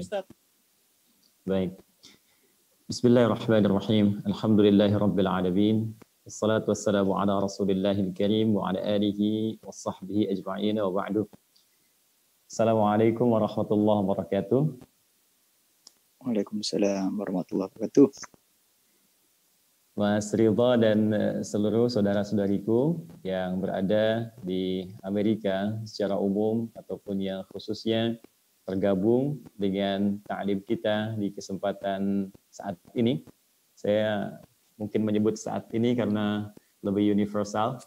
Ustaz. Baik. Bismillahirrahmanirrahim. Alhamdulillahirabbil alamin. Wassalatu wassalamu ala Rasulillahil karim wa ala alihi washabbihi ajma'in wa ba'du. Assalamualaikum warahmatullahi wabarakatuh. Waalaikumsalam warahmatullahi wabarakatuh. Mas Ridha dan seluruh saudara-saudariku yang berada di Amerika secara umum ataupun yang khususnya tergabung dengan ta'lim kita di kesempatan saat ini. Saya mungkin menyebut saat ini karena lebih universal.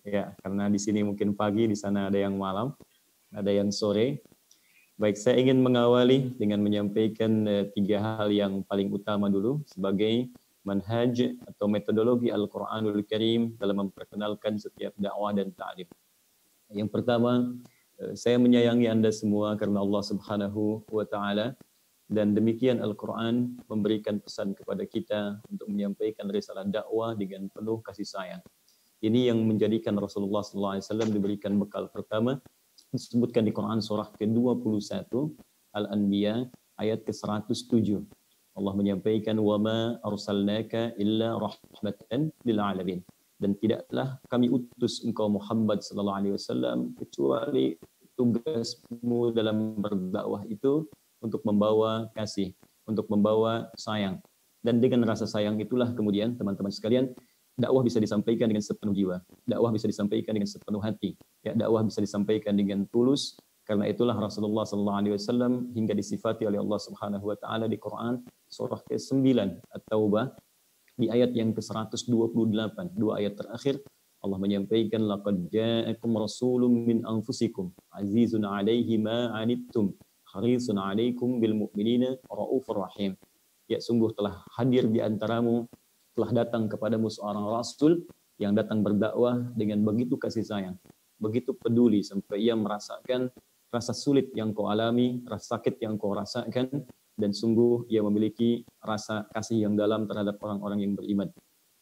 Ya, karena di sini mungkin pagi, di sana ada yang malam, ada yang sore. Baik, saya ingin mengawali dengan menyampaikan 3 hal yang paling utama dulu sebagai manhaj atau metodologi Al-Quranul Karim dalam memperkenalkan setiap dakwah dan ta'lim. Yang pertama, saya menyayangi Anda semua karena Allah Subhanahu wa Ta'ala, dan demikian Al-Quran memberikan pesan kepada kita untuk menyampaikan risalah dakwah dengan penuh kasih sayang. Ini yang menjadikan Rasulullah SAW diberikan bekal pertama, disebutkan di Quran surah ke-21 Al-Anbiya ayat ke-107. Allah menyampaikan wama arsalnaka illa rahmatan lil alamin, dan tidaklah kami utus engkau Muhammad sallallahu alaihi wasallam kecuali tugasmu dalam berdakwah itu untuk membawa kasih, untuk membawa sayang. Dan dengan rasa sayang itulah kemudian teman-teman sekalian, dakwah bisa disampaikan dengan sepenuh jiwa, dakwah bisa disampaikan dengan sepenuh hati, ya, dakwah bisa disampaikan dengan tulus. Karena itulah Rasulullah SAW hingga disifati oleh Allah Subhanahu wa Ta'ala di Quran surah ke-9 At-Taubah di ayat yang ke-128, 2 ayat terakhir Allah menyampaikan laqad ja'akum rasulun min anfusikum azizun 'alaihi ma 'anittum harisun 'alaikum bil mu'minina raufur rahim. Ya, sungguh telah hadir di antaramu, telah datang kepadamu seorang rasul yang datang berdakwah dengan begitu kasih sayang, begitu peduli sampai ia merasakan rasa sulit yang kau alami, rasa sakit yang kau rasakan, dan sungguh ia memiliki rasa kasih yang dalam terhadap orang-orang yang beriman.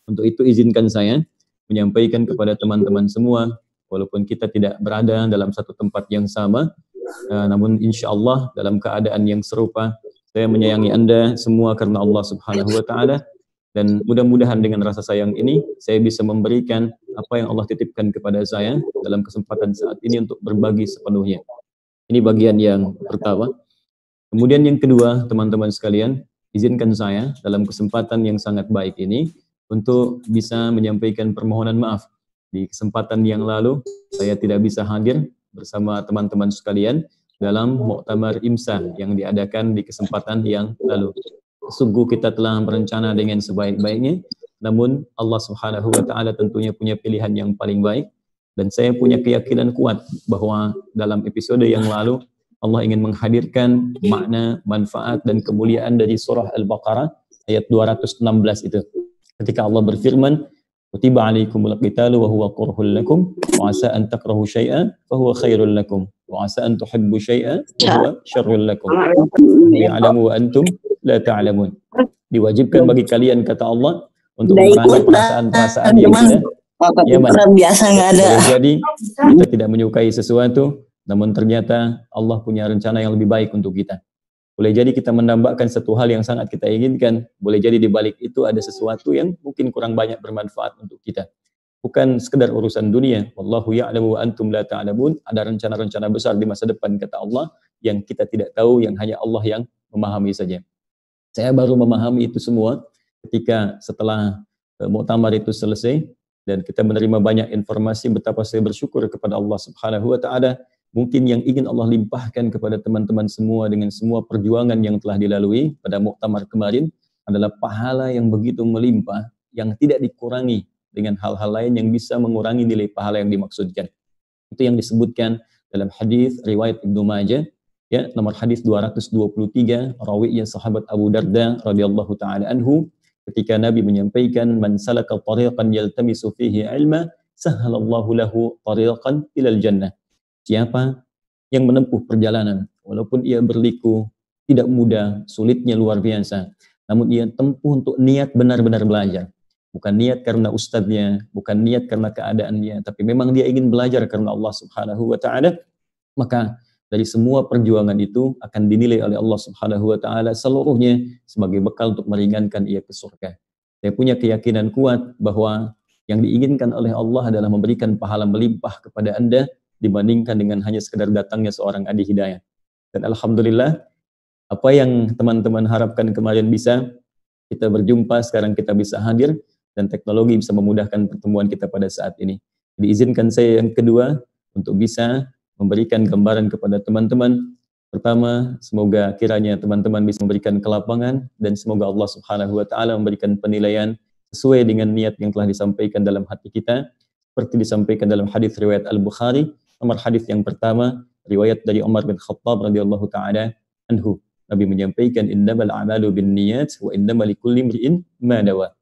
Untuk itu izinkan saya menyampaikan kepada teman-teman semua, walaupun kita tidak berada dalam satu tempat yang sama, namun insya Allah dalam keadaan yang serupa, saya menyayangi Anda semua karena Allah Subhanahu wa Ta'ala, dan mudah-mudahan dengan rasa sayang ini saya bisa memberikan apa yang Allah titipkan kepada saya dalam kesempatan saat ini untuk berbagi sepenuhnya. Ini bagian yang pertama. Kemudian yang kedua, teman-teman sekalian, izinkan saya dalam kesempatan yang sangat baik ini untuk bisa menyampaikan permohonan maaf. Di kesempatan yang lalu, saya tidak bisa hadir bersama teman-teman sekalian dalam Muktamar IMSA yang diadakan di kesempatan yang lalu. Sungguh kita telah berencana dengan sebaik-baiknya, namun Allah Subhanahu wa Ta'ala tentunya punya pilihan yang paling baik. Dan saya punya keyakinan kuat bahwa dalam episode yang lalu Allah ingin menghadirkan makna, manfaat, dan kemuliaan dari surah Al-Baqarah ayat 216 itu. Ketika Allah berfirman, kutiba alaikumul qitalu wa huwa kurhul lakum wa asa an takrahu syai'an fa huwa khairul lakum wa asa an tuhibbu syai'an wa huwa syarrul lakum ya'lamu wa antum la ta'lamun. Diwajibkan bagi kalian, kata Allah, untuk memerangi perasaan-perasaan yang biasa nggak ada. Jadi kita tidak menyukai sesuatu, namun ternyata Allah punya rencana yang lebih baik untuk kita. Boleh jadi kita mendambakan satu hal yang sangat kita inginkan, boleh jadi di balik itu ada sesuatu yang mungkin kurang banyak bermanfaat untuk kita. Bukan sekedar urusan dunia. Wallahu ya'lamu wa antum la ta'lamun. Ada rencana-rencana besar di masa depan, kata Allah, yang kita tidak tahu, yang hanya Allah yang memahami saja. Saya baru memahami itu semua ketika setelah muktamar itu selesai, dan kita menerima banyak informasi betapa saya bersyukur kepada Allah Subhanahu wa Ta'ala. Mungkin yang ingin Allah limpahkan kepada teman-teman semua dengan semua perjuangan yang telah dilalui pada muktamar kemarin adalah pahala yang begitu melimpah, yang tidak dikurangi dengan hal-hal lain yang bisa mengurangi nilai pahala yang dimaksudkan. Itu yang disebutkan dalam hadis riwayat Ibnu Majah, ya, nomor hadis 223, rawinya sahabat Abu Darda radhiyallahu taala anhu, ketika Nabi menyampaikan man salaka tariqan yaltamisu fihi ilma sahhalallahu lahu tariqan ilal jannah. Siapa yang menempuh perjalanan walaupun ia berliku, tidak mudah, sulitnya luar biasa, namun ia tempuh untuk niat benar-benar belajar. Bukan niat karena ustadznya, bukan niat karena keadaannya, tapi memang dia ingin belajar karena Allah Subhanahu wa Ta'ala, maka dari semua perjuangan itu akan dinilai oleh Allah Subhanahu wa taala seluruhnya sebagai bekal untuk meringankan ia ke surga. Saya punya keyakinan kuat bahwa yang diinginkan oleh Allah adalah memberikan pahala melimpah kepada Anda dibandingkan dengan hanya sekedar datangnya seorang adi hidayah. Dan alhamdulillah, apa yang teman-teman harapkan kemarin bisa, kita berjumpa, sekarang kita bisa hadir, dan teknologi bisa memudahkan pertemuan kita pada saat ini. Diizinkan saya yang kedua untuk bisa memberikan gambaran kepada teman-teman. Pertama, semoga kiranya teman-teman bisa memberikan kelapangan, dan semoga Allah Subhanahu wa taala memberikan penilaian sesuai dengan niat yang telah disampaikan dalam hati kita, seperti disampaikan dalam hadis riwayat Al-Bukhari, nomor hadis yang pertama, riwayat dari Umar bin Khattab radhiyallahu taala anhu. Nabi menyampaikan, innamal a'malu binniyat wa innamal likulli imri'in ma nawa.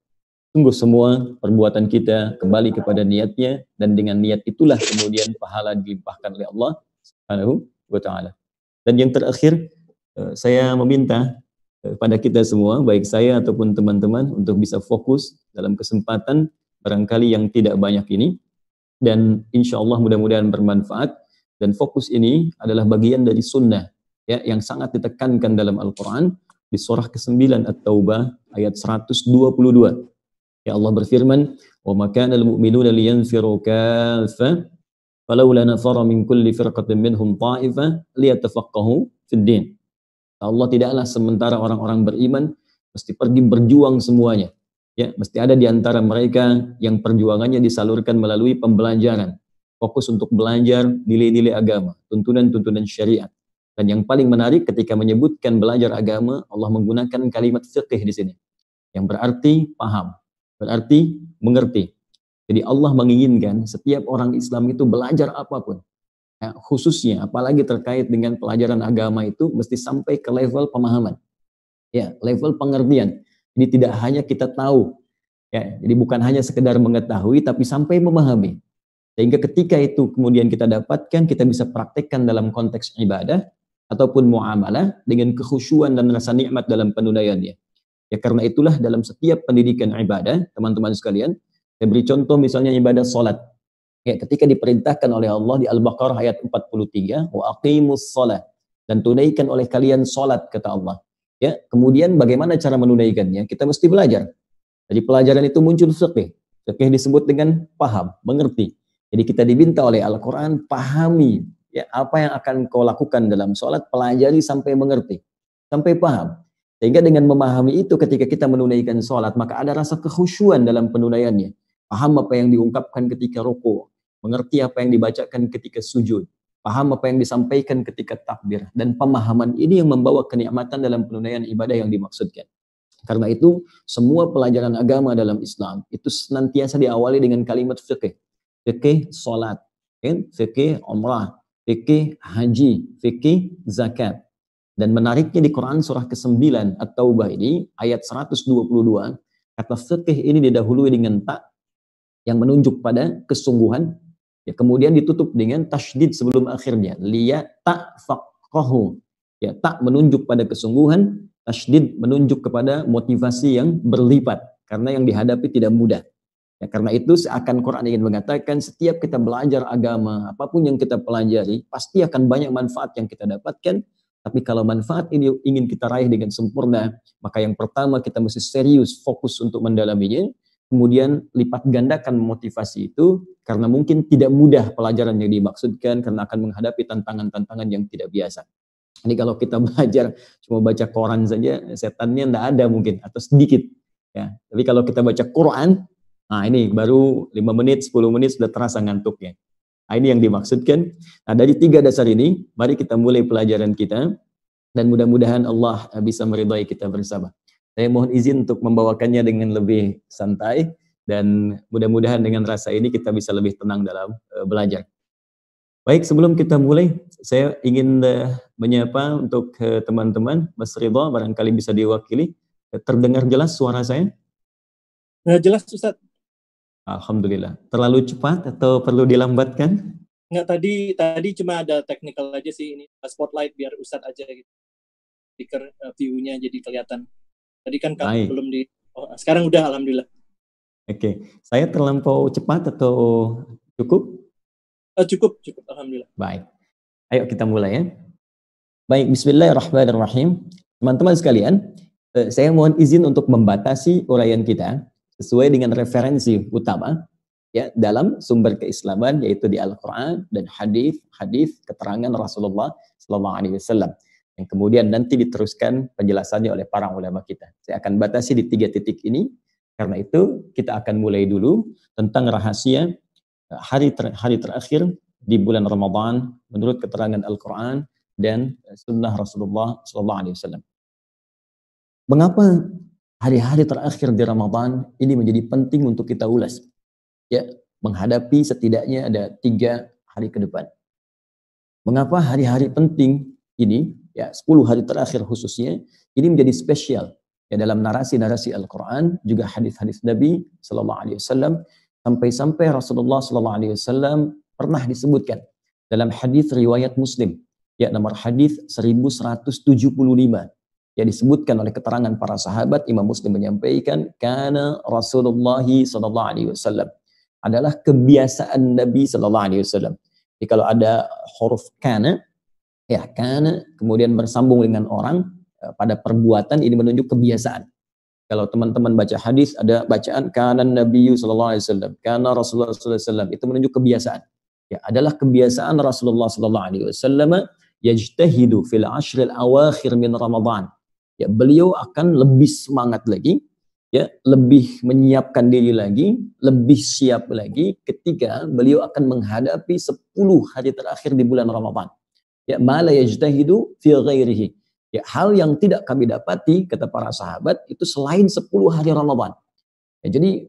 Sungguh semua perbuatan kita kembali kepada niatnya, dan dengan niat itulah kemudian pahala dilimpahkan oleh Allah Subhanahu wa taala. Dan yang terakhir, saya meminta pada kita semua, baik saya ataupun teman-teman, untuk bisa fokus dalam kesempatan barangkali yang tidak banyak ini, dan insya Allah mudah-mudahan bermanfaat. Dan fokus ini adalah bagian dari sunnah, ya, yang sangat ditekankan dalam Al-Quran di surah ke-9 At-Taubah ayat 122. Ya, Allah berfirman, "Wa ma kana al-mu'minuna liyanfiru kaffa falawla nafara min kulli firqatin minhum ta'ifah liyatafaqahu fid din." Allah tidaklah sementara orang-orang beriman mesti pergi berjuang semuanya. Ya, mesti ada di antara mereka yang perjuangannya disalurkan melalui pembelajaran. Fokus untuk belajar nilai-nilai agama, tuntunan-tuntunan syariat. Dan yang paling menarik ketika menyebutkan belajar agama, Allah menggunakan kalimat fiqh di sini, yang berarti paham, berarti mengerti. Jadi Allah menginginkan setiap orang Islam itu belajar apapun, ya, khususnya apalagi terkait dengan pelajaran agama itu mesti sampai ke level pemahaman, ya, level pengertian. Jadi tidak hanya kita tahu, ya, jadi bukan hanya sekedar mengetahui, tapi sampai memahami. Sehingga ketika itu kemudian kita dapatkan, kita bisa praktekkan dalam konteks ibadah ataupun muamalah dengan kekhusyuan dan rasa nikmat dalam penunaiannya. Ya, karena itulah dalam setiap pendidikan ibadah, teman-teman sekalian, saya beri contoh misalnya ibadah salat. Ya, ketika diperintahkan oleh Allah di Al-Baqarah ayat 43, wa aqimus shalah, dan tunaikan oleh kalian salat, kata Allah. Ya, kemudian bagaimana cara menunaikannya? Kita mesti belajar. Jadi pelajaran itu muncul fiqh. Fiqh disebut dengan paham, mengerti. Jadi kita diminta oleh Al-Quran, pahami, ya, apa yang akan kau lakukan dalam sholat, pelajari sampai mengerti, sampai paham. Sehingga dengan memahami itu ketika kita menunaikan sholat, maka ada rasa kekhusyuan dalam penunaiannya. Paham apa yang diungkapkan ketika rukuk, mengerti apa yang dibacakan ketika sujud, paham apa yang disampaikan ketika takbir. Dan pemahaman ini yang membawa kenikmatan dalam penunaian ibadah yang dimaksudkan. Karena itu, semua pelajaran agama dalam Islam itu senantiasa diawali dengan kalimat fiqh. Fikih salat, fikih umrah, fikih haji, fikih zakat. Dan menariknya di Quran surah ke-9 At-Taubah ini ayat 122, kata fikih ini didahului dengan ta yang menunjuk pada kesungguhan, ya, kemudian ditutup dengan tasydid sebelum akhirnya, liya ta'faqahu. Ya, ta menunjuk pada kesungguhan, tasydid menunjuk kepada motivasi yang berlipat karena yang dihadapi tidak mudah. Ya, karena itu seakan Quran ingin mengatakan setiap kita belajar agama, apapun yang kita pelajari, pasti akan banyak manfaat yang kita dapatkan. Tapi kalau manfaat ini ingin kita raih dengan sempurna, maka yang pertama kita mesti serius, fokus untuk mendalaminya. Kemudian lipat gandakan motivasi itu, karena mungkin tidak mudah pelajaran yang dimaksudkan, karena akan menghadapi tantangan-tantangan yang tidak biasa. Ini kalau kita belajar cuma baca koran saja, setannya tidak ada mungkin, atau sedikit. Ya. Tapi kalau kita baca Quran, nah ini baru 5 menit, 10 menit sudah terasa ngantuknya. Nah, ini yang dimaksudkan. Nah, dari 3 dasar ini, mari kita mulai pelajaran kita, dan mudah-mudahan Allah bisa meridai kita bersama. Saya mohon izin untuk membawakannya dengan lebih santai, dan mudah-mudahan dengan rasa ini kita bisa lebih tenang dalam belajar. Baik, sebelum kita mulai, saya ingin menyapa untuk teman-teman. Mas Ridha, barangkali bisa diwakili. Terdengar jelas suara saya? Jelas, Ustaz. Alhamdulillah. Terlalu cepat atau perlu dilambatkan? Enggak, tadi cuma ada technical aja sih, ini spotlight biar Ustaz aja gitu. Speaker view-nya jadi kelihatan. Tadi kan belum di sekarang udah, alhamdulillah. Oke. Saya terlampau cepat atau cukup? Cukup, alhamdulillah. Baik. Ayo kita mulai ya. Baik, bismillahirrahmanirrahim. Teman-teman sekalian, saya mohon izin untuk membatasi uraian kita sesuai dengan referensi utama ya dalam sumber keislaman, yaitu di Al-Qur'an dan hadis keterangan Rasulullah SAW. Yang kemudian nanti diteruskan penjelasannya oleh para ulama kita. Saya akan batasi di 3 titik ini. Karena itu kita akan mulai dulu tentang rahasia hari terakhir di bulan Ramadan menurut keterangan Al-Qur'an dan sunnah Rasulullah SAW. Mengapa hari-hari terakhir di Ramadan ini menjadi penting untuk kita ulas? Ya, menghadapi setidaknya ada 3 hari ke depan. Mengapa hari-hari penting ini, ya 10 hari terakhir khususnya, ini menjadi spesial? Ya, dalam narasi-narasi Al-Quran, juga hadis-hadis Nabi SAW, sampai-sampai Rasulullah SAW pernah disebutkan dalam hadis riwayat Muslim, ya nomor hadis 1175. Ya disebutkan oleh keterangan para sahabat, Imam Muslim menyampaikan, karena Rasulullah SAW adalah kebiasaan Nabi SAW. Jadi kalau ada huruf kana, ya kana kemudian bersambung dengan orang pada perbuatan, ini menunjuk kebiasaan. Kalau teman-teman baca hadis ada bacaan kana Nabi SAW, kana Rasulullah SAW, itu menunjuk kebiasaan. Ya adalah kebiasaan Rasulullah SAW yajtahidu fil ashril awakhir min Ramadan. Ya, beliau akan lebih semangat lagi, ya, lebih menyiapkan diri lagi, lebih siap lagi ketika beliau akan menghadapi 10 hari terakhir di bulan Ramadan. Ya, ma la yajtahidu fi ghairihi. Ya, hal yang tidak kami dapati kata para sahabat itu selain 10 hari Ramadan. Ya, jadi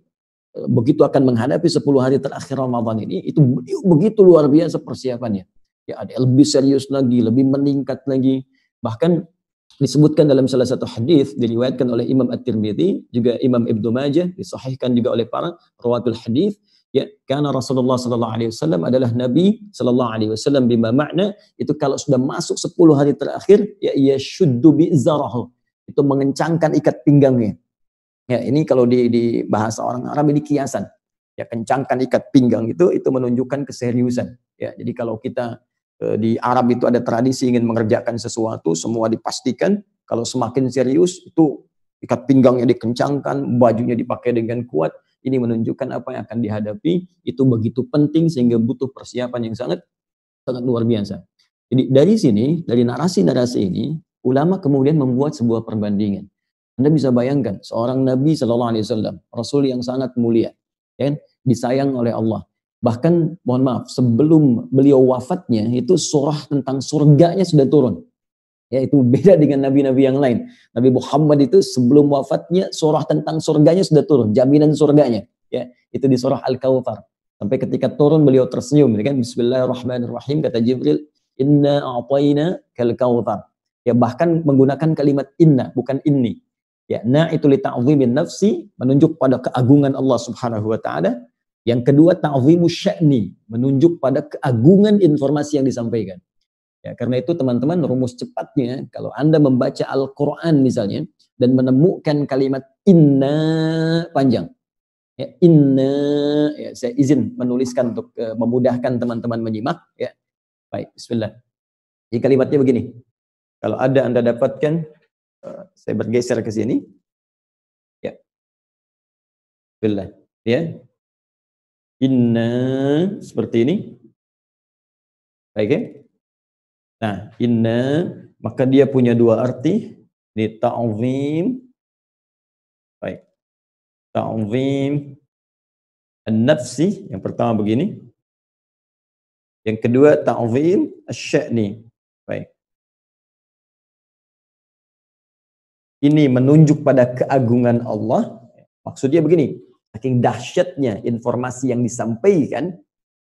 begitu akan menghadapi 10 hari terakhir Ramadan ini, itu begitu luar biasa persiapannya. Ya, ada lebih serius lagi, lebih meningkat lagi. Bahkan disebutkan dalam salah satu hadis diriwayatkan oleh Imam At-Tirmidzi, juga Imam Ibnu Majah, disahihkan juga oleh para rawatul hadis, ya karena Rasulullah SAW adalah Nabi SAW bima makna itu kalau sudah masuk 10 hari terakhir, ya yashuddu bi'zarahu, itu mengencangkan ikat pinggangnya. Ya ini kalau di bahasa orang Arab ini kiasan. Ya kencangkan ikat pinggang itu menunjukkan keseriusan. Ya jadi kalau kita di Arab itu ada tradisi ingin mengerjakan sesuatu, semua dipastikan. Kalau semakin serius, itu ikat pinggangnya dikencangkan, bajunya dipakai dengan kuat. Ini menunjukkan apa yang akan dihadapi. Itu begitu penting sehingga butuh persiapan yang sangat luar biasa. Jadi dari sini, dari narasi-narasi ini, ulama kemudian membuat sebuah perbandingan. Anda bisa bayangkan, seorang Nabi SAW, Rasul yang sangat mulia, ya, disayang oleh Allah. Bahkan, mohon maaf, sebelum beliau wafatnya, itu surah tentang surganya sudah turun. Ya, itu beda dengan nabi-nabi yang lain. Nabi Muhammad itu sebelum wafatnya, surah tentang surganya sudah turun, jaminan surganya. Ya, itu di surah Al-Kawthar. Sampai ketika turun, beliau tersenyum. Kan? Bismillahirrahmanirrahim, kata Jibril, inna a'tayna kal kawthar. Ya, bahkan menggunakan kalimat inna, bukan inni. Ya, na itu li ta'zimin nafsi, menunjuk pada keagungan Allah Subhanahu wa taala. Yang kedua, ta'zimu sya'ni, menunjuk pada keagungan informasi yang disampaikan. Ya, karena itu teman-teman, rumus cepatnya, kalau Anda membaca Al-Quran misalnya, dan menemukan kalimat inna panjang. Ya, inna, ya, saya izin menuliskan untuk memudahkan teman-teman menyimak. Ya. Baik, bismillah. Jadi kalimatnya begini. Kalau ada Anda dapatkan, saya bergeser ke sini. Ya. Bismillah. Ya. Inna seperti ini. Baik ya? Nah, inna maka dia punya 2 arti. Ini ta'zim. Baik. Ta'zim an-nafsi, yang pertama begini. Yang kedua ta'zim asy-sya'ni. Baik. Ini menunjuk pada keagungan Allah. Maksudnya begini. Saking dahsyatnya informasi yang disampaikan,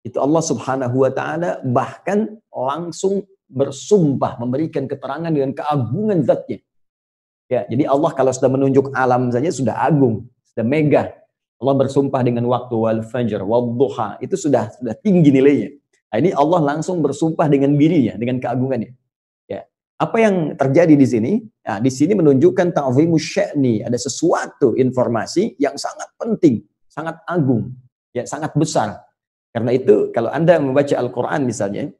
itu Allah Subhanahu wa taala bahkan langsung bersumpah memberikan keterangan dengan keagungan zatnya. Ya, jadi Allah kalau sudah menunjuk alam saja sudah agung, sudah mega. Allah bersumpah dengan waktu wal fajr wal duha, itu sudah tinggi nilainya. Nah, ini Allah langsung bersumpah dengan dirinya, dengan keagungannya. Ya. Apa yang terjadi di sini? Nah, di sini menunjukkan ta'zimu sya'ni, ada sesuatu informasi yang sangat penting, sangat agung, ya sangat besar. Karena itu kalau Anda membaca Al-Qur'an misalnya,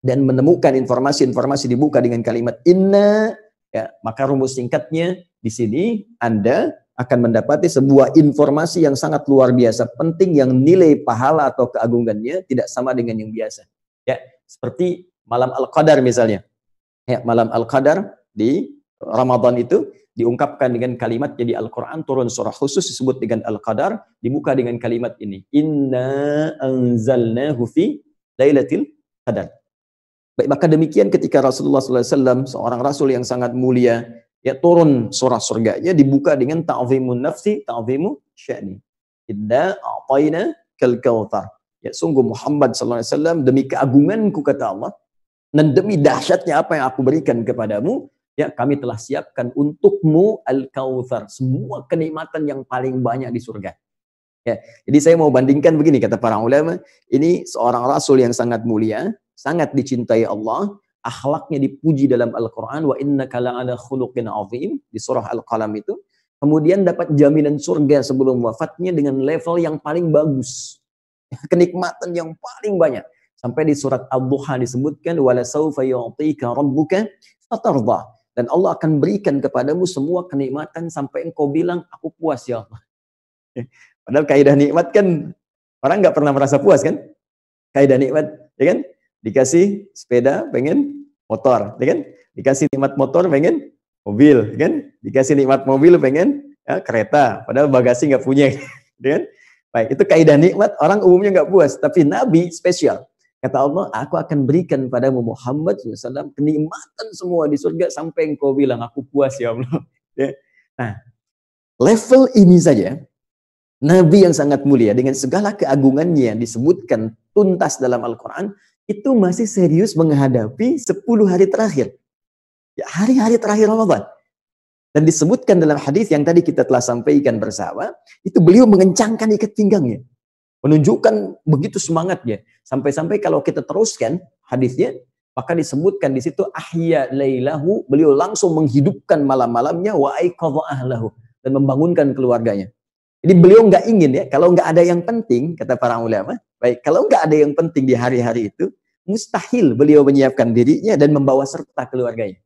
dan menemukan informasi-informasi dibuka dengan kalimat inna, ya, maka rumus singkatnya di sini Anda akan mendapati sebuah informasi yang sangat luar biasa penting yang nilai pahala atau keagungannya tidak sama dengan yang biasa. Ya, seperti malam Al-Qadar misalnya. Ya, malam Al-Qadar di Ramadan itu diungkapkan dengan kalimat, jadi Al-Quran turun surah khusus disebut dengan Al-Qadar, dibuka dengan kalimat ini, inna anzalnahu fi lailatul qadar. Baik, maka demikian ketika Rasulullah SAW, seorang Rasul yang sangat mulia, ya, turun surah surganya dibuka dengan ta'zimun nafsi, ta'zimu sya'ni. Inna a'tayna kal kautsar. Ya, sungguh Muhammad SAW, demi keagunganku kata Allah, dan demi dahsyatnya apa yang aku berikan kepadamu, ya, kami telah siapkan untukmu al-kautsar, semua kenikmatan yang paling banyak di surga. Ya, jadi saya mau bandingkan begini, kata para ulama, ini seorang Rasul yang sangat mulia, sangat dicintai Allah, akhlaknya dipuji dalam Al-Quran, wa innaka la'ala khuluqin azim, di surah Al-Qalam itu, kemudian dapat jaminan surga sebelum wafatnya dengan level yang paling bagus, kenikmatan yang paling banyak. Sampai di surat Ad-Duha disebutkan, wala sawfa yu'tika rabbuka fatardah. Dan Allah akan berikan kepadamu semua kenikmatan sampai engkau bilang, aku puas ya Allah. Padahal kaidah nikmat kan, orang nggak pernah merasa puas kan? Kaidah nikmat, ya kan? Dikasih sepeda, pengen motor, ya kan? Dikasih nikmat motor, pengen mobil, ya kan? Dikasih nikmat mobil, pengen ya, kereta. Padahal bagasi nggak punya, ya kan? Baik, itu kaidah nikmat, orang umumnya nggak puas. Tapi Nabi spesial. Kata Allah, aku akan berikan padamu Muhammad SAW kenikmatan semua di surga sampai engkau bilang, aku puas ya Allah. Ya. Nah, level ini saja, Nabi yang sangat mulia dengan segala keagungannya yang disebutkan tuntas dalam Al-Quran, itu masih serius menghadapi 10 hari terakhir. Ya, hari-hari terakhir Ramadan. Dan disebutkan dalam hadis yang tadi kita telah sampaikan bersama, itu beliau mengencangkan ikat pinggangnya. Menunjukkan begitu semangatnya. Sampai-sampai kalau kita teruskan hadisnya, maka disebutkan di situ ahya lailahu, beliau langsung menghidupkan malam-malamnya wa aiqadha ahlahu, dan membangunkan keluarganya. Jadi beliau nggak ingin ya, kalau nggak ada yang penting, kata para ulama, baik, kalau nggak ada yang penting di hari-hari itu, mustahil beliau menyiapkan dirinya dan membawa serta keluarganya.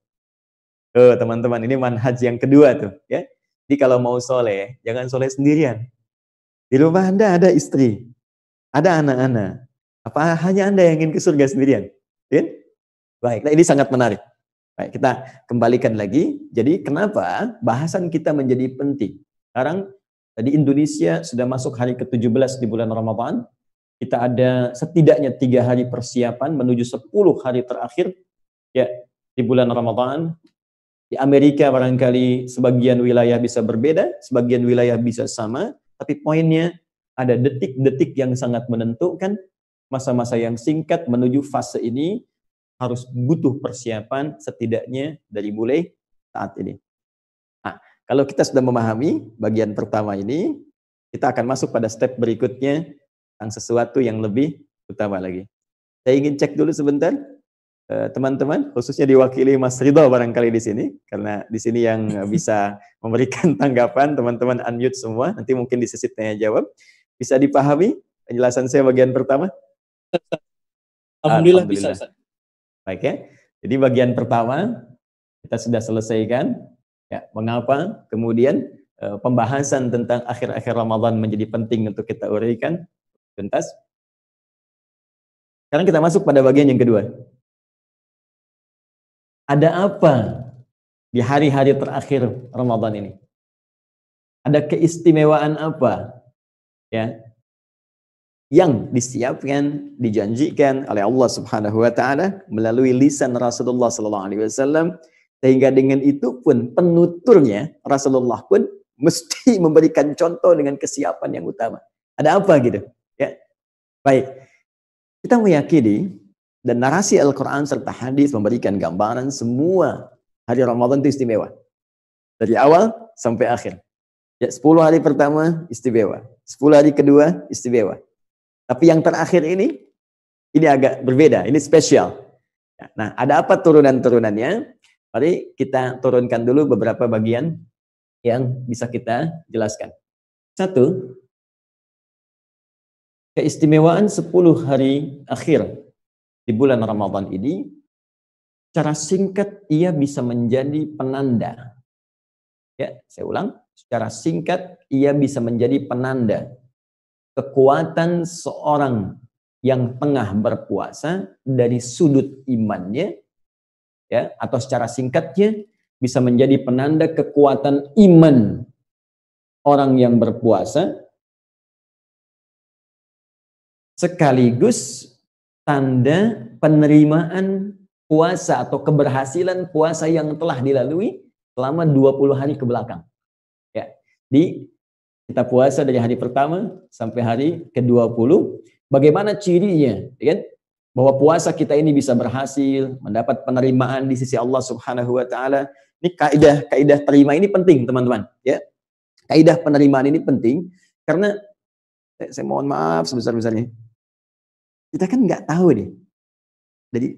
Teman-teman, ini manhaj yang kedua tuh, ya. Jadi kalau mau soleh, jangan soleh sendirian. Di rumah Anda ada istri, ada anak-anak. Apa hanya Anda yang ingin ke surga sendirian? Ya? Baik, nah ini sangat menarik. Baik, kita kembalikan lagi. Jadi kenapa bahasan kita menjadi penting? Sekarang di Indonesia sudah masuk hari ke-17 di bulan Ramadan. Kita ada setidaknya 3 hari persiapan menuju 10 hari terakhir ya di bulan Ramadan. Di Amerika barangkali sebagian wilayah bisa berbeda, sebagian wilayah bisa sama. Tapi poinnya ada detik-detik yang sangat menentukan, masa-masa yang singkat menuju fase ini harus butuh persiapan setidaknya dari mulai saat ini. Nah, kalau kita sudah memahami bagian pertama ini, kita akan masuk pada step berikutnya tentang sesuatu yang lebih utama lagi. Saya ingin cek dulu sebentar, teman-teman, khususnya diwakili Mas Ridho barangkali di sini, karena di sini yang bisa memberikan tanggapan. Teman-teman unmute semua, nanti mungkin di sesi tanya jawab. Bisa dipahami penjelasan saya bagian pertama? Alhamdulillah. Bisa, Ustaz. Baik ya. Jadi bagian pertama kita sudah selesaikan. Ya, mengapa kemudian pembahasan tentang akhir-akhir Ramadan menjadi penting untuk kita uraikan tuntas. Sekarang kita masuk pada bagian yang kedua. Ada apa di hari-hari terakhir Ramadan ini? Ada keistimewaan apa ya yang disiapkan, dijanjikan oleh Allah Subhanahu wa taala melalui lisan Rasulullah sallallahu alaihi wasallam, sehingga dengan itu pun penuturnya Rasulullah pun mesti memberikan contoh dengan kesiapan yang utama. Ada apa gitu ya? Baik. Kita meyakini dan narasi Al-Quran serta hadis memberikan gambaran semua hari Ramadan itu istimewa. Dari awal sampai akhir. Ya, 10 hari pertama istimewa. 10 hari kedua istimewa. Tapi yang terakhir ini agak berbeda. Ini spesial. Nah, ada apa turunan-turunannya? Mari kita turunkan dulu beberapa bagian yang bisa kita jelaskan. 1. Keistimewaan 10 hari akhir di bulan Ramadan ini, secara singkat ia bisa menjadi penanda. Ya, saya ulang, secara singkat ia bisa menjadi penanda kekuatan seorang yang tengah berpuasa dari sudut imannya, ya, atau secara singkatnya bisa menjadi penanda kekuatan iman orang yang berpuasa, sekaligus tanda penerimaan puasa atau keberhasilan puasa yang telah dilalui selama 20 hari ke belakang. Ya. Kita puasa dari hari pertama sampai hari ke-20. Bagaimana cirinya? Ya kan? Bahwa puasa kita ini bisa berhasil, mendapat penerimaan di sisi Allah Subhanahu wa taala. Ini kaidah terima ini penting, teman-teman, ya. Kaidah penerimaan ini penting karena saya mohon maaf sebesar-besarnya. Kita kan nggak tahu nih.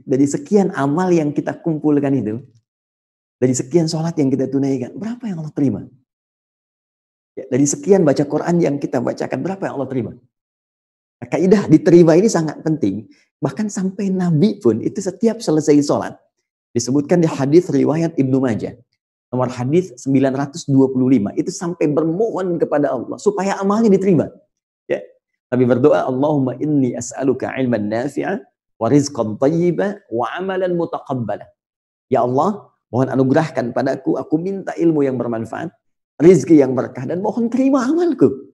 Dari sekian amal yang kita kumpulkan itu, dari sekian sholat yang kita tunaikan, berapa yang Allah terima? Ya, dari sekian baca Quran yang kita bacakan, berapa yang Allah terima? Nah, kaidah diterima ini sangat penting. Bahkan sampai Nabi pun itu setiap selesai sholat, disebutkan di hadis riwayat Ibnu Majah, nomor hadis 925, itu sampai bermohon kepada Allah supaya amalnya diterima. Ya. Nabi berdoa, Allahumma inni as'aluka ilman nafi'a wa rizqan thayyiba wa amalan mutaqabbala. Ya Allah, mohon anugerahkan padaku, aku minta ilmu yang bermanfaat, rizki yang berkah, dan mohon terima amalku.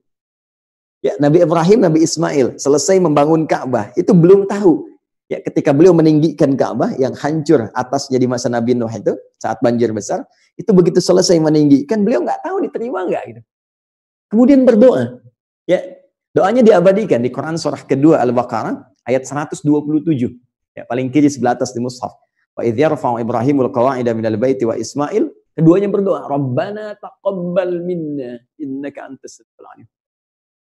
Ya, Nabi Ibrahim, Nabi Ismail selesai membangun Ka'bah, itu belum tahu. Ya, ketika beliau meninggikan Ka'bah yang hancur atasnya di masa Nabi Nuh itu, saat banjir besar, itu begitu selesai meninggikan, beliau nggak tahu diterima nggak gitu. Kemudian berdoa. Ya, doanya diabadikan di Quran surah kedua Al-Baqarah ayat 127. Ya, paling kiri sebelah atas di mushaf. Wa idh yarfa'u Ibrahimul qawa'ida minal baiti wa Ismail, keduanya berdoa, Rabbana taqabbal minna innaka antas samiul alim.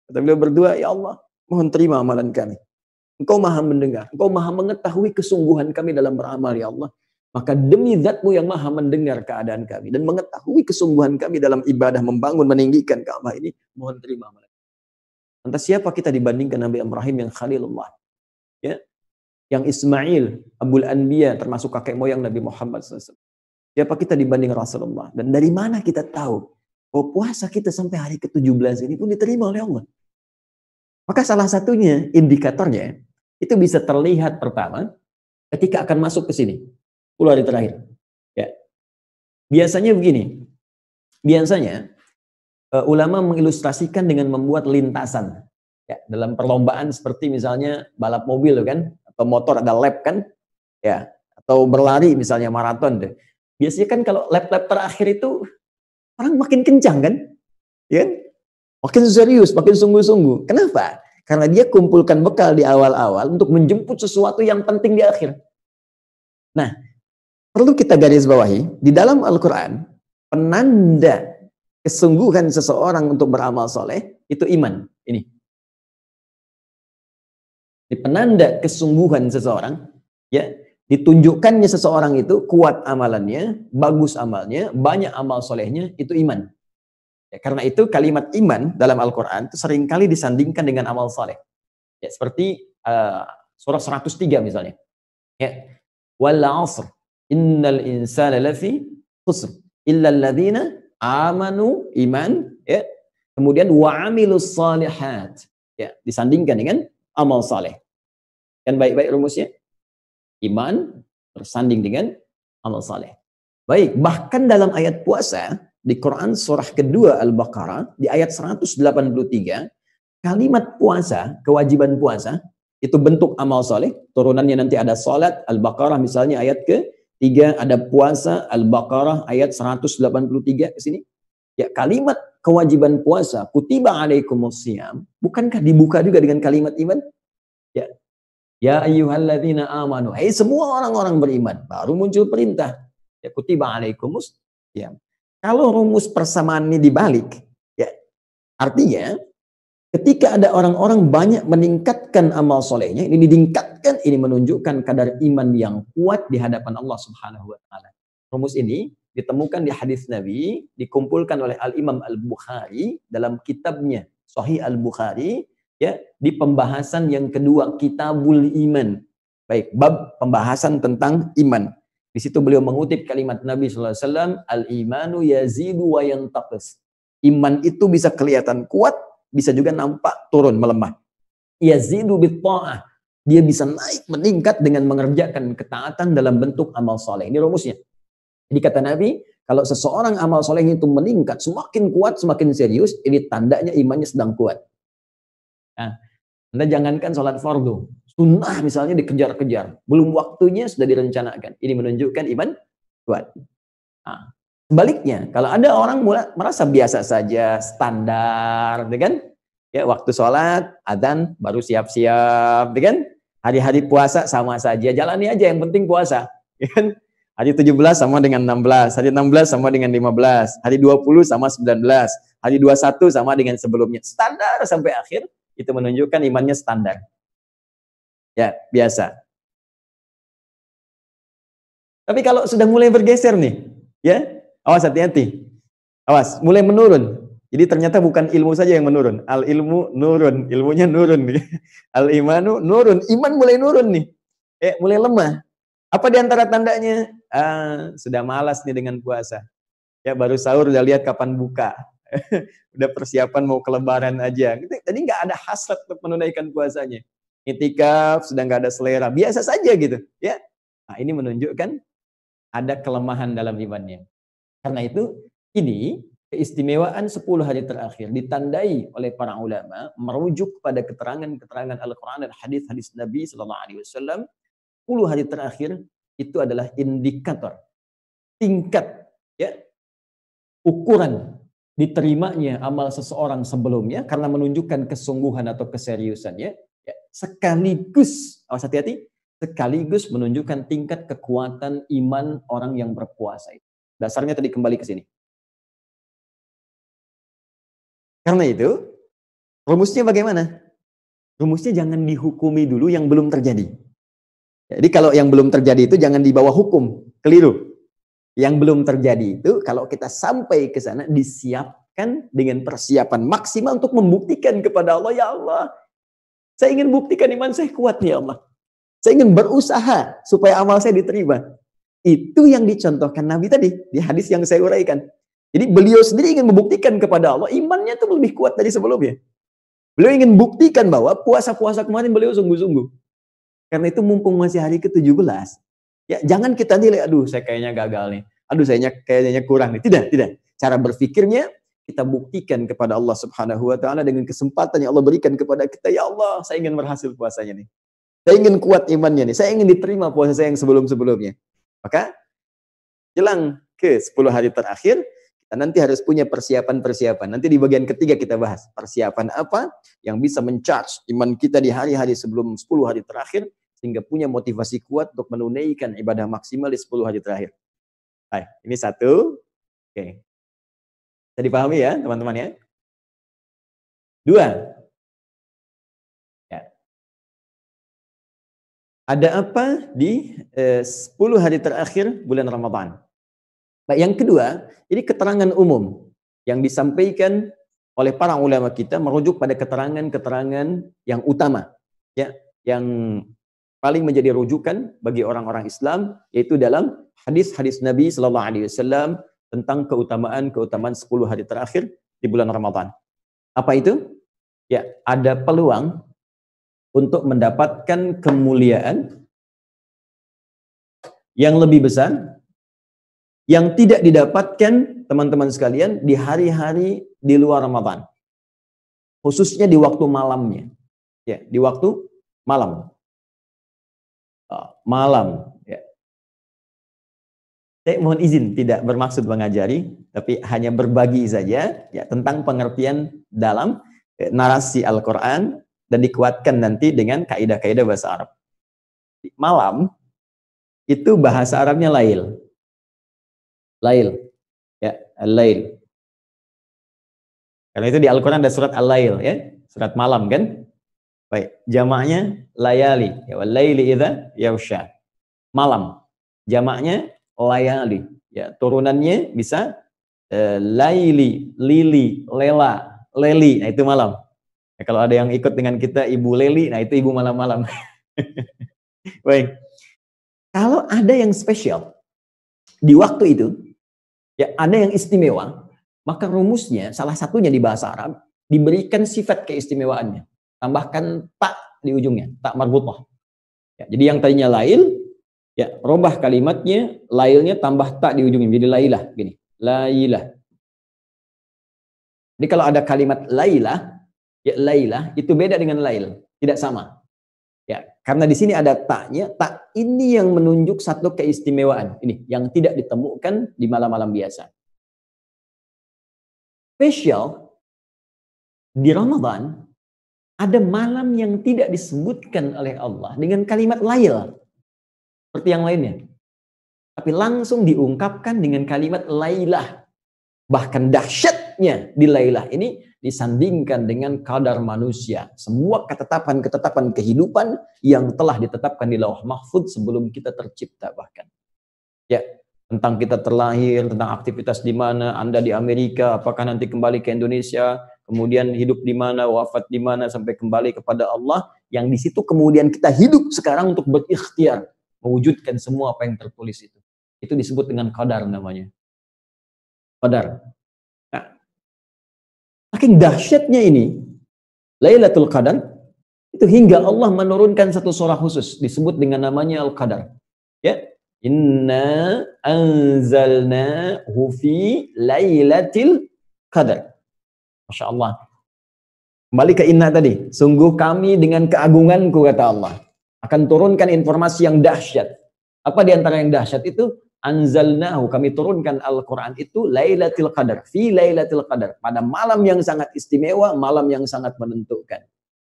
Kata beliau berdua, ya Allah, mohon terima amalan kami. Engkau maha mendengar, engkau maha mengetahui kesungguhan kami dalam beramal, ya Allah. Maka demi zatmu yang maha mendengar keadaan kami dan mengetahui kesungguhan kami dalam ibadah membangun, meninggikan Ka'bah ini, mohon terima amalan. Lantas siapa kita dibandingkan Nabi Ibrahim yang Khalilullah? Ya, yang Ismail, Abul Anbiya, termasuk kakek moyang Nabi Muhammad SAW. Siapa kita dibanding Rasulullah? Dan dari mana kita tahu bahwa puasa kita sampai hari ke-17 ini pun diterima oleh Allah? Maka salah satunya, indikatornya, itu bisa terlihat pertama, ketika akan masuk ke sini, 10 hari terakhir. Ya. Biasanya begini, biasanya ulama mengilustrasikan dengan membuat lintasan. Ya, dalam perlombaan seperti misalnya balap mobil kan, atau motor ada lap kan, ya, atau berlari misalnya maraton deh. Biasanya kan kalau lap-lap terakhir itu orang makin kencang kan, ya, makin serius, makin sungguh-sungguh. Kenapa? Karena dia kumpulkan bekal di awal-awal untuk menjemput sesuatu yang penting di akhir. Nah, perlu kita garis bawahi di dalam Al-Quran, penanda kesungguhan seseorang untuk beramal soleh itu iman. Ini penanda kesungguhan seseorang, ya. Ditunjukkannya seseorang itu kuat amalannya, bagus amalnya, banyak amal solehnya, itu iman. Ya, karena itu kalimat iman dalam Al-Quran itu seringkali disandingkan dengan amal soleh. Ya, seperti surah 103 misalnya. Ya. Wal 'asr innal insana lafi khusr illa alladhina amanu, iman, ya. Kemudian wa 'amilus shalihat. Ya, disandingkan dengan amal soleh. Kan baik-baik rumusnya? Iman bersanding dengan amal saleh. Baik, bahkan dalam ayat puasa di Quran surah kedua Al-Baqarah di ayat 183, kalimat puasa, kewajiban puasa itu bentuk amal saleh. Turunannya nanti ada salat, Al-Baqarah misalnya ayat ke-3, ada puasa, Al-Baqarah ayat 183 ke sini. Ya, kalimat kewajiban puasa, kutiba alaikumusiyam, bukankah dibuka juga dengan kalimat iman? Ya. Ya ayyuhalladzina amanu, hai semua orang-orang beriman, baru muncul perintah. Ya kutiba alaikumus. Ya. Kalau rumus persamaan ini dibalik, ya artinya ketika ada orang-orang banyak meningkatkan amal solehnya, ini ditingkatkan, ini menunjukkan kadar iman yang kuat di hadapan Allah Subhanahu wa taala. Rumus ini ditemukan di hadis Nabi, dikumpulkan oleh Al-Imam Al-Bukhari dalam kitabnya Sahih Al-Bukhari. Ya, di pembahasan yang kedua, Kitabul Iman. Baik, bab pembahasan tentang iman. Di situ beliau mengutip kalimat Nabi SAW, al-imanu yazidu wa yantaqis. Iman itu bisa kelihatan kuat, bisa juga nampak turun, melemah. Yazidu bitta'ah. Dia bisa naik, meningkat dengan mengerjakan ketaatan dalam bentuk amal soleh. Ini rumusnya. Jadi kata Nabi, kalau seseorang amal soleh itu meningkat, semakin kuat, semakin serius, ini tandanya imannya sedang kuat. Nah, Anda jangankan sholat fardu, sunnah misalnya dikejar-kejar, belum waktunya sudah direncanakan. Ini menunjukkan iman kuat. Nah, sebaliknya, kalau ada orang merasa biasa saja, standar, kan? Ya, waktu sholat, adzan, baru siap-siap, kan? Hari-hari puasa sama saja, jalani aja, yang penting puasa, kan? Hari 17 sama dengan 16, hari 16 sama dengan 15, hari 20 sama 19, hari 21 sama dengan sebelumnya. Standar sampai akhir, itu menunjukkan imannya standar. Ya, biasa. Tapi kalau sudah mulai bergeser nih, ya, awas hati-hati. Awas, mulai menurun. Jadi ternyata bukan ilmu saja yang menurun. Al-ilmu nurun, ilmunya nurun. Al-imanu nurun, iman mulai nurun nih. Mulai lemah. Apa di antara tandanya? Sudah malas nih dengan puasa. Ya, baru sahur udah lihat kapan buka. Udah persiapan mau ke lebaran aja. Tadi nggak ada hasrat untuk menunaikan puasanya. Itikaf sudah nggak ada selera, biasa saja gitu. Ya, nah ini menunjukkan ada kelemahan dalam imannya. Karena itu, ini keistimewaan 10 hari terakhir ditandai oleh para ulama merujuk pada keterangan-keterangan Al-Quran dan hadis-hadis Nabi SAW. 10 hari terakhir itu adalah indikator tingkat, ya, ukuran diterimanya amal seseorang sebelumnya karena menunjukkan kesungguhan atau keseriusannya, ya, sekaligus, awas hati-hati, sekaligus menunjukkan tingkat kekuatan iman orang yang berpuasa itu. Dasarnya tadi kembali ke sini. Karena itu, rumusnya bagaimana? Rumusnya jangan dihukumi dulu yang belum terjadi. Jadi kalau yang belum terjadi itu jangan dibawa hukum, keliru. Yang belum terjadi itu kalau kita sampai ke sana disiapkan dengan persiapan maksimal untuk membuktikan kepada Allah, ya Allah, saya ingin buktikan iman saya kuat ya Allah. Saya ingin berusaha supaya amal saya diterima. Itu yang dicontohkan Nabi tadi di hadis yang saya uraikan. Jadi beliau sendiri ingin membuktikan kepada Allah imannya itu lebih kuat dari sebelumnya. Beliau ingin buktikan bahwa puasa-puasa kemarin beliau sungguh-sungguh. Karena itu mumpung masih hari ke-17, ya jangan kita nilai, aduh saya kayaknya gagal nih, aduh saya kayaknya kurang nih. Tidak. Cara berpikirnya kita buktikan kepada Allah Subhanahu wa taala dengan kesempatan yang Allah berikan kepada kita. Ya Allah, saya ingin berhasil puasanya nih. Saya ingin kuat imannya nih. Saya ingin diterima puasa saya yang sebelum-sebelumnya. Maka jelang ke 10 hari terakhir, kita nanti harus punya persiapan-persiapan. Nanti di bagian ketiga kita bahas persiapan apa yang bisa men-charge iman kita di hari-hari sebelum 10 hari terakhir sehingga punya motivasi kuat untuk menunaikan ibadah maksimal di 10 hari terakhir. Hai, ini satu. Oke. Bisa dipahami ya, teman-teman ya? 2. Ya. Ada apa di 10 hari terakhir bulan Ramadan? Baik, yang kedua, ini keterangan umum yang disampaikan oleh para ulama kita merujuk pada keterangan-keterangan yang utama, ya, yang paling menjadi rujukan bagi orang-orang Islam, yaitu dalam hadis-hadis Nabi Sallallahu Alaihi Wasallam tentang keutamaan 10 hari terakhir di bulan Ramadan. Apa itu? Ya, ada peluang untuk mendapatkan kemuliaan yang lebih besar yang tidak didapatkan teman-teman sekalian di hari-hari di luar Ramadan. Khususnya di waktu malamnya. Ya, di waktu malam. Malam, ya. Saya mohon izin tidak bermaksud mengajari, tapi hanya berbagi saja ya tentang pengertian dalam narasi Al-Quran dan dikuatkan nanti dengan kaidah-kaidah bahasa Arab. Malam itu bahasa Arabnya lail. Lail, ya, al-lail. Karena itu di Al-Quran ada surat al-lail, ya, surat malam kan? Baik, jamaknya layali, ya, wal-laili idza yaghsha. Malam. Jamaknya layali, ya, turunannya bisa laili, lili, lela, leli. Nah, itu malam. Ya, kalau ada yang ikut dengan kita Ibu Leli, nah itu ibu malam-malam. Baik. Kalau ada yang spesial di waktu itu, ya ada yang istimewa, maka rumusnya salah satunya di bahasa Arab diberikan sifat keistimewaannya. Tambahkan tak di ujungnya, tak marbutah. Ya, jadi yang tadinya lail, ya robah kalimatnya, lailnya tambah tak di ujungnya, jadi lailah gini. Lailah. Jadi kalau ada kalimat lailah, ya lailah itu beda dengan lail, tidak sama. Ya, karena di sini ada taknya, tak ini yang menunjuk satu keistimewaan. Ini yang tidak ditemukan di malam-malam biasa. Spesial di Ramadan ada malam yang tidak disebutkan oleh Allah dengan kalimat lail seperti yang lainnya. Tapi langsung diungkapkan dengan kalimat lailah. Bahkan dahsyatnya di lailah ini disandingkan dengan kadar manusia. Semua ketetapan-ketetapan kehidupan yang telah ditetapkan di Lauh Mahfudz sebelum kita tercipta bahkan. Ya, tentang kita terlahir, tentang aktivitas di mana, Anda di Amerika, apakah nanti kembali ke Indonesia, kemudian hidup di mana, wafat di mana, sampai kembali kepada Allah, yang di situ kemudian kita hidup sekarang untuk berikhtiar, mewujudkan semua apa yang tertulis itu. Itu disebut dengan qadar namanya. Qadar. Nah, saking dahsyatnya ini, Lailatul Qadar, itu hingga Allah menurunkan satu surah khusus, disebut dengan namanya Al-Qadar. Ya, Inna anzalnahu fi Lailatul Qadar. Masya Allah. Kembali ke inna tadi. Sungguh kami dengan keagunganku, kata Allah, akan turunkan informasi yang dahsyat. Apa di antara yang dahsyat itu? Anzalnahu, kami turunkan Al-Quran itu Lailatul Qadar, fi Lailatul Qadar, pada malam yang sangat istimewa, malam yang sangat menentukan.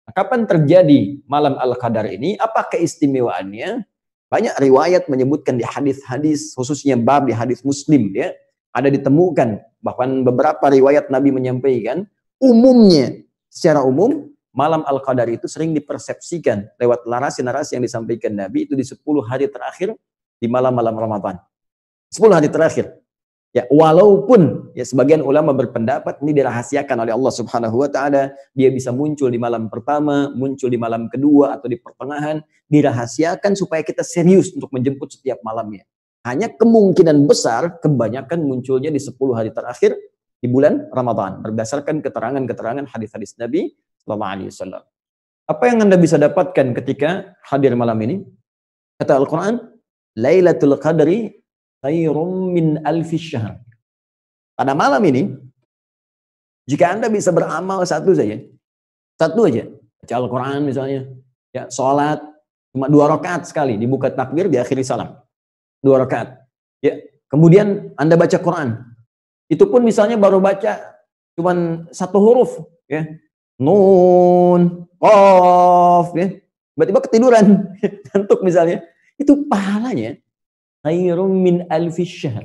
Nah, kapan terjadi malam Al-Qadar ini? Apa keistimewaannya? Banyak riwayat menyebutkan di hadis-hadis, khususnya bab di hadis Muslim, ya, ada ditemukan bahkan beberapa riwayat Nabi menyampaikan umumnya, secara umum malam Al-Qadar itu sering dipersepsikan lewat narasi-narasi yang disampaikan Nabi itu di 10 hari terakhir di malam-malam Ramadan. 10 hari terakhir. Ya, walaupun ya sebagian ulama berpendapat ini dirahasiakan oleh Allah Subhanahu wa taala, dia bisa muncul di malam pertama, muncul di malam kedua atau di pertengahan, dirahasiakan supaya kita serius untuk menjemput setiap malamnya. Hanya kemungkinan besar kebanyakan munculnya di 10 hari terakhir di bulan Ramadan berdasarkan keterangan-keterangan hadis-hadis Nabi sallallahu alaihi wasallam. Apa yang Anda bisa dapatkan ketika hadir malam ini? Kata Al-Qur'an, Lailatul Qadri khairum min alfi syahr. Pada malam ini, jika Anda bisa beramal satu saja, baca Al-Quran misalnya, ya, sholat cuma 2 rakaat sekali, dibuka takbir, diakhiri salam, 2 rakaat. Ya, kemudian Anda baca Quran, itu pun misalnya baru baca cuma 1 huruf, ya, nun, qaf, ya, tiba-tiba ketiduran, ngantuk misalnya, itu pahalanya khairum min alfi syahr,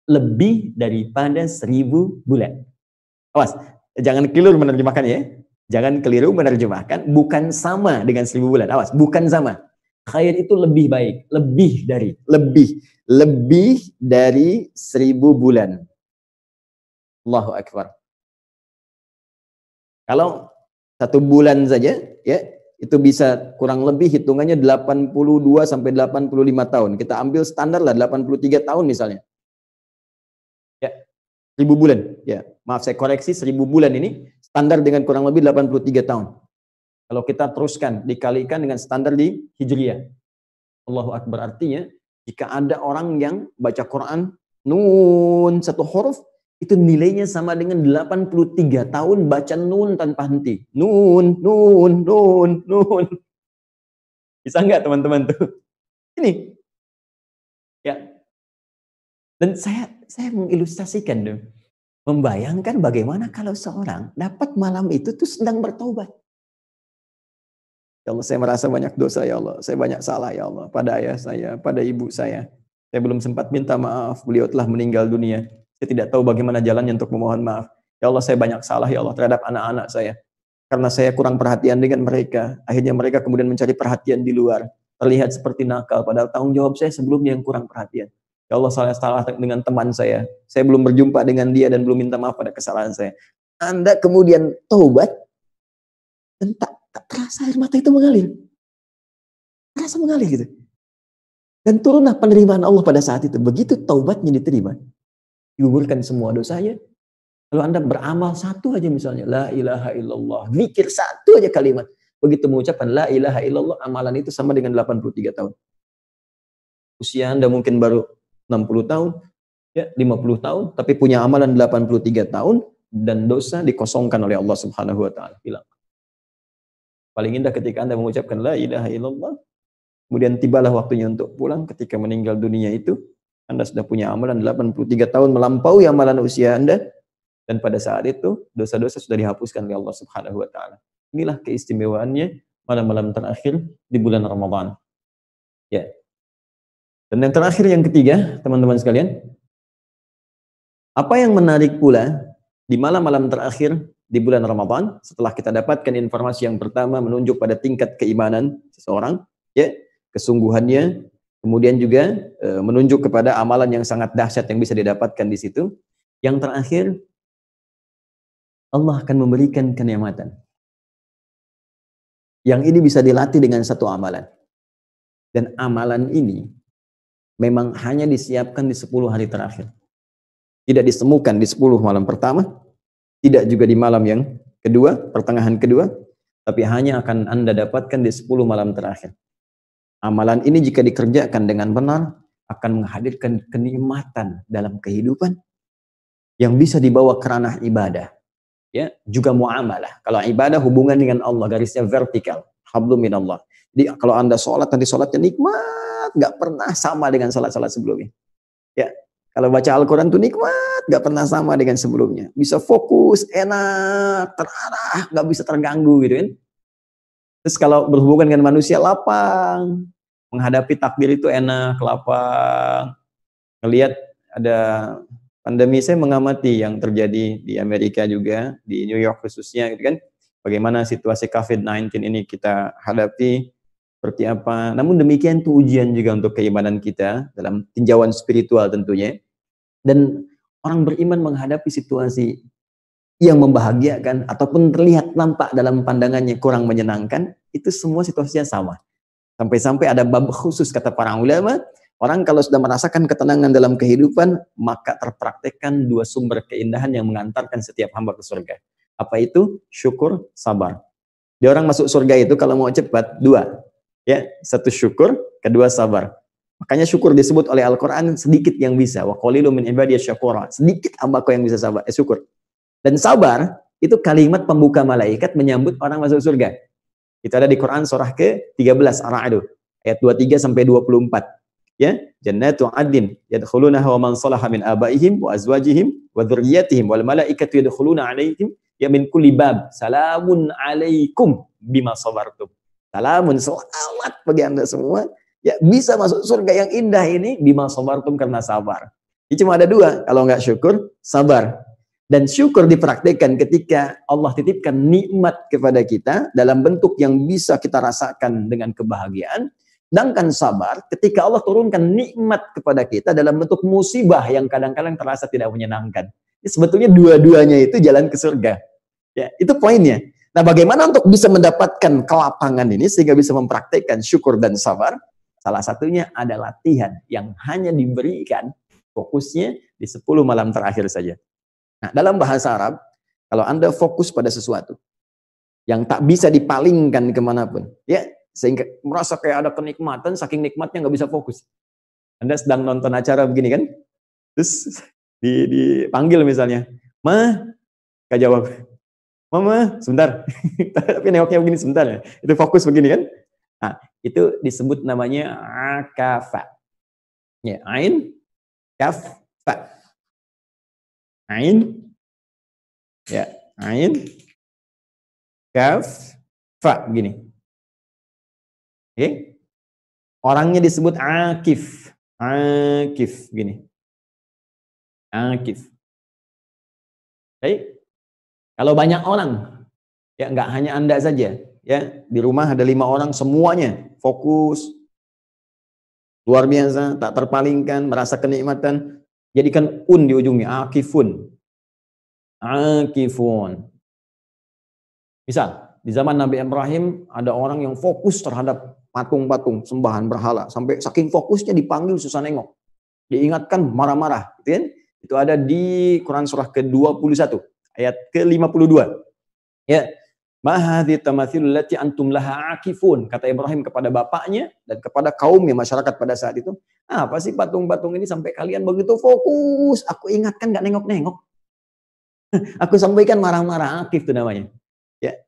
lebih daripada 1000 bulan. Awas, jangan keliru menerjemahkan ya. Jangan keliru menerjemahkan, bukan sama dengan 1000 bulan. Awas, bukan sama. Khair itu lebih baik, lebih dari 1000 bulan. Allahu Akbar. Kalau 1 bulan saja, ya, itu bisa kurang lebih hitungannya 82 sampai 85 tahun. Kita ambil standar lah 83 tahun misalnya. Ya, 1000 bulan. Ya, maaf saya koreksi, 1000 bulan ini standar dengan kurang lebih 83 tahun. Kalau kita teruskan dikalikan dengan standar di Hijriyah. Allahu Akbar, artinya jika ada orang yang baca Quran nun 1 huruf, itu nilainya sama dengan 83 tahun baca nun tanpa henti. Nun. Bisa nggak teman-teman tuh? Ini. Ya. Dan saya mengilustrasikan tuh. Membayangkan bagaimana kalau seorang dapat malam itu tuh sedang bertobat. Ya Allah, saya merasa banyak dosa ya Allah. Saya banyak salah ya Allah. Pada ayah saya, pada ibu saya. Saya belum sempat minta maaf. Beliau telah meninggal dunia. Saya tidak tahu bagaimana jalannya untuk memohon maaf. Ya Allah, saya banyak salah ya Allah terhadap anak-anak saya. Karena saya kurang perhatian dengan mereka. Akhirnya mereka kemudian mencari perhatian di luar. Terlihat seperti nakal. Padahal tanggung jawab saya sebelumnya yang kurang perhatian. Ya Allah, saya salah dengan teman saya. Saya belum berjumpa dengan dia dan belum minta maaf pada kesalahan saya. Anda kemudian taubat. Dan tak terasa air mata itu mengalir. Rasa mengalir gitu. Dan turunlah penerimaan Allah pada saat itu. Begitu taubatnya diterima, digugurkan semua dosanya. Kalau Anda beramal satu aja misalnya, la ilaha illallah, mikir satu aja kalimat. Begitu mengucapkan la ilaha illallah, amalan itu sama dengan 83 tahun. Usia Anda mungkin baru 60 tahun, ya 50 tahun, tapi punya amalan 83 tahun, dan dosa dikosongkan oleh Allah Subhanahu wa Ta'ala. Hilang. Paling indah ketika Anda mengucapkan la ilaha illallah, kemudian tibalah waktunya untuk pulang. Ketika meninggal dunia itu, Anda sudah punya amalan 83 tahun, melampaui amalan usia Anda. Dan pada saat itu, dosa-dosa sudah dihapuskan oleh Allah Subhanahu wa Ta'ala. Inilah keistimewaannya malam-malam terakhir di bulan Ramadan. Ya. Dan yang terakhir, yang ketiga, teman-teman sekalian, apa yang menarik pula di malam-malam terakhir di bulan Ramadan, setelah kita dapatkan informasi yang pertama menunjuk pada tingkat keimanan seseorang, ya, kesungguhannya, kemudian juga menunjuk kepada amalan yang sangat dahsyat yang bisa didapatkan di situ. Yang terakhir, Allah akan memberikan kenikmatan. Yang ini bisa dilatih dengan satu amalan. Dan amalan ini memang hanya disiapkan di 10 hari terakhir. Tidak ditemukan di 10 malam pertama, tidak juga di malam yang kedua, pertengahan kedua, tapi hanya akan Anda dapatkan di 10 malam terakhir. Amalan ini jika dikerjakan dengan benar, akan menghadirkan kenikmatan dalam kehidupan yang bisa dibawa ke ranah ibadah. Ya, juga muamalah. Kalau ibadah hubungan dengan Allah, garisnya vertikal, hablum minallah. Jadi kalau Anda sholat, nanti sholatnya nikmat, nggak pernah sama dengan sholat-sholat sebelumnya. Ya, kalau baca Al-Quran itu nikmat, nggak pernah sama dengan sebelumnya. Bisa fokus, enak, terarah, nggak bisa terganggu gitu kan. Terus kalau berhubungan dengan manusia, lapang, menghadapi takdir itu enak, lapang. Ngelihat ada pandemi, saya mengamati yang terjadi di Amerika juga, di New York khususnya, gitu kan. Bagaimana situasi COVID-19 ini kita hadapi, seperti apa. Namun demikian itu ujian juga untuk keimanan kita, dalam tinjauan spiritual tentunya. Dan orang beriman menghadapi situasi yang membahagiakan, ataupun terlihat nampak dalam pandangannya kurang menyenangkan, itu semua situasinya sama. Sampai-sampai ada bab khusus, kata para ulama, orang kalau sudah merasakan ketenangan dalam kehidupan, maka terpraktekkan 2 sumber keindahan yang mengantarkan setiap hamba ke surga. Apa itu? Syukur, sabar. Dia orang masuk surga itu kalau mau cepat, 2. Ya, 1 syukur, 2 sabar. Makanya syukur disebut oleh Al-Quran sedikit yang bisa. Wa qalilun min ibadiyasy syakura. Sedikit hambaku yang bisa sabar, syukur. Dan sabar, itu kalimat pembuka malaikat menyambut orang masuk surga. Itu ada di Quran surah ke-13, Ar-Ra'd, ayat 23 sampai 24. Ya, jannatu adnin yadkhulunaha wa man salaha min abaihim wa azwajihim wa dzurriyyatihim wal malaikatu yadkhuluna 'alaihim ya min kulli bab salamun 'alaikum bima sabartum. Salamun, selamat bagi Anda semua, ya bisa masuk surga yang indah ini bima sabartum, karena sabar. Ini cuma ada 2, kalau enggak syukur, sabar. Dan syukur dipraktikkan ketika Allah titipkan nikmat kepada kita dalam bentuk yang bisa kita rasakan dengan kebahagiaan. Sedangkan sabar ketika Allah turunkan nikmat kepada kita dalam bentuk musibah yang kadang-kadang terasa tidak menyenangkan. Jadi sebetulnya dua-duanya itu jalan ke surga. Ya, itu poinnya. Nah, bagaimana untuk bisa mendapatkan kelapangan ini sehingga bisa mempraktikkan syukur dan sabar? Salah satunya ada latihan yang hanya diberikan fokusnya di 10 malam terakhir saja. Nah, dalam bahasa Arab, kalau Anda fokus pada sesuatu yang tak bisa dipalingkan kemanapun, ya, sehingga merasa kayak ada kenikmatan, saking nikmatnya nggak bisa fokus. Anda sedang nonton acara begini kan, terus dipanggil misalnya, "Ma," nggak jawab, "Mama, sebentar." Tapi nengoknya begini sebentar ya, itu fokus begini kan. Nah, itu disebut namanya akafa. Ya, ain, kaf, fa. Ain, ya, ain, kaf, fa, begini. Oke, orangnya disebut akif, akif, begini, akif. Baik, kalau banyak orang, ya nggak hanya Anda saja, ya di rumah ada 5 orang semuanya fokus, luar biasa, tak terpalingkan, merasa kenikmatan. Jadikan di ujungnya, akifun. Akifun. Misal, di zaman Nabi Ibrahim ada orang yang fokus terhadap patung-patung, sembahan berhala. Sampai saking fokusnya dipanggil susah nengok. Diingatkan marah-marah. Gitu kan? Itu ada di Quran surah ke-21, ayat ke-52. Ya. Mahadhi tamathilul lati antum laha akifun, kata Ibrahim kepada bapaknya dan kepada kaumnya, masyarakat pada saat itu. Apa sih patung-patung ini sampai kalian begitu fokus? Aku ingatkan gak nengok-nengok. Aku sampaikan marah-marah, akif itu namanya. Ya.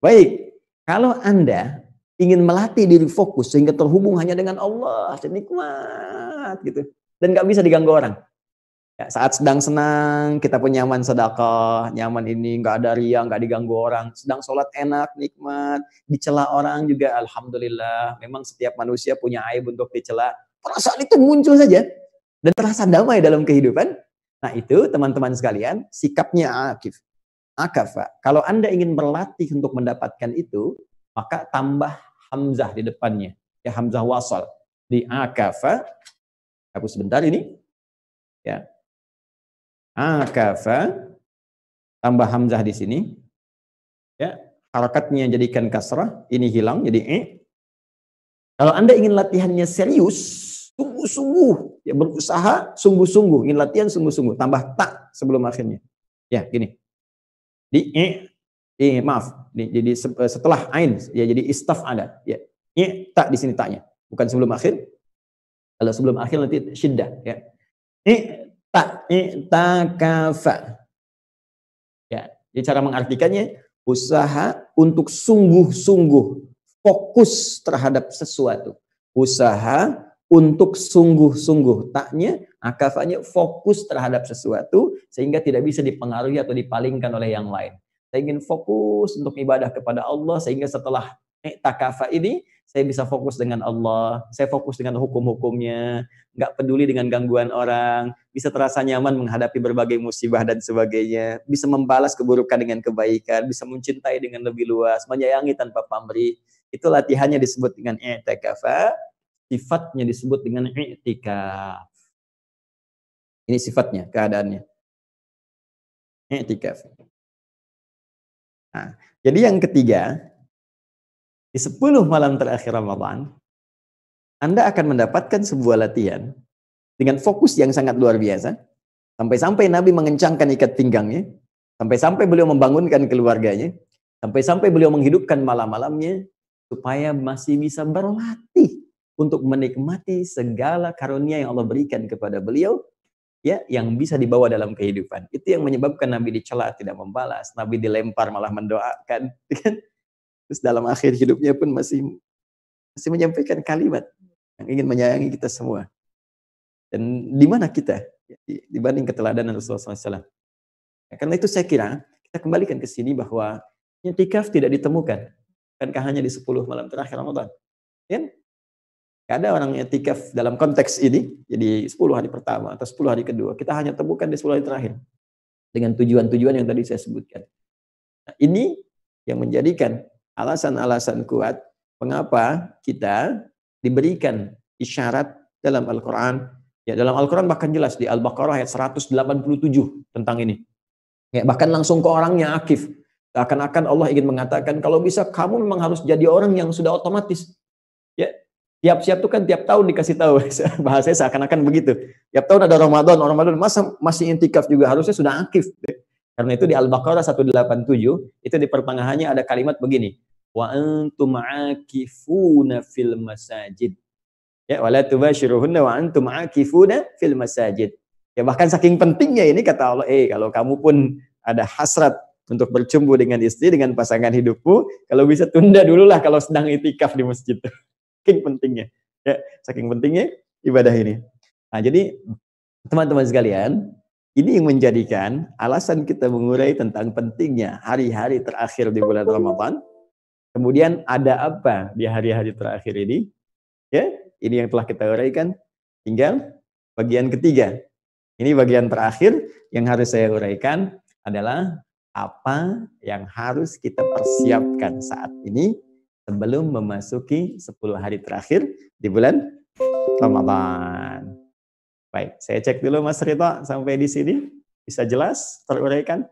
Baik, kalau Anda ingin melatih diri fokus sehingga terhubung hanya dengan Allah, nikmat gitu. Dan gak bisa diganggu orang. Ya, saat sedang senang, kita pun nyaman sedekah, nyaman ini, nggak ada riya, nggak diganggu orang. Sedang sholat enak, nikmat, dicela orang juga, alhamdulillah. Memang setiap manusia punya aib untuk dicela. Perasaan itu muncul saja dan terasa damai dalam kehidupan. Nah itu teman-teman sekalian, sikapnya akif. Akafa. Kalau Anda ingin berlatih untuk mendapatkan itu, maka tambah hamzah di depannya. Ya, hamzah wasal. Di akafa, hapus sebentar ini. Ya. Akafa, tambah hamzah di sini. Ya, harakatnya jadikan kasrah, ini hilang jadi Kalau Anda ingin latihannya serius, sungguh-sungguh, ya berusaha sungguh-sungguh, ingin latihan sungguh-sungguh, tambah tak sebelum akhirnya. Ya, gini. Di maaf, jadi setelah ain, ya jadi istaf ada. Ya, tak di sini taknya, bukan sebelum akhir. Kalau sebelum akhir nanti syiddah, ya. I'takafa. Ya, jadi cara mengartikannya usaha untuk sungguh-sungguh fokus terhadap sesuatu. Usaha untuk sungguh-sungguh, taknya akafanya fokus terhadap sesuatu sehingga tidak bisa dipengaruhi atau dipalingkan oleh yang lain. Saya ingin fokus untuk ibadah kepada Allah sehingga setelah i'takafa ini saya bisa fokus dengan Allah, saya fokus dengan hukum-hukumnya, nggak peduli dengan gangguan orang, bisa terasa nyaman menghadapi berbagai musibah dan sebagainya, bisa membalas keburukan dengan kebaikan, bisa mencintai dengan lebih luas, menyayangi tanpa pamrih. Itu latihannya disebut dengan i'tikafa, sifatnya disebut dengan i'tikaf. Ini sifatnya, keadaannya. I'tikaf. Nah, jadi yang ketiga, di 10 malam terakhir Ramadan, Anda akan mendapatkan sebuah latihan dengan fokus yang sangat luar biasa. Sampai-sampai Nabi mengencangkan ikat pinggangnya. Sampai-sampai beliau membangunkan keluarganya. Sampai-sampai beliau menghidupkan malam-malamnya. Supaya masih bisa berlatih untuk menikmati segala karunia yang Allah berikan kepada beliau. Ya, yang bisa dibawa dalam kehidupan. Itu yang menyebabkan Nabi dicela, tidak membalas. Nabi dilempar, malah mendoakan. Terus dalam akhir hidupnya pun masih menyampaikan kalimat yang ingin menyayangi kita semua. Dan di mana kita dibanding keteladanan Rasulullah SAW? Karena itu saya kira kita kembalikan ke sini bahwa i'tikaf tidak ditemukan. Bukankah hanya di 10 malam terakhir Ramadan? Kan? Gak ada orang i'tikaf dalam konteks ini, jadi 10 hari pertama atau 10 hari kedua. Kita hanya temukan di 10 hari terakhir. Dengan tujuan-tujuan yang tadi saya sebutkan. Nah, ini yang menjadikan alasan-alasan kuat mengapa kita diberikan isyarat dalam Al-Quran. Ya, dalam Al-Quran bahkan jelas di Al-Baqarah ayat 187 tentang ini. Ya, bahkan langsung ke orangnya akif. Seakan-akan Allah ingin mengatakan kalau bisa kamu memang harus jadi orang yang sudah otomatis. Ya, siap-siap itu kan tiap tahun dikasih tahu. Bahasanya seakan-akan begitu. Tiap tahun ada Ramadan, masa masih intikaf juga harusnya sudah akif. Karena itu di Al-Baqarah 187 itu di pertengahannya ada kalimat begini. Wa antum aakifuna fil masajid. Ya, wala tubashiruhunna wa antum aakifuna fil masajid. Ya, bahkan saking pentingnya ini kata Allah, kalau kamu pun ada hasrat untuk bercumbu dengan istri, dengan pasangan hidupmu, kalau bisa tunda dululah kalau sedang itikaf di masjid. Saking pentingnya. Ya, saking pentingnya ibadah ini. Nah, jadi teman-teman sekalian, ini yang menjadikan alasan kita mengurai tentang pentingnya hari-hari terakhir di bulan Ramadan. Kemudian ada apa di hari-hari terakhir ini? Ya, ini yang telah kita uraikan. Tinggal bagian ketiga. Ini bagian terakhir yang harus saya uraikan adalah apa yang harus kita persiapkan saat ini sebelum memasuki 10 hari terakhir di bulan Ramadan. Baik, saya cek dulu Mas Rito sampai di sini. Bisa jelas teruraikan?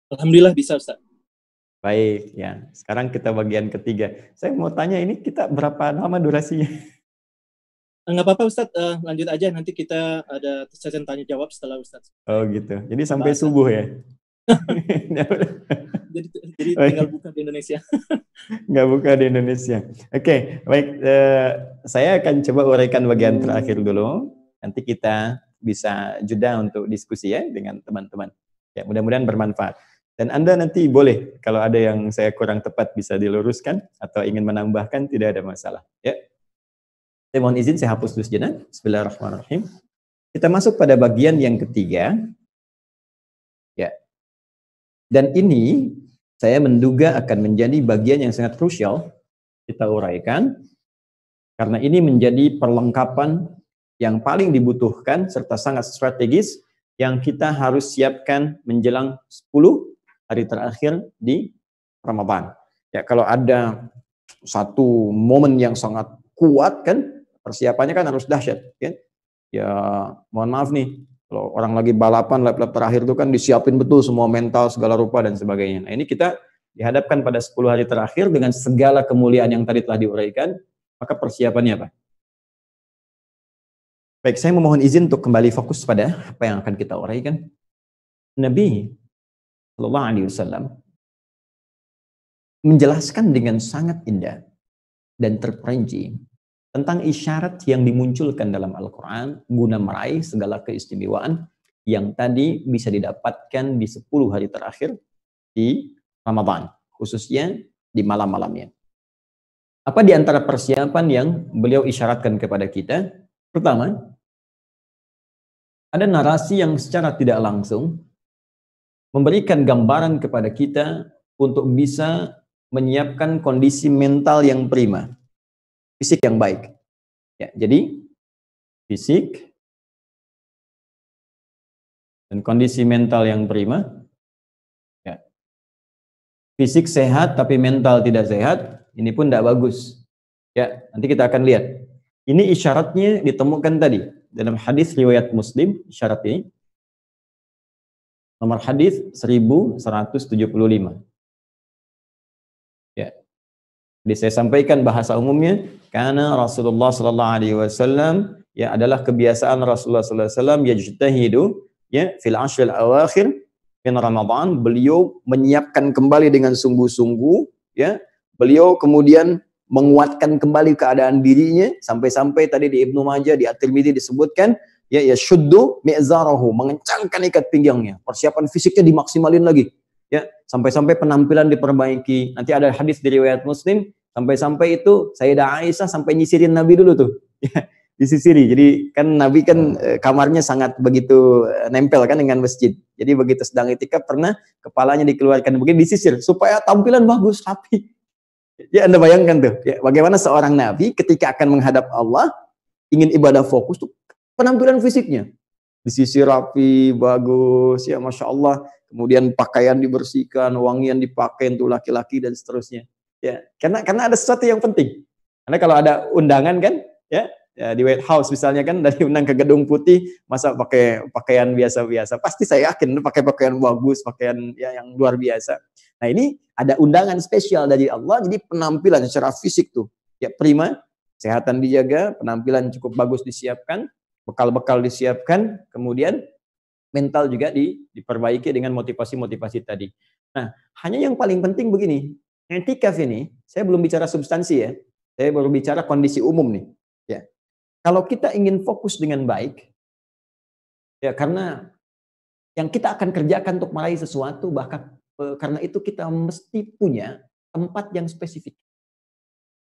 Alhamdulillah bisa Ustaz. Baik, ya. Sekarang kita bagian ketiga. Saya mau tanya ini kita berapa lama durasinya? Nggak apa-apa Ustadz, lanjut aja. Nanti kita ada sesi tanya jawab setelah Ustadz. Oh gitu. Jadi sampai subuh ya? jadi tinggal buka di Indonesia. Nggak buka di Indonesia. Oke, baik. Saya akan coba uraikan bagian terakhir dulu. Nanti kita bisa jeda untuk diskusi ya dengan teman-teman. Ya, mudah-mudahan bermanfaat. Dan Anda nanti boleh, kalau ada yang saya kurang tepat bisa diluruskan, atau ingin menambahkan, tidak ada masalah. Ya. Saya mohon izin, saya hapus dulu sejenak. Bismillahirrahmanirrahim. Kita masuk pada bagian yang ketiga. Ya. Dan ini, saya menduga akan menjadi bagian yang sangat krusial kita uraikan, karena ini menjadi perlengkapan yang paling dibutuhkan, serta sangat strategis, yang kita harus siapkan menjelang 10 hari terakhir di Ramadan. Ya, kalau ada satu momen yang sangat kuat kan, persiapannya kan harus dahsyat, kan? Ya, mohon maaf nih, kalau orang lagi balapan lap-lap terakhir itu kan disiapin betul semua mental segala rupa dan sebagainya. Nah, ini kita dihadapkan pada 10 hari terakhir dengan segala kemuliaan yang tadi telah diuraikan, maka persiapannya apa? Baik, saya memohon izin untuk kembali fokus pada apa yang akan kita uraikan. Nabi Sallallahu Alaihi Wasallam menjelaskan dengan sangat indah dan terperinci tentang isyarat yang dimunculkan dalam Al-Quran guna meraih segala keistimewaan yang tadi bisa didapatkan di 10 hari terakhir di Ramadan, khususnya di malam-malamnya. Apa di antara persiapan yang beliau isyaratkan kepada kita? Pertama, ada narasi yang secara tidak langsung memberikan gambaran kepada kita untuk bisa menyiapkan kondisi mental yang prima, fisik yang baik. Ya, jadi fisik dan kondisi mental yang prima. Ya. Fisik sehat tapi mental tidak sehat, ini pun tidak bagus. Ya, nanti kita akan lihat. Ini isyaratnya ditemukan tadi dalam hadis riwayat Muslim, isyarat ini. Nomor hadis 1175. Ya. Jadi saya sampaikan bahasa umumnya, karena Rasulullah sallallahu alaihi wasallam ya adalah kebiasaan Rasulullah sallallahu alaihi wasallam yajtahidu ya fil ashril awakhir min Ramadan, beliau menyiapkan kembali dengan sungguh-sungguh ya. Beliau kemudian menguatkan kembali keadaan dirinya sampai-sampai tadi di Ibnu Majah, di At-Tirmidzi disebutkan ya syuddu mi'zarahu, mengencangkan ikat pinggangnya, persiapan fisiknya dimaksimalin lagi ya, sampai-sampai penampilan diperbaiki. Nanti ada hadis di riwayat Muslim, sampai-sampai itu Sayyidah Aisyah sampai nyisirin Nabi dulu tuh ya, disisiri. Jadi kan Nabi kan kamarnya sangat begitu nempel kan dengan masjid, jadi begitu sedang itikaf pernah kepalanya dikeluarkan begini, disisir supaya tampilan bagus, rapi. Ya, Anda bayangkan tuh ya, bagaimana seorang Nabi ketika akan menghadap Allah ingin ibadah fokus tuh penampilan fisiknya disisir rapi, bagus, ya Masya Allah. Kemudian pakaian dibersihkan, wangian dipakai untuk laki-laki dan seterusnya. Ya, karena ada sesuatu yang penting. Karena kalau ada undangan kan, ya di White House misalnya kan, dari undang ke Gedung Putih, masa pakai pakaian biasa-biasa? Pasti saya yakin pakai pakaian bagus, pakaian ya yang luar biasa. Nah ini ada undangan spesial dari Allah, jadi penampilan secara fisik tuh ya prima, kesehatan dijaga, penampilan cukup bagus disiapkan, bekal-bekal disiapkan, kemudian mental juga diperbaiki dengan motivasi-motivasi tadi. Nah, hanya yang paling penting begini, i'tikaf ini, saya belum bicara substansi ya, saya baru bicara kondisi umum nih. Ya, kalau kita ingin fokus dengan baik, ya karena yang kita akan kerjakan untuk meraih sesuatu, bahkan karena itu kita mesti punya tempat yang spesifik,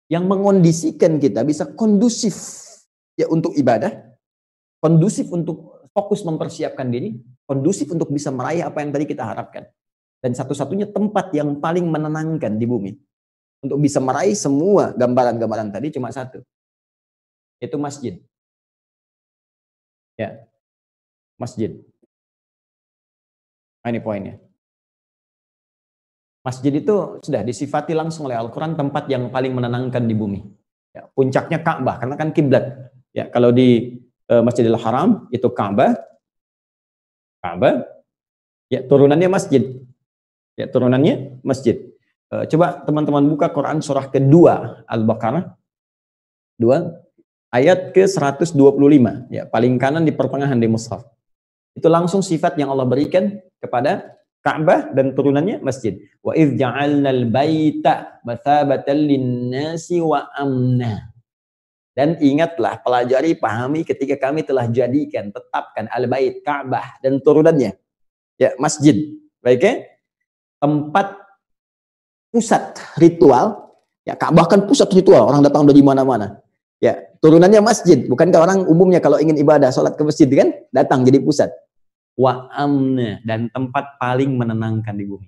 yang mengondisikan kita bisa kondusif ya untuk ibadah, kondusif untuk fokus mempersiapkan diri, kondusif untuk bisa meraih apa yang tadi kita harapkan. Dan satu-satunya tempat yang paling menenangkan di bumi untuk bisa meraih semua gambaran-gambaran tadi cuma satu, yaitu masjid. Ya, masjid. Nah, ini poinnya. Masjid itu sudah disifati langsung oleh Al-Quran tempat yang paling menenangkan di bumi. Ya, puncaknya Ka'bah, karena kan kiblat. Ya, kalau di Masjidil Haram itu Ka'bah, ya turunannya masjid. Ya, turunannya masjid. Coba teman-teman buka Quran surah kedua Al-Baqarah 2 ayat ke 125 ya, paling kanan di pertengahan di mushaf. Itu langsung sifat yang Allah berikan kepada Ka'bah dan turunannya masjid. Wa idz ja'alnal baita mathabatan lin-nasi wa amna. Dan ingatlah, pelajari, pahami ketika kami telah jadikan, tetapkan al-bait Ka'bah dan turunannya ya masjid. Baik ya? Tempat pusat ritual, ya Ka'bah kan pusat ritual, orang datang dari mana-mana. Ya, turunannya masjid. Bukankah orang umumnya kalau ingin ibadah, sholat ke masjid kan datang jadi pusat. Wa amna, dan tempat paling menenangkan di bumi.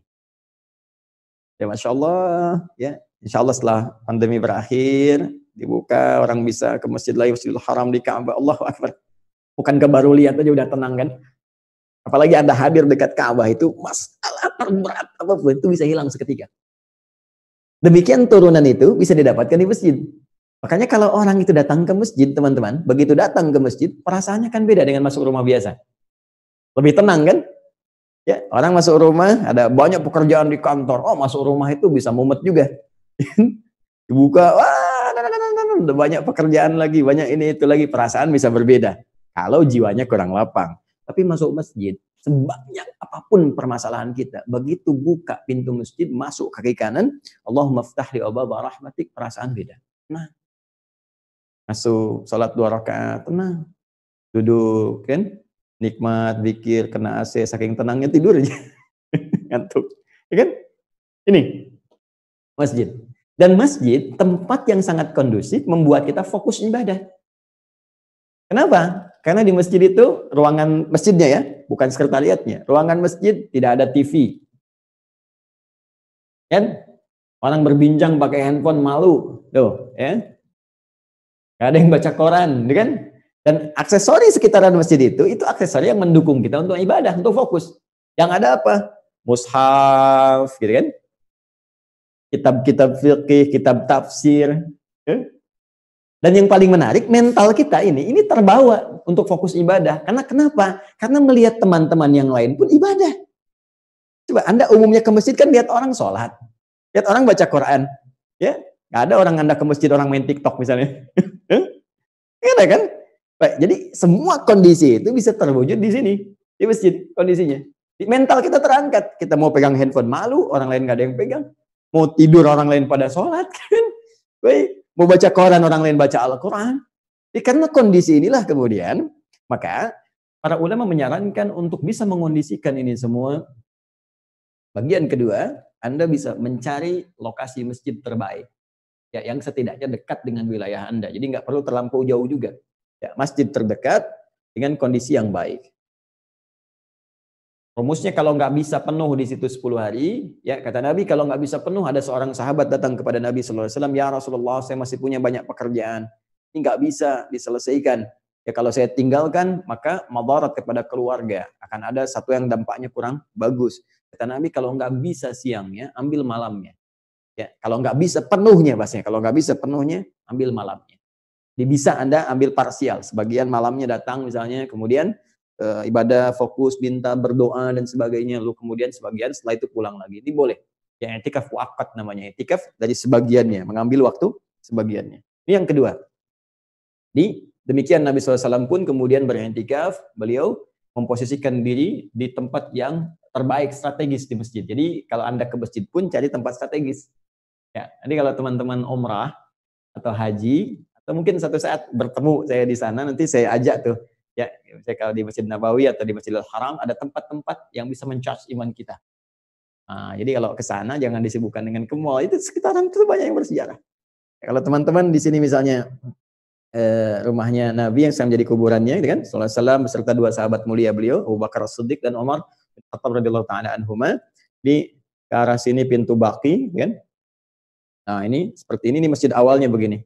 Ya Masya Allah, ya Insya Allah setelah pandemi berakhir, dibuka, orang bisa ke masjid lagi, Masjidil Haram di Ka'bah, Allahu Akbar. Bukankah baru lihat aja udah tenang kan? Apalagi Anda hadir dekat Ka'bah, itu masalah terberat apapun itu bisa hilang seketika. Demikian turunan itu bisa didapatkan di masjid. Makanya kalau orang itu datang ke masjid, teman-teman, begitu datang ke masjid, perasaannya kan beda dengan masuk rumah biasa. Lebih tenang kan? Ya, orang masuk rumah, ada banyak pekerjaan di kantor. Oh, masuk rumah itu bisa mumet juga. Dibuka, wah, ada banyak pekerjaan lagi, banyak ini itu lagi, perasaan bisa berbeda. Kalau jiwanya kurang lapang. Tapi masuk masjid, sebanyak apapun permasalahan kita, begitu buka pintu masjid, masuk kaki kanan, Allahumma ftah li abwaaba rahmatik, perasaan beda. Nah, masuk salat 2 rakaat, tenang. Duduk kan, nikmat, zikir, kena AC, saking tenangnya tidur aja. Ngantuk. Ya kan? Ini masjid. Dan masjid tempat yang sangat kondusif membuat kita fokus ibadah. Kenapa? Karena di masjid itu, ruangan masjidnya ya, bukan sekretariatnya. Ruangan masjid tidak ada TV. Kan? Orang berbincang pakai handphone malu. Tuh, ya. Gak ada yang baca koran, kan? Dan aksesori sekitaran masjid itu aksesori yang mendukung kita untuk ibadah, untuk fokus. Yang ada apa? Mushaf, gitu kan? Kitab-kitab fikih, kitab tafsir. Ya? Dan yang paling menarik, mental kita ini terbawa untuk fokus ibadah. Karena kenapa? Karena melihat teman-teman yang lain pun ibadah. Coba Anda umumnya ke masjid kan lihat orang sholat, lihat orang baca Quran, ya nggak ada orang Anda ke masjid orang main TikTok misalnya, nggak ada kan? Baik, jadi semua kondisi itu bisa terwujud di sini, di masjid kondisinya. Di mental kita terangkat, kita mau pegang handphone malu, orang lain nggak ada yang pegang, mau tidur orang lain pada sholat, kan? Baik. Mau baca Quran, orang lain baca Al-Quran. Karena kondisi inilah kemudian, maka para ulama menyarankan untuk bisa mengondisikan ini semua. Bagian kedua, Anda bisa mencari lokasi masjid terbaik. Ya, yang setidaknya dekat dengan wilayah Anda. Jadi nggak perlu terlampau jauh juga. Ya, masjid terdekat dengan kondisi yang baik. Rumusnya kalau nggak bisa penuh di situ 10 hari, ya kata Nabi kalau nggak bisa penuh, ada seorang sahabat datang kepada Nabi SAW, ya Rasulullah, saya masih punya banyak pekerjaan, ini nggak bisa diselesaikan. Ya kalau saya tinggalkan, maka madarat kepada keluarga, akan ada satu yang dampaknya kurang bagus. Kata Nabi kalau nggak bisa siangnya, ambil malamnya. Ya kalau nggak bisa penuhnya, bahasanya kalau nggak bisa penuhnya, ambil malamnya. Bisa Anda ambil parsial, sebagian malamnya datang misalnya, kemudian ibadah, fokus, minta, berdoa dan sebagainya, lalu kemudian sebagian setelah itu pulang lagi. Ini boleh. Ya i'tikaf muaqqat namanya. I'tikaf dari sebagiannya, mengambil waktu sebagiannya. Ini yang kedua. Demikian Nabi SAW pun kemudian beriktikaf, beliau memposisikan diri di tempat yang terbaik strategis di masjid. Jadi kalau Anda ke masjid pun cari tempat strategis. Ya, jadi kalau teman-teman umrah atau haji atau mungkin satu saat bertemu saya di sana, nanti saya ajak tuh. Ya, misalnya kalau di Masjid Nabawi atau di Masjidil Haram ada tempat-tempat yang bisa men-charge iman kita. Nah, jadi kalau ke sana jangan disibukkan dengan ke mall. Itu sekitaran itu banyak yang bersejarah. Ya, kalau teman-teman di sini misalnya rumahnya Nabi yang sekarang menjadi kuburannya, gitu kan? Sallallahu alaihi wasallam beserta 2 sahabat mulia beliau, Abu Bakar As-Siddiq dan Umar bin Khattab radhiyallahu taala anhuma. Di ke arah sini pintu Baqi, kan? Nah, ini seperti ini masjid awalnya begini.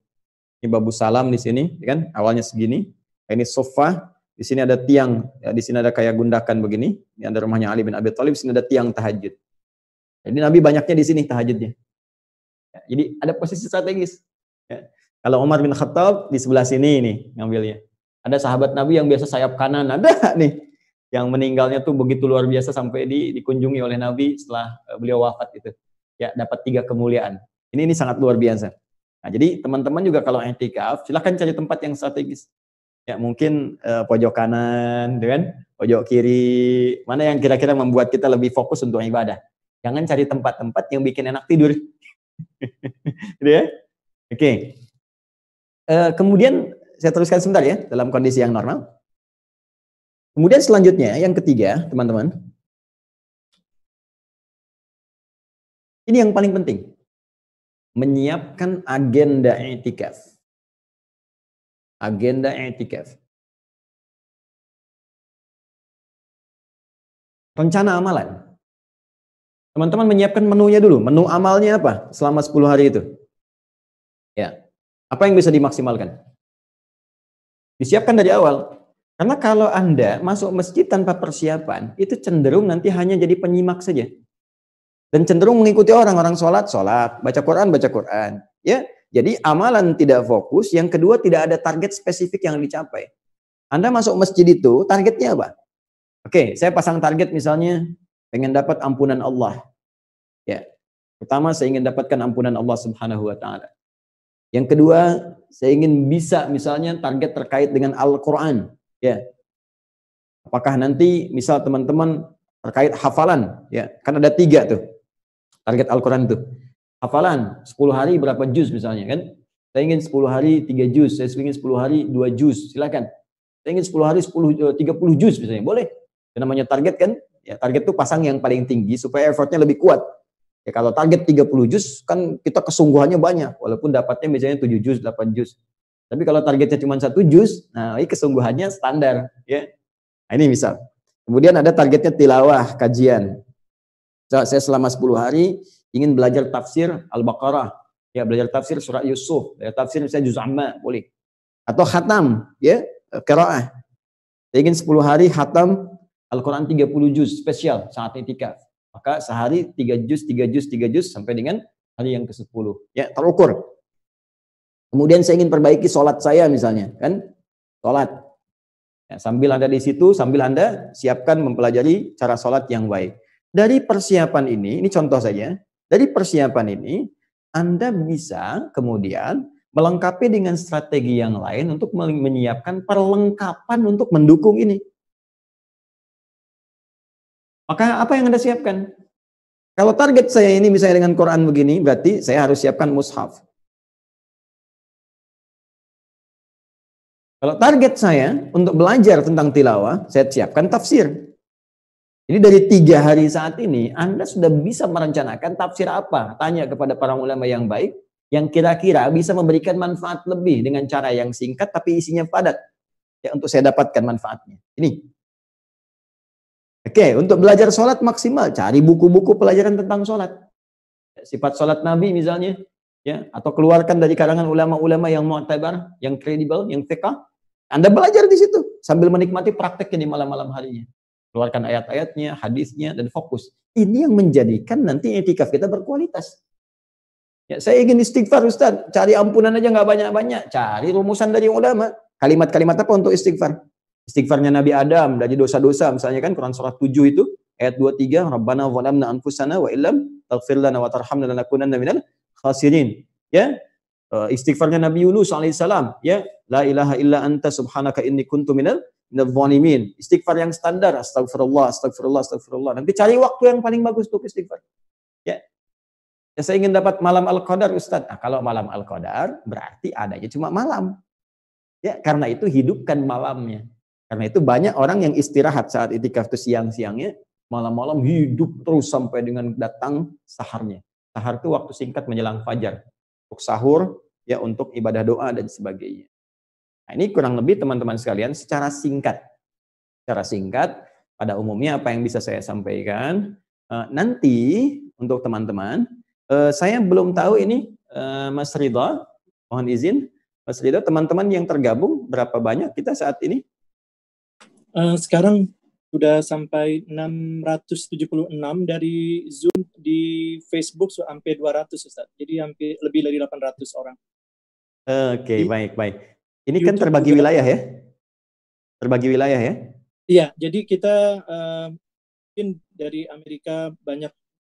Ini Babus Salam di sini, kan? Awalnya segini. Ini sofa. Di sini ada tiang, ya, di sini ada kayak gundakan begini. Ini ada rumahnya Ali bin Abi Thalib, di sini ada tiang tahajud. Jadi Nabi banyaknya di sini tahajudnya. Ya, jadi ada posisi strategis. Ya. Kalau Umar bin Khattab di sebelah sini nih ngambilnya. Ada sahabat Nabi yang biasa sayap kanan, ada nih. Yang meninggalnya tuh begitu luar biasa sampai dikunjungi oleh Nabi setelah beliau wafat itu. ya dapat 3 kemuliaan. Ini sangat luar biasa. Nah, jadi teman-teman juga kalau i'tikaf, silahkan cari tempat yang strategis. Ya mungkin pojok kanan, kan? Pojok kiri, mana yang kira-kira membuat kita lebih fokus untuk ibadah. Jangan cari tempat-tempat yang bikin enak tidur. Gitu ya? Oke. Kemudian saya teruskan sebentar ya, dalam kondisi yang normal. Kemudian selanjutnya, yang ketiga, teman-teman. Ini yang paling penting. Menyiapkan agenda i'tikaf. Agenda i'tikaf. Rencana amalan. Teman-teman menyiapkan menunya dulu. Menu amalnya apa selama 10 hari itu? Ya. Apa yang bisa dimaksimalkan? Disiapkan dari awal. Karena kalau Anda masuk masjid tanpa persiapan, itu cenderung nanti hanya jadi penyimak saja. Dan cenderung mengikuti orang sholat, baca Quran. Ya, jadi amalan tidak fokus. Yang kedua, tidak ada target spesifik yang dicapai. Anda masuk masjid itu, targetnya apa? Oke, saya pasang target misalnya, pengen dapat ampunan Allah. Ya, pertama saya ingin dapatkan ampunan Allah Subhanahu Wa Taala. Yang kedua, saya ingin bisa misalnya target terkait dengan Al-Quran. Ya, apakah nanti misal teman-teman terkait hafalan, ya, kan ada 3 tuh target Al-Quran itu. Hafalan 10 hari berapa juz misalnya kan? Saya ingin 10 hari 3 juz, saya ingin 10 hari 2 juz, silakan. Saya ingin 10 hari 30 juz misalnya, boleh. Itu namanya target kan? Ya, target itu pasang yang paling tinggi supaya effortnya lebih kuat. Ya, kalau target 30 juz kan kita kesungguhannya banyak, walaupun dapatnya misalnya 7 juz, 8 juz. Tapi kalau targetnya cuma 1 juz, nah ini kesungguhannya standar. Ya. Nah, ini misal. Kemudian ada targetnya tilawah, kajian. Saya selama 10 hari ingin belajar tafsir Al-Baqarah. Ya, belajar tafsir surah Yusuf, belajar tafsir misalnya juz amma, boleh. Atau khatam, ya, qiraah. Saya ingin 10 hari khatam Al-Quran 30 juz, spesial saat i'tikaf. Maka sehari 3 juz sampai dengan hari yang ke-10. Ya, terukur. Kemudian saya ingin perbaiki sholat saya misalnya, kan? Sholat. Ya, sambil Anda di situ, sambil Anda siapkan mempelajari cara sholat yang baik. Dari persiapan ini contoh saja, dari persiapan ini, Anda bisa kemudian melengkapi dengan strategi yang lain untuk menyiapkan perlengkapan untuk mendukung ini. Maka apa yang Anda siapkan? Kalau target saya ini misalnya dengan Quran begini, berarti saya harus siapkan mushaf. Kalau target saya untuk belajar tentang tilawah, saya siapkan tafsir. Jadi dari 3 hari saat ini, Anda sudah bisa merencanakan tafsir apa. Tanya kepada para ulama yang baik, yang kira-kira bisa memberikan manfaat lebih dengan cara yang singkat, tapi isinya padat. Ya, untuk saya dapatkan manfaatnya. Ini. Oke, untuk belajar sholat maksimal, cari buku-buku pelajaran tentang sholat. Sifat sholat Nabi misalnya, ya, atau keluarkan dari karangan ulama-ulama yang mu'tabar, yang kredibel, yang fiqh. Anda belajar di situ sambil menikmati prakteknya di malam-malam harinya. Keluarkan ayat-ayatnya, hadisnya, dan fokus. Ini yang menjadikan nanti i'tikaf kita berkualitas. Ya, saya ingin istighfar Ustaz, cari ampunan aja nggak banyak-banyak. Cari rumusan dari ulama. Kalimat-kalimat apa untuk istighfar? Istighfarnya Nabi Adam dari dosa-dosa, misalnya kan Quran surah 7 itu, ayat 23, Rabbana zalamna anfusana wa illam taghfir lana wa tarhamna lanakunanna minal khasirin. Ya, istighfarnya Nabi Yunus alaihissalam, ya, la ilaha illa anta subhanaka inni kuntu minal zalimin. Istighfar yang standar, astagfirullah, astagfirullah, astagfirullah. Nanti cari waktu yang paling bagus untuk istighfar. Ya. Ya, saya ingin dapat malam Al-Qadar Ustaz. Nah, kalau malam Al-Qadar berarti adanya cuma malam. Ya, karena itu hidupkan malamnya. Karena itu banyak orang yang istirahat saat i'tikaf itu siang-siangnya, malam-malam hidup terus sampai dengan datang saharnya. Sahar itu waktu singkat menjelang fajar. Untuk sahur, ya, untuk ibadah doa dan sebagainya. Nah, ini kurang lebih teman-teman sekalian secara singkat. Secara singkat, pada umumnya apa yang bisa saya sampaikan. Nanti untuk teman-teman, saya belum tahu ini Mas Ridha, mohon izin. Mas Ridha, teman-teman yang tergabung berapa banyak kita saat ini? Sekarang sudah sampai 676 dari Zoom, di Facebook sampai 200 Ustaz. Jadi hampir lebih dari 800 orang. Oke, baik. Ini YouTube kan terbagi wilayah ya? Terbagi wilayah ya? Iya, jadi kita mungkin dari Amerika banyak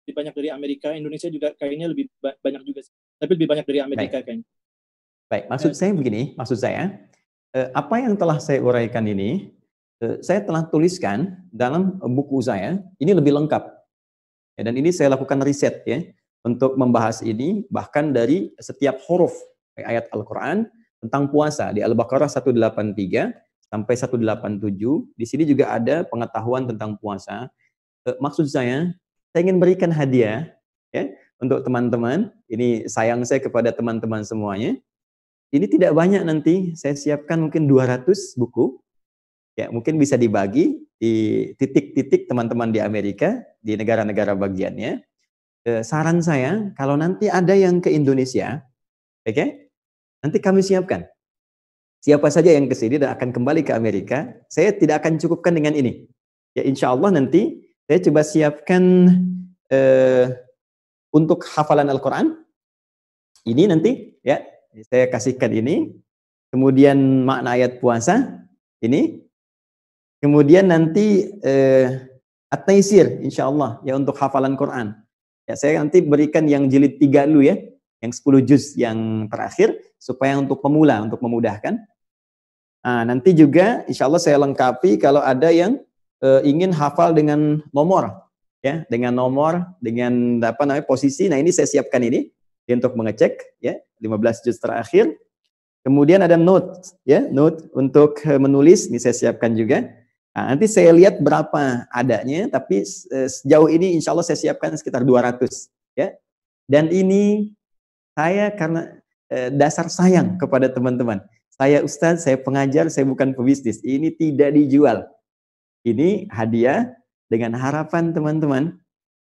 lebih banyak dari Amerika. Indonesia juga kayaknya lebih banyak juga, tapi lebih banyak dari Amerika kayaknya. Baik, maksud saya begini, maksud saya apa yang telah saya uraikan ini, saya telah tuliskan dalam buku saya, ini lebih lengkap. Ya, dan ini saya lakukan riset ya, untuk membahas ini, bahkan dari setiap huruf ayat Al-Quran tentang puasa. Di Al-Baqarah 183 sampai 187, di sini juga ada pengetahuan tentang puasa. Maksud saya ingin berikan hadiah ya, untuk teman-teman. Ini sayang saya kepada teman-teman semuanya. Ini tidak banyak nanti, saya siapkan mungkin 200 buku, ya mungkin bisa dibagi di titik-titik teman-teman di Amerika, di negara-negara bagiannya. Saran saya, kalau nanti ada yang ke Indonesia, oke, nanti kami siapkan. Siapa saja yang ke sini dan akan kembali ke Amerika, saya tidak akan cukupkan dengan ini. Ya insya Allah nanti saya coba siapkan untuk hafalan Al-Quran. Ini nanti ya, saya kasihkan ini, kemudian makna ayat puasa ini, kemudian nanti at-taisir insyaallah ya untuk hafalan Quran. Ya saya nanti berikan yang jilid 3 dulu ya, yang 10 juz yang terakhir supaya untuk pemula, untuk memudahkan. Nah, nanti juga insyaallah saya lengkapi kalau ada yang ingin hafal dengan nomor ya, dengan nomor, dengan apa namanya posisi. Nah, ini saya siapkan ini untuk mengecek ya 15 juz terakhir. Kemudian ada note ya, note untuk menulis, ini saya siapkan juga. Nah, nanti saya lihat berapa adanya, tapi sejauh ini insya Allah saya siapkan sekitar 200 ya. Dan ini saya karena dasar sayang kepada teman-teman. Saya Ustadz, saya pengajar, saya bukan pebisnis. Ini tidak dijual. Ini hadiah dengan harapan teman-teman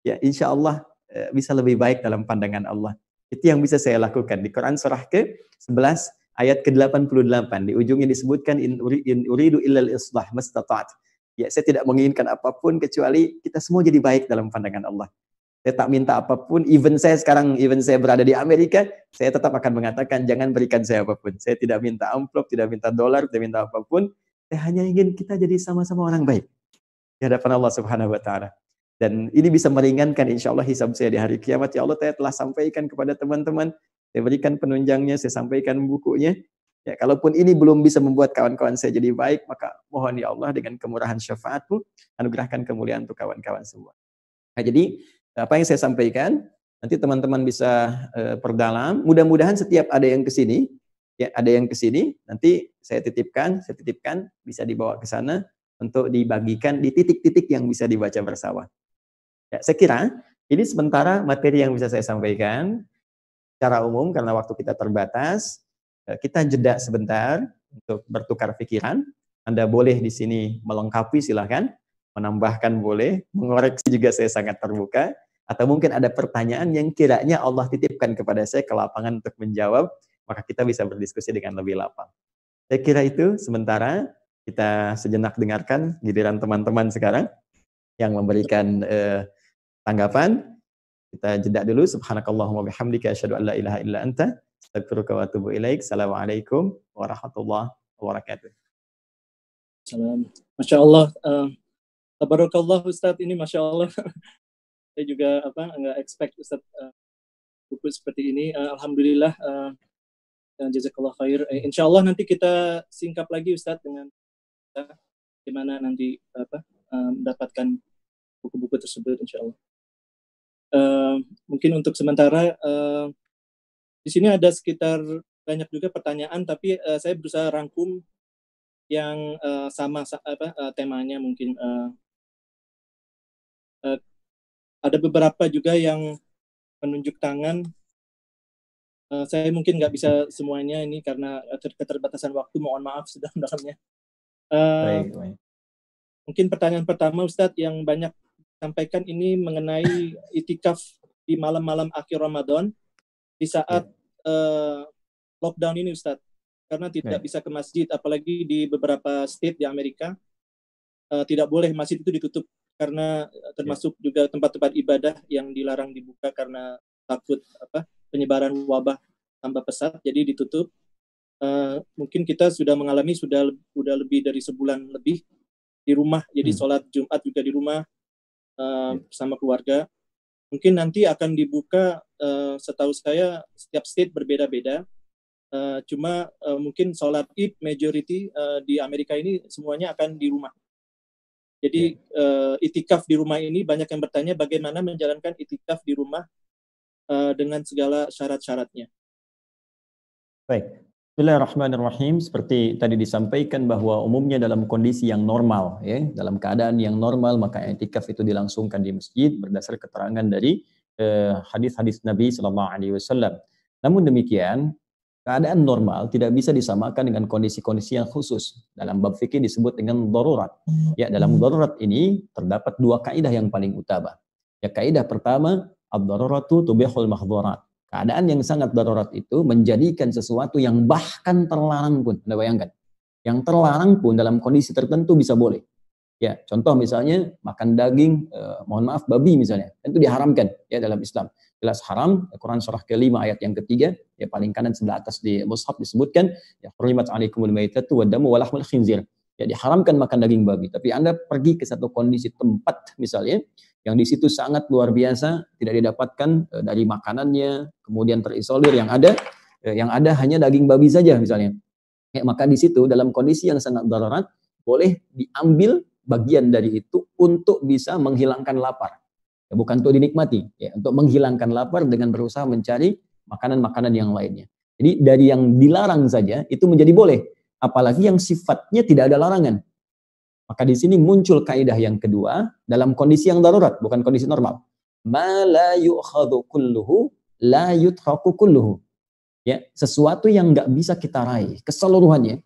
ya insya Allah bisa lebih baik dalam pandangan Allah. Itu yang bisa saya lakukan. Di Quran surah ke-11 ayat ke-88 di ujungnya disebutkan in uridu illal islah mastata'at. Ya, saya tidak menginginkan apapun kecuali kita semua jadi baik dalam pandangan Allah. Saya tak minta apapun, even saya berada di Amerika, saya tetap akan mengatakan jangan berikan saya apapun. Saya tidak minta amplop, tidak minta dolar, tidak minta apapun. Saya hanya ingin kita jadi sama-sama orang baik di hadapan Allah Subhanahu wa taala. Dan ini bisa meringankan insya Allah hisab saya di hari kiamat. Ya Allah, saya telah sampaikan kepada teman-teman, saya berikan penunjangnya, saya sampaikan bukunya. Ya, kalaupun ini belum bisa membuat kawan-kawan saya jadi baik, maka mohon ya Allah dengan kemurahan syafaat-Mu, anugerahkan kemuliaan untuk kawan-kawan semua. Nah, jadi apa yang saya sampaikan, nanti teman-teman bisa perdalam. Mudah-mudahan setiap ada yang ke sini, ya ada yang ke sini, nanti saya titipkan, bisa dibawa ke sana untuk dibagikan di titik-titik yang bisa dibaca bersama. Ya, saya kira ini sementara materi yang bisa saya sampaikan secara umum karena waktu kita terbatas. Kita jeda sebentar untuk bertukar pikiran. Anda boleh di sini melengkapi silahkan, menambahkan boleh, mengoreksi juga saya sangat terbuka. Atau mungkin ada pertanyaan yang kiranya Allah titipkan kepada saya ke lapangan untuk menjawab, maka kita bisa berdiskusi dengan lebih lapang. Saya kira itu sementara, kita sejenak dengarkan giliran teman-teman sekarang yang memberikan tanggapan. Kita jeda dulu. Subhanakallahumma bihamdika asyhadu an la ilaha illa anta astaghfiruka wa atubu ilaik. Assalamualaikum warahmatullahi wabarakatuh. Salam. Masya Allah. Tabarakallah Ustadz, ini Masya Allah. Saya juga nggak expect Ustadz buku seperti ini. Alhamdulillah. Jazakallah khair. Insya Allah nanti kita singkap lagi Ustadz dengan gimana nanti mendapatkan buku-buku tersebut insya Allah. Mungkin untuk sementara di sini ada sekitar banyak juga pertanyaan, tapi saya berusaha rangkum yang sama temanya mungkin. Ada beberapa juga yang menunjuk tangan. Saya mungkin nggak bisa semuanya ini karena keterbatasan waktu, mohon maaf sedalam-dalamnya. Baik. Mungkin pertanyaan pertama Ustadz yang banyak sampaikan ini mengenai itikaf di malam-malam akhir Ramadan di saat lockdown ini Ustadz, karena tidak bisa ke masjid, apalagi di beberapa state di Amerika tidak boleh, masjid itu ditutup karena termasuk juga tempat-tempat ibadah yang dilarang dibuka karena takut penyebaran wabah tambah pesat, jadi ditutup. Mungkin kita sudah mengalami sudah lebih dari sebulan lebih di rumah, jadi sholat Jumat juga di rumah bersama keluarga. Mungkin nanti akan dibuka, setahu saya setiap state berbeda-beda. Cuma mungkin sholat Id majority di Amerika ini semuanya akan di rumah. Jadi itikaf di rumah ini banyak yang bertanya bagaimana menjalankan itikaf di rumah dengan segala syarat-syaratnya. Baik. Bismillahirrahmanirrahim. Seperti tadi disampaikan bahwa umumnya dalam kondisi yang normal, ya, dalam keadaan yang normal maka i'tikaf itu dilangsungkan di masjid berdasar keterangan dari hadis-hadis Nabi Sallallahu Alaihi Wasallam. Namun demikian, keadaan normal tidak bisa disamakan dengan kondisi-kondisi yang khusus. Dalam bab fikih disebut dengan darurat. Ya, dalam darurat ini terdapat dua kaidah yang paling utama. Ya, kaidah pertama, ad-daruratu tubihul mahdhurat. Keadaan yang sangat darurat itu menjadikan sesuatu yang bahkan terlarang pun, Anda bayangkan, yang terlarang pun dalam kondisi tertentu bisa boleh. Ya, contoh misalnya makan daging, mohon maaf babi misalnya, itu diharamkan ya dalam Islam. Jelas haram. Quran surah ke-5 ayat yang ketiga, ya paling kanan sebelah atas di mushaf disebutkan, ya hurimat 'alaikumul maitatu waddamu wa lahmul khinzir. Ya diharamkan makan daging babi. Tapi Anda pergi ke satu kondisi tempat misalnya yang di situ sangat luar biasa, tidak didapatkan dari makanannya, kemudian terisolir, yang ada hanya daging babi saja misalnya. Ya, maka di situ dalam kondisi yang sangat darurat boleh diambil bagian dari itu untuk bisa menghilangkan lapar. Ya, bukan untuk dinikmati, ya, untuk menghilangkan lapar dengan berusaha mencari makanan-makanan yang lainnya. Jadi dari yang dilarang saja itu menjadi boleh, apalagi yang sifatnya tidak ada larangan. Maka di sini muncul kaidah yang kedua dalam kondisi yang darurat, bukan kondisi normal. Ma la yu'khadhu kulluhu la yutraku kulluhu. Ya, sesuatu yang nggak bisa kita raih keseluruhannya,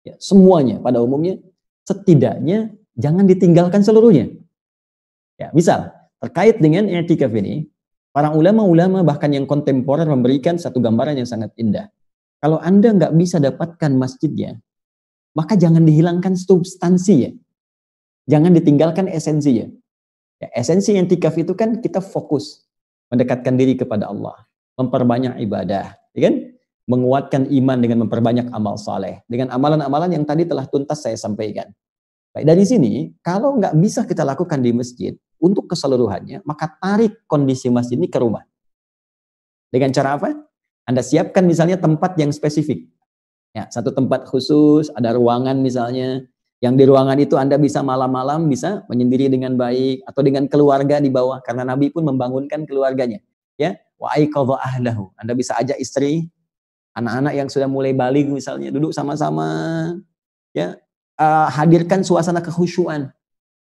ya, semuanya pada umumnya, setidaknya jangan ditinggalkan seluruhnya. Ya, misal terkait dengan i'tikaf ini, para ulama-ulama bahkan yang kontemporer memberikan satu gambaran yang sangat indah. Kalau Anda nggak bisa dapatkan masjidnya, maka jangan dihilangkan substansinya. Jangan ditinggalkan esensinya. Ya, esensi i'tikaf itu kan kita fokus mendekatkan diri kepada Allah, memperbanyak ibadah, ya kan? Menguatkan iman dengan memperbanyak amal saleh, dengan amalan-amalan yang tadi telah tuntas saya sampaikan. Baik, dari sini, kalau nggak bisa kita lakukan di masjid untuk keseluruhannya, maka tarik kondisi masjid ini ke rumah. Dengan cara apa? Anda siapkan misalnya tempat yang spesifik. Ya, satu tempat khusus, ada ruangan misalnya, yang di ruangan itu Anda bisa malam-malam bisa menyendiri dengan baik, atau dengan keluarga di bawah, karena Nabi pun membangunkan keluarganya. Ya, wa aiqadha ahlahu. Anda bisa ajak istri, anak-anak yang sudah mulai baligh misalnya, duduk sama-sama, ya, hadirkan suasana kekhusyuan.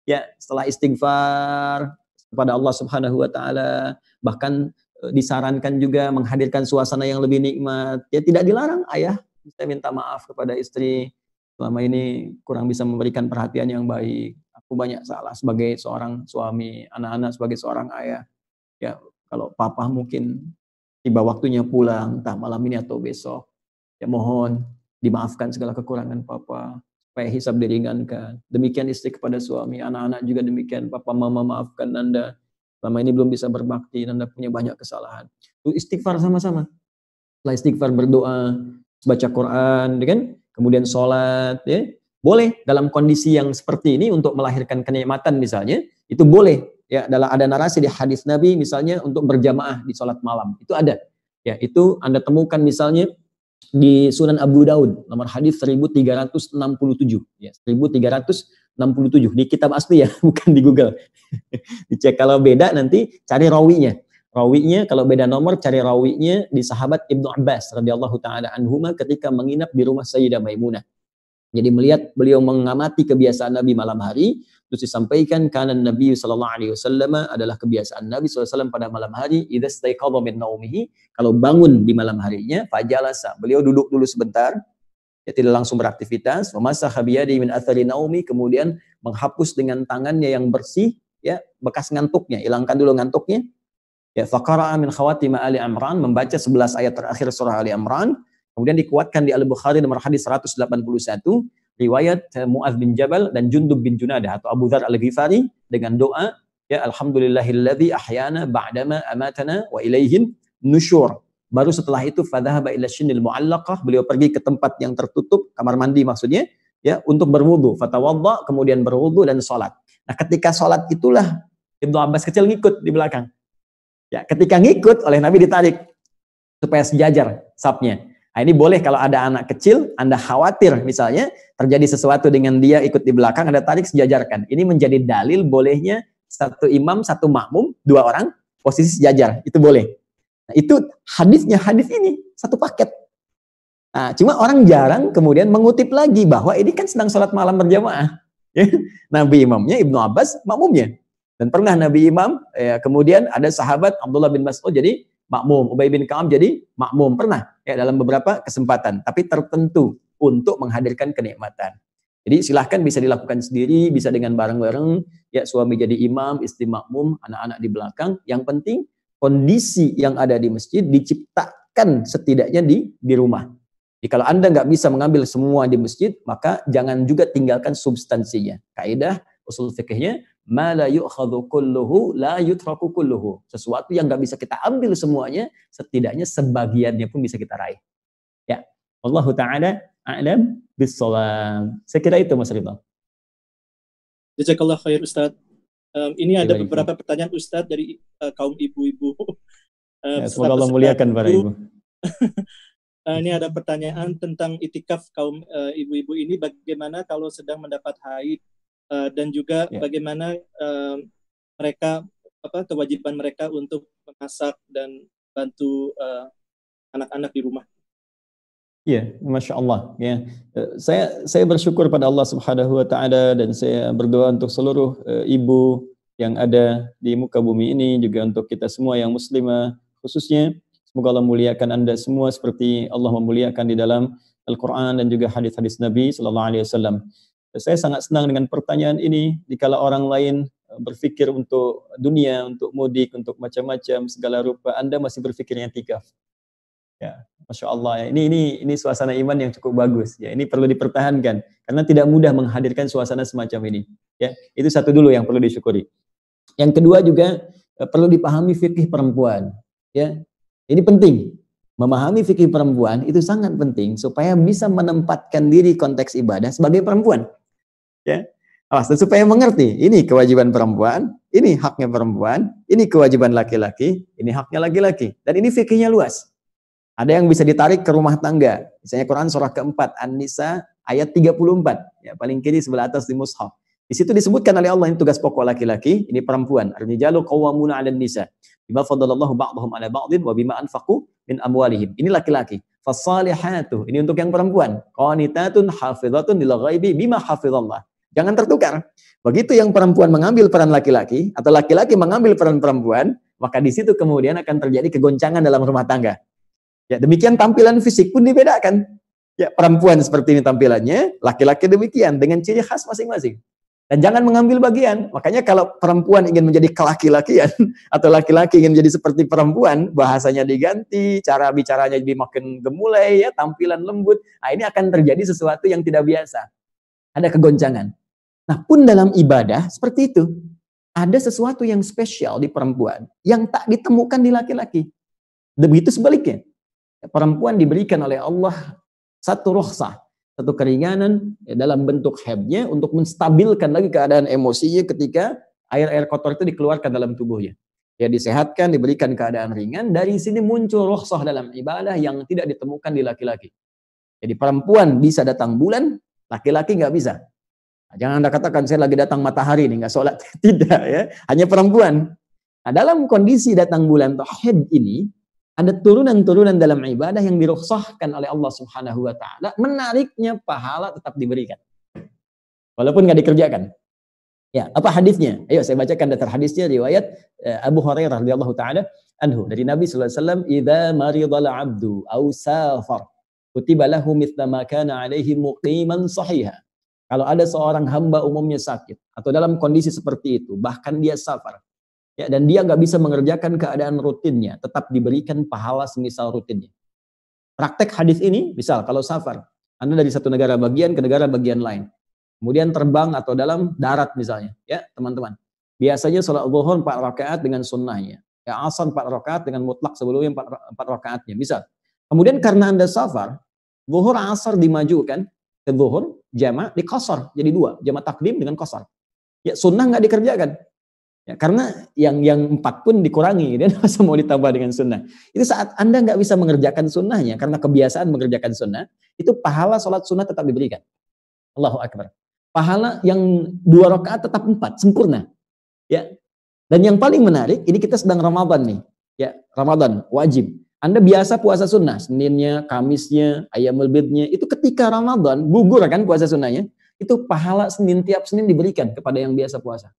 Ya, setelah istighfar kepada Allah Subhanahu wa taala, bahkan disarankan juga menghadirkan suasana yang lebih nikmat. Ya, tidak dilarang ayah saya minta maaf kepada istri, selama ini kurang bisa memberikan perhatian yang baik. Aku banyak salah sebagai seorang suami, anak-anak sebagai seorang ayah. Ya, kalau papa mungkin tiba waktunya pulang, entah malam ini atau besok, ya mohon dimaafkan segala kekurangan papa, supaya hisab diringankan. Demikian istri kepada suami, anak-anak juga demikian. Papa mama maafkan Nanda, selama ini belum bisa berbakti, Nanda punya banyak kesalahan. Itu istighfar sama-sama. Setelah istighfar berdoa, baca Quran, kan? Kemudian sholat, ya. Boleh dalam kondisi yang seperti ini untuk melahirkan kenikmatan misalnya, itu boleh. Ya, ada narasi di hadis Nabi misalnya untuk berjamaah di sholat malam, itu ada. Ya, itu Anda temukan misalnya di Sunan Abu Daud, nomor hadis 1367, ya, 1367 di kitab asli ya, bukan di Google. Dicek, kalau beda nanti cari rawinya. Rawinya kalau beda nomor cari rawinya di sahabat Ibnu Abbas radhiyallahu taala anhuma ketika menginap di rumah Sayyidah Maimunah. Jadi melihat beliau mengamati kebiasaan Nabi malam hari, terus disampaikan kana Nabi sallallahu alaihi wasallam adalah kebiasaan Nabi SAW pada malam hari, idza staiqadha min naumihi, kalau bangun di malam harinya, fajalasa, beliau duduk dulu sebentar, ya, tidak langsung beraktivitas, wa masaha biyadi min athari naumi, kemudian menghapus dengan tangannya yang bersih, ya, bekas ngantuknya, hilangkan dulu ngantuknya. Ya, faqara'a min khawatim Ali Imran, membaca 11 ayat terakhir surah Ali Imran, kemudian dikuatkan di Al-Bukhari nomor hadis 181, riwayat Mu'adz bin Jabal dan Jundub bin Junadah atau Abu Dzar Al-Ghifari dengan doa, ya, alhamdulillahilladzi ahyana ba'dama amatana wa ilaihin nusyur. Baru setelah itu fadhahaba ila syinnil mu'allaqah, beliau pergi ke tempat yang tertutup, kamar mandi maksudnya, ya, untuk berwudu, fatawadda, kemudian berwudu dan salat. Nah, ketika salat itulah Ibnu Abbas kecil ngikut di belakang. Ya, ketika ngikut oleh Nabi ditarik supaya sejajar safnya. Nah, ini boleh kalau ada anak kecil, Anda khawatir misalnya terjadi sesuatu dengan dia ikut di belakang, Anda tarik sejajarkan. Ini menjadi dalil bolehnya satu imam, satu makmum, 2 orang posisi sejajar. Itu boleh. Nah, itu hadisnya, hadis ini satu paket. Nah, cuma orang jarang kemudian mengutip lagi bahwa ini kan sedang sholat malam berjamaah. Ya. Nabi imamnya Ibnu Abbas, makmumnya. Dan pernah Nabi imam, kemudian ada sahabat Abdullah bin Mas'ud jadi makmum, Ubay bin Ka'ab jadi makmum. Pernah ya dalam beberapa kesempatan, tapi tertentu untuk menghadirkan kenikmatan. Jadi silahkan bisa dilakukan sendiri, bisa dengan bareng-bareng, ya suami jadi imam, istri makmum, anak-anak di belakang. Yang penting kondisi yang ada di masjid diciptakan setidaknya di rumah. Jadi kalau Anda nggak bisa mengambil semua di masjid, maka jangan juga tinggalkan substansinya. Kaidah usul fikihnya, ma la yu'khadhu kulluhu la yutraku kulluhu. Sesuatu yang nggak bisa kita ambil semuanya, setidaknya sebagiannya pun bisa kita raih. Ya, Allahu ta'ala a'lam bis-shawab. Saya kira itu Mas Ridho. Jazakallah khair Ustaz. Ini ada beberapa pertanyaan Ustaz dari kaum ibu-ibu. Semoga Allah muliakan para ibu. Ini ada pertanyaan tentang itikaf kaum ibu-ibu ini, bagaimana kalau sedang mendapat haid, dan juga bagaimana mereka kewajiban mereka untuk memasak dan bantu anak-anak di rumah. Ya, Masya Allah. Ya, saya bersyukur pada Allah Subhanahu Wa Taala dan saya berdoa untuk seluruh ibu yang ada di muka bumi ini, juga untuk kita semua yang muslimah khususnya. Semoga Allah muliakan Anda semua seperti Allah memuliakan di dalam Al-Quran dan juga hadis-hadis Nabi Sallallahu Alaihi Wasallam. Saya sangat senang dengan pertanyaan ini. Dikala orang lain berpikir untuk dunia, untuk mudik, untuk macam-macam segala rupa, Anda masih berpikir i'tikaf. Ya, Masya Allah. Ya. Ini suasana iman yang cukup bagus. Ya, ini perlu dipertahankan karena tidak mudah menghadirkan suasana semacam ini. Ya, itu satu dulu yang perlu disyukuri. Yang kedua juga perlu dipahami fikih perempuan. Ya, ini penting. Memahami fikih perempuan itu sangat penting supaya bisa menempatkan diri konteks ibadah sebagai perempuan. Ya, supaya mengerti ini kewajiban perempuan, ini haknya perempuan, ini kewajiban laki-laki, ini haknya laki-laki, dan ini fikihnya luas. Ada yang bisa ditarik ke rumah tangga. Misalnya Quran surah keempat An-Nisa ayat 34, ya paling kiri sebelah atas di mushaf. Di situ disebutkan oleh Allah ini tugas pokok laki-laki, ini perempuan. Ar-rijalu qawwamuna 'alan nisa bima faddalallahu ba'dahum 'ala ba'dhin wa bima anfaqu min amwalihim. Ini laki-laki. Fasalihatu, ini untuk yang perempuan. Qanitatun hafizatun lil ghaibi bima hafizallah. Jangan tertukar. Begitu yang perempuan mengambil peran laki-laki atau laki-laki mengambil peran perempuan, maka di situ kemudian akan terjadi kegoncangan dalam rumah tangga. Ya, demikian tampilan fisik pun dibedakan. Ya, perempuan seperti ini tampilannya, laki-laki demikian dengan ciri khas masing-masing. Dan jangan mengambil bagian. Makanya kalau perempuan ingin menjadi kelaki-lakian atau laki-laki ingin menjadi seperti perempuan, bahasanya diganti, cara bicaranya jadi makin gemulai, ya, tampilan lembut. Nah, ini akan terjadi sesuatu yang tidak biasa. Ada kegoncangan. Nah, pun dalam ibadah seperti itu. Ada sesuatu yang spesial di perempuan yang tak ditemukan di laki-laki. Begitu sebaliknya. Perempuan diberikan oleh Allah satu rukhsah, satu keringanan dalam bentuk haidnya untuk menstabilkan lagi keadaan emosinya ketika air-air kotor itu dikeluarkan dalam tubuhnya. Ya, disehatkan, diberikan keadaan ringan. Dari sini muncul rukhsah dalam ibadah yang tidak ditemukan di laki-laki. Jadi perempuan bisa datang bulan, laki-laki nggak bisa. Nah, jangan Anda katakan saya lagi datang matahari nih nggak sholat. Tidak, ya, hanya perempuan. Nah, dalam kondisi datang bulan haid ini ada turunan-turunan dalam ibadah yang dirukhsahkan oleh Allah Subhanahu wa taala, menariknya pahala tetap diberikan. Walaupun nggak dikerjakan. Ya, apa hadisnya? Ayo saya bacakan dasar hadisnya riwayat Abu Hurairah radhiyallahu taala anhu dari Nabi sallallahu alaihi wasallam, "Idza maridal 'abdu aw safar, kutiba lahu mithla ma kana 'alaihi muqiman sahiha." Kalau ada seorang hamba umumnya sakit atau dalam kondisi seperti itu, bahkan dia safar, ya, dan dia nggak bisa mengerjakan keadaan rutinnya, tetap diberikan pahala semisal rutinnya. Praktek hadis ini, misal kalau safar, Anda dari satu negara bagian ke negara bagian lain, kemudian terbang atau dalam darat misalnya, ya teman-teman. Biasanya sholat zuhur 4 rakaat dengan sunnahnya, ya asar 4 rakaat dengan mutlak sebelumnya 4 rakaatnya, misal. Kemudian karena Anda safar, zuhur asar dimajukan ke zuhur, jama' di qasar, jadi 2, jama' takdim dengan qasar. Ya sunnah nggak dikerjakan. Ya, karena yang 4 pun dikurangi, dan masa mau ditambah dengan sunnah. Itu saat Anda nggak bisa mengerjakan sunnahnya, karena kebiasaan mengerjakan sunnah, itu pahala sholat sunnah tetap diberikan. Allahu Akbar. Pahala yang 2 rakaat tetap 4, sempurna. Ya. Dan yang paling menarik, ini kita sedang Ramadan nih. Ya, Ramadan, wajib. Anda biasa puasa sunnah, Seninnya, Kamisnya, Ayyamul Bidnya, itu ketika Ramadan, gugur kan puasa sunnahnya, itu pahala tiap Senin diberikan kepada yang biasa puasa.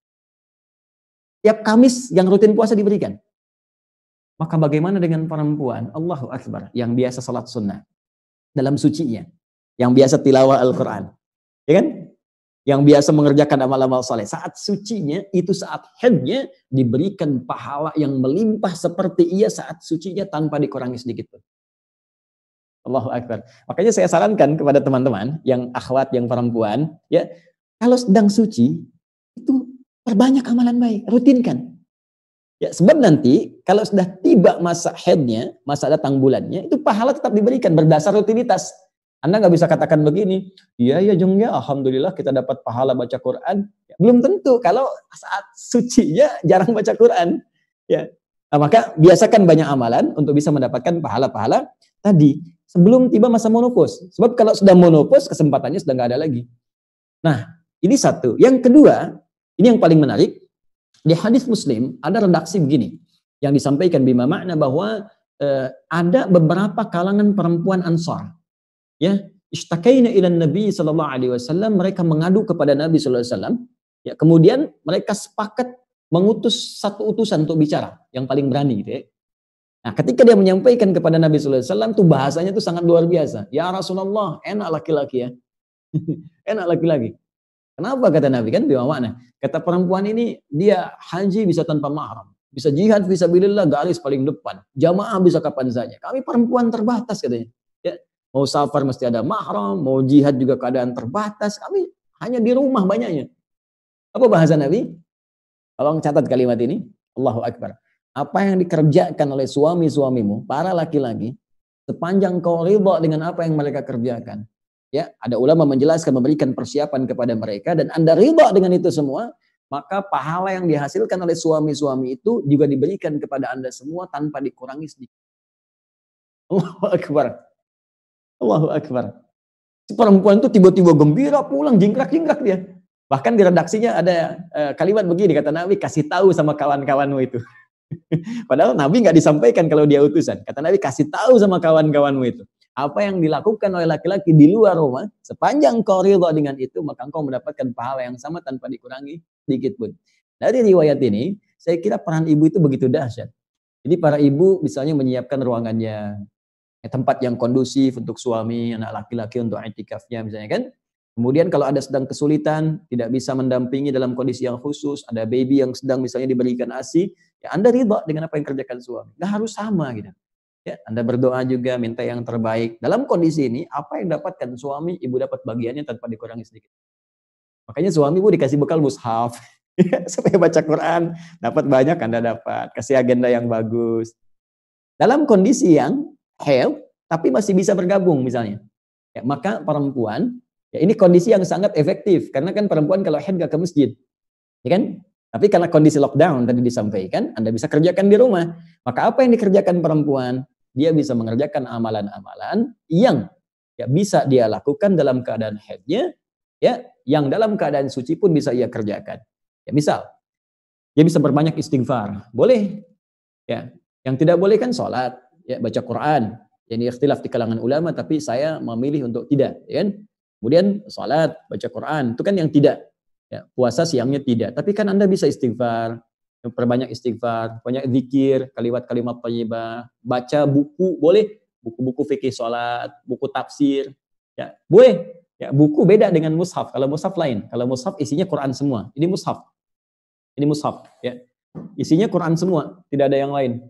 Tiap Kamis yang rutin puasa diberikan. Maka bagaimana dengan perempuan, Allahu Akbar, yang biasa salat sunnah dalam sucinya, yang biasa tilawah Al-Quran, ya kan? Yang biasa mengerjakan amal-amal saleh. Saat sucinya, itu saat haidnya diberikan pahala yang melimpah seperti ia saat sucinya tanpa dikurangi sedikit pun. Allahu Akbar. Makanya saya sarankan kepada teman-teman yang akhwat, yang perempuan, ya, kalau sedang suci, itu perbanyak amalan baik, rutinkan. Ya, sebab nanti kalau sudah tiba masa haidnya, masa datang bulannya, itu pahala tetap diberikan berdasar rutinitas. Anda nggak bisa katakan begini, iya ya Jung ya, alhamdulillah kita dapat pahala baca Quran. Ya, belum tentu kalau saat sucinya jarang baca Quran. Ya, nah, maka biasakan banyak amalan untuk bisa mendapatkan pahala-pahala tadi sebelum tiba masa menopause. Sebab kalau sudah menopause kesempatannya sudah nggak ada lagi. Nah, ini satu. Yang kedua, ini yang paling menarik, di hadis Muslim ada redaksi begini yang disampaikan bima makna bahwa ada beberapa kalangan perempuan Ansar, ya, ishtakaina ila Nabi sallallahu alaihi wasallam, mereka mengadu kepada Nabi sallallahu alaihi wasallam, ya, kemudian mereka sepakat mengutus satu utusan untuk bicara yang paling berani gitu ya. Nah, ketika dia menyampaikan kepada Nabi sallallahu alaihi wasallam tuh bahasanya tuh sangat luar biasa. Ya Rasulullah, enak laki-laki ya. Enak laki-laki. Kenapa kata Nabi kan? Bima makna. Kata perempuan ini dia haji bisa tanpa mahram, bisa jihad fisabilillah garis paling depan, jamaah bisa kapan saja. Kami perempuan terbatas katanya. Ya, mau safar mesti ada mahram, mau jihad juga keadaan terbatas. Kami hanya di rumah banyaknya. Apa bahasa Nabi? Tolong catat kalimat ini. Allahu Akbar. Apa yang dikerjakan oleh suami-suamimu, para laki-laki, sepanjang kau ridha dengan apa yang mereka kerjakan. Ya, ada ulama menjelaskan, memberikan persiapan kepada mereka, dan Anda ridha dengan itu semua, maka pahala yang dihasilkan oleh suami-suami itu juga diberikan kepada Anda semua tanpa dikurangi sedikit. Allahu Akbar. Allahu Akbar. Si perempuan itu tiba-tiba gembira pulang, jingkrak-jingkrak dia. Bahkan di redaksinya ada kalimat begini, kata Nabi, kasih tahu sama kawan-kawanmu itu. Padahal Nabi nggak disampaikan kalau dia utusan. Kata Nabi, kasih tahu sama kawan-kawanmu itu. Apa yang dilakukan oleh laki-laki di luar rumah, sepanjang kau ridha dengan itu, maka engkau mendapatkan pahala yang sama tanpa dikurangi sedikit pun. Dari riwayat ini, saya kira peran ibu itu begitu dahsyat. Jadi para ibu misalnya menyiapkan ruangannya, tempat yang kondusif untuk suami, anak laki-laki untuk i'tikafnya misalnya kan. Kemudian kalau ada sedang kesulitan, tidak bisa mendampingi dalam kondisi yang khusus, ada baby yang sedang misalnya diberikan ASI, ya Anda ridha dengan apa yang kerjakan suami. Nggak harus sama gitu. Ya, Anda berdoa juga, minta yang terbaik. Dalam kondisi ini, apa yang dapatkan suami, ibu dapat bagiannya tanpa dikurangi sedikit. Makanya suami ibu dikasih bekal mushaf, supaya baca Quran, dapat banyak Anda dapat. Kasih agenda yang bagus. Dalam kondisi yang haid, tapi masih bisa bergabung misalnya. Ya, maka perempuan, ya ini kondisi yang sangat efektif. Karena kan perempuan kalau haid nggak ke masjid. Ya kan? Tapi karena kondisi lockdown tadi disampaikan, Anda bisa kerjakan di rumah. Maka apa yang dikerjakan perempuan? Dia bisa mengerjakan amalan-amalan yang ya bisa dia lakukan dalam keadaan haidnya, ya, yang dalam keadaan suci pun bisa ia kerjakan. Ya, misal, dia bisa berbanyak istighfar, boleh. Ya, yang tidak boleh kan sholat, ya, baca Quran. Ini ikhtilaf di kalangan ulama, tapi saya memilih untuk tidak. Ya kan? Kemudian sholat, baca Quran, itu kan yang tidak. Ya, puasa siangnya tidak, tapi kan Anda bisa istighfar, perbanyak istighfar, banyak zikir, kalimat-kalimat thayyibah, baca buku, boleh, buku-buku fikih salat, buku tafsir, ya, boleh. Ya, buku beda dengan mushaf. Kalau mushaf lain, kalau mushaf isinya Quran semua. Ini mushaf. Ini mushaf, ya. Isinya Quran semua, tidak ada yang lain.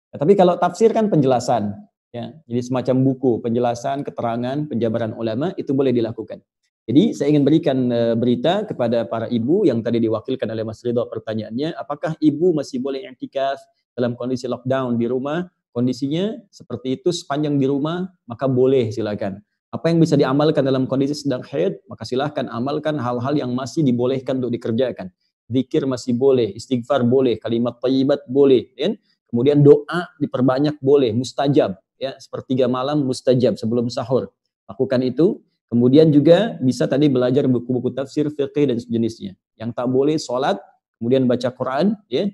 Ya, tapi kalau tafsir kan penjelasan, ya. Jadi semacam buku, penjelasan, keterangan, penjabaran ulama itu boleh dilakukan. Jadi saya ingin berikan berita kepada para ibu yang tadi diwakilkan oleh Mas Ridho pertanyaannya, apakah ibu masih boleh i'tikaf dalam kondisi lockdown di rumah? Kondisinya seperti itu sepanjang di rumah, maka boleh, silakan. Apa yang bisa diamalkan dalam kondisi sedang haid, maka silakan amalkan hal-hal yang masih dibolehkan untuk dikerjakan. zikir masih boleh, istighfar boleh, kalimat thayyibat boleh, ya. Kemudian doa diperbanyak boleh, mustajab, ya, sepertiga malam mustajab sebelum sahur. Lakukan itu. Kemudian juga bisa tadi belajar buku-buku tafsir, fiqih dan sejenisnya. Yang tak boleh sholat, kemudian baca Quran, ya,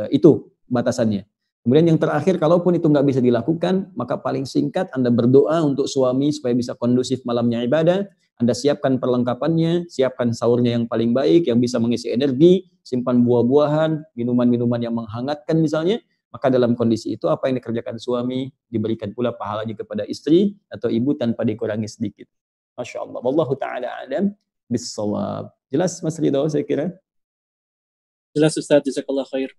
itu batasannya. Kemudian yang terakhir, kalaupun itu nggak bisa dilakukan, maka paling singkat Anda berdoa untuk suami supaya bisa kondusif malamnya ibadah. Anda siapkan perlengkapannya, siapkan sahurnya yang paling baik, yang bisa mengisi energi, simpan buah-buahan, minuman-minuman yang menghangatkan misalnya. Maka dalam kondisi itu apa yang dikerjakan suami, diberikan pula pahalanya kepada istri atau ibu tanpa dikurangi sedikit. Masya Allah. Wallahu ta'ala alam bis-shawab. Jelas Mas Ridho saya kira? Jelas Ustaz, jazakallah khair.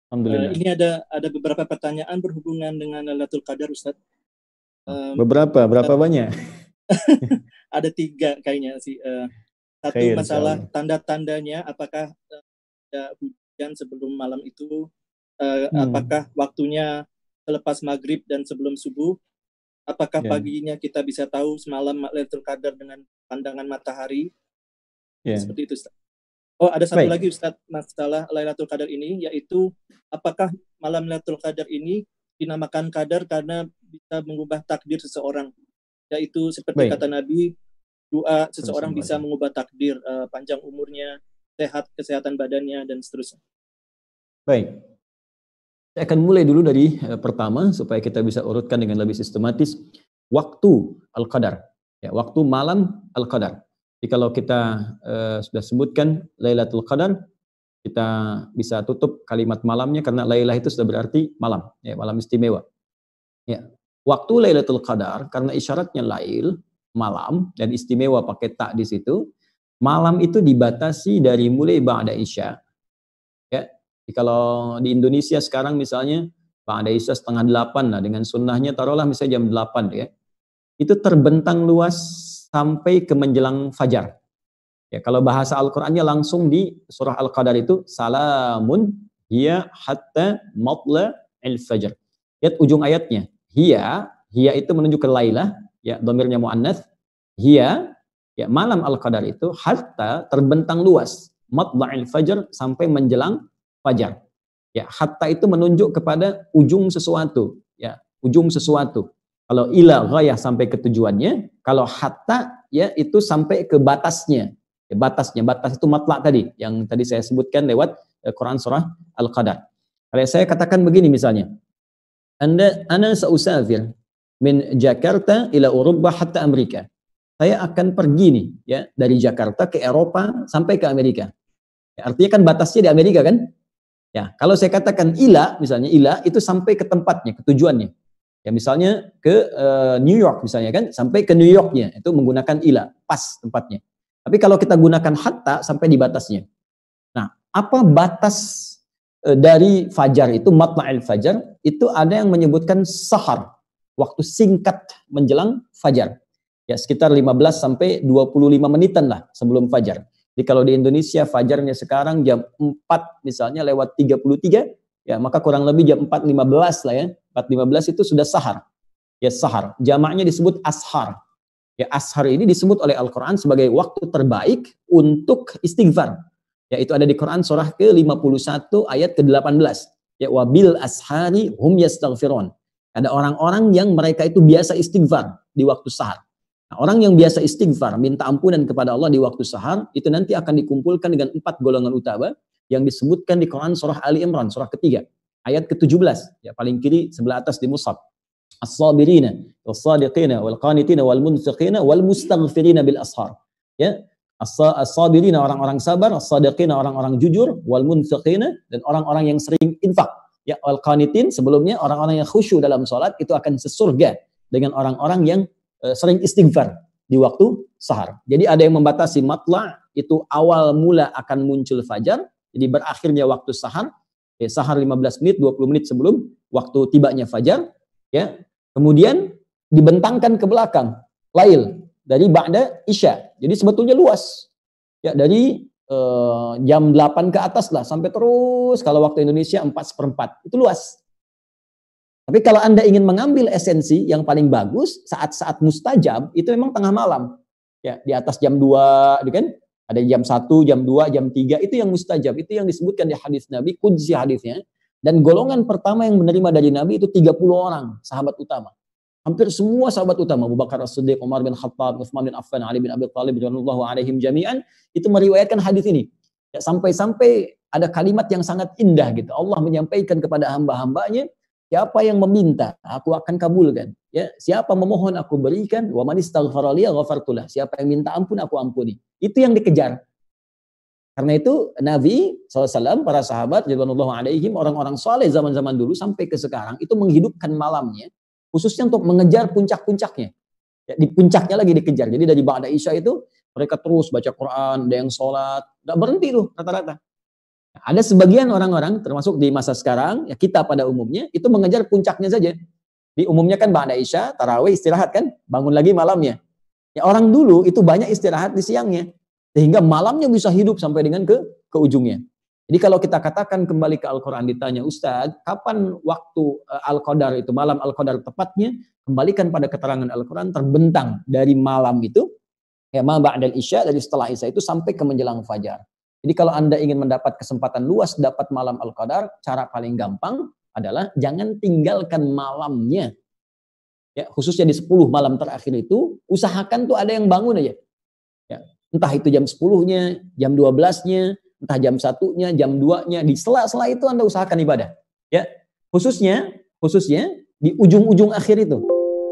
Alhamdulillah. Ini ada beberapa pertanyaan berhubungan dengan Lailatul Qadar, Ustaz. Berapa banyak? Ada 3 kayaknya sih. Satu, Khair, masalah tanda-tandanya, apakah ada hujan sebelum malam itu, apakah waktunya selepas maghrib dan sebelum subuh, apakah paginya kita bisa tahu semalam Lailatul Qadar dengan pandangan matahari, seperti itu, Ustaz. Oh, ada satu lagi Ustaz, masalah Lailatul Qadar ini, yaitu apakah malam Lailatul Qadar ini dinamakan Qadar karena bisa mengubah takdir seseorang, yaitu seperti kata Nabi, doa seseorang bisa mengubah takdir, panjang umurnya, sehat, kesehatan badannya, dan seterusnya. Baik, saya akan mulai dulu dari pertama supaya kita bisa urutkan dengan lebih sistematis. Waktu Al-Qadar, ya, waktu malam Al-Qadar. Jadi kalau kita sudah sebutkan Lailatul Qadar, kita bisa tutup kalimat malamnya karena Lailah itu sudah berarti malam, ya, malam istimewa. Ya. Waktu Lailatul Qadar karena isyaratnya lail, malam, dan istimewa pakai tak di situ. Malam itu dibatasi dari mulai ba'da isya. Ya. Jadi kalau di Indonesia sekarang misalnya ba'da isya 7:30 lah, dengan sunnahnya taruhlah misalnya jam 8 ya. Itu terbentang luas sampai ke menjelang fajar. Ya, kalau bahasa Al-Qur'annya langsung di surah Al-Qadar itu salamun hiya hatta matla'il fajr. Lihat ujung ayatnya. Hiya itu menunjuk ke Lailah, ya, dhamirnya muannats. Hiya, ya, malam Al-Qadar itu hatta terbentang luas, matla'il fajr sampai menjelang fajar. Ya, hatta itu menunjuk kepada ujung sesuatu, ya, ujung sesuatu. Kalau ila ghayah sampai ke tujuannya, kalau hatta ya itu sampai ke batasnya. Ya, batas itu matla' tadi yang tadi saya sebutkan lewat Quran surah Al-Qadar. Kalau saya katakan begini misalnya, ana sausafir min Jakarta ila Eropa hatta Amerika. Saya akan pergi nih ya dari Jakarta ke Eropa sampai ke Amerika. Ya, artinya kan batasnya di Amerika kan? Ya, kalau saya katakan ila misalnya, ila itu sampai ke tempatnya, ke tujuannya. Ya, misalnya ke New York misalnya kan, sampai ke New Yorknya, itu menggunakan ila, pas tempatnya. Tapi kalau kita gunakan hatta sampai di batasnya. Nah, apa batas dari fajar itu, matla'il fajar, itu ada yang menyebutkan sahar, waktu singkat menjelang fajar. Ya, sekitar 15 sampai 25 menitan lah sebelum fajar. Jadi kalau di Indonesia fajarnya sekarang jam 4 misalnya lewat 33, ya maka kurang lebih jam 4.15 lah ya. 4.15 itu sudah sahar. Ya, sahar. Jamaknya disebut ashar. Ya, ashar ini disebut oleh Al-Quran sebagai waktu terbaik untuk istighfar. Ya, itu ada di Quran surah ke-51 ayat ke-18. Ya, wabil ashari hum yastaghfirun. Ada orang-orang yang mereka itu biasa istighfar di waktu sahar. Nah, orang yang biasa istighfar, minta ampunan kepada Allah di waktu sahar, itu nanti akan dikumpulkan dengan 4 golongan utama yang disebutkan di Quran surah Ali Imran, surah ketiga. Ayat ke-17, ya, paling kiri sebelah atas di mushaf. As-sabirina, was-sadiqina, wal-qanitina, wal-munfiqina, wal-mustaghfirina bil ashar. Ya, as-sabirina orang-orang sabar, as-sadiqina orang-orang jujur, wal-munfiqina dan orang-orang yang sering infak. Ya, wal-qanitin sebelumnya orang-orang yang khusyuk dalam salat itu akan sesurga dengan orang-orang yang sering istighfar di waktu sahar. Jadi ada yang membatasi matla' itu awal mula akan muncul fajar, jadi berakhirnya waktu sahar. Ya, sahar 15 menit, 20 menit sebelum waktu tibanya fajar, ya. Kemudian dibentangkan ke belakang, lail dari ba'da isya. Jadi sebetulnya luas. Ya, dari jam 8 ke atas lah sampai terus kalau waktu Indonesia 4/4. Itu luas. Tapi kalau Anda ingin mengambil esensi yang paling bagus saat-saat mustajab itu memang tengah malam. Ya, di atas jam 2, kan? Ada jam 1, jam 2, jam 3, itu yang mustajab. Itu yang disebutkan di hadis Nabi, qudsi hadisnya. Dan golongan pertama yang menerima dari Nabi itu 30 orang, sahabat utama. Hampir semua sahabat utama, Abu Bakar As-Siddiq, Umar bin Khattab, Utsman bin Affan, Ali bin Abi Thalib, radhiyallahu alaihim jami'an, itu meriwayatkan hadis ini. Ya, sampai-sampai ada kalimat yang sangat indah gitu. Allah menyampaikan kepada hamba-hambanya, siapa yang meminta, aku akan kabulkan. Ya, siapa memohon, aku berikan. Wa man istaghfara li ghafartulah. Siapa yang minta ampun, aku ampuni. Itu yang dikejar. Karena itu Nabi SAW, para sahabat, radhiyallahu alaihim, orang-orang soleh zaman-zaman dulu sampai ke sekarang, itu menghidupkan malamnya, khususnya untuk mengejar puncak-puncaknya. Ya, di puncaknya lagi dikejar. Jadi dari ba'da Isya itu, mereka terus baca Quran, ada yang sholat, gak berhenti tuh rata-rata. Nah, ada sebagian orang-orang, termasuk di masa sekarang, ya kita pada umumnya, itu mengejar puncaknya saja. Di umumnya kan ba'da Isya, tarawih, istirahat kan, bangun lagi malamnya. Ya, orang dulu itu banyak istirahat di siangnya. Sehingga malamnya bisa hidup sampai dengan ke ujungnya. Jadi kalau kita katakan kembali ke Al-Quran, ditanya, Ustadz, kapan waktu Al-Qadar itu, malam Al-Qadar tepatnya, kembalikan pada keterangan Al-Quran, terbentang dari malam itu, ya ma ba'dal Isya, dari setelah Isya itu sampai ke menjelang Fajar. Jadi kalau Anda ingin mendapat kesempatan luas dapat malam Al-Qadar, cara paling gampang adalah jangan tinggalkan malamnya. Ya, khususnya di 10 malam terakhir itu, usahakan tuh ada yang bangun aja. Ya, entah itu jam 10-nya, jam 12-nya, entah jam 1-nya, jam 2-nya, di sela-sela itu Anda usahakan ibadah. Ya, khususnya di ujung-ujung akhir itu.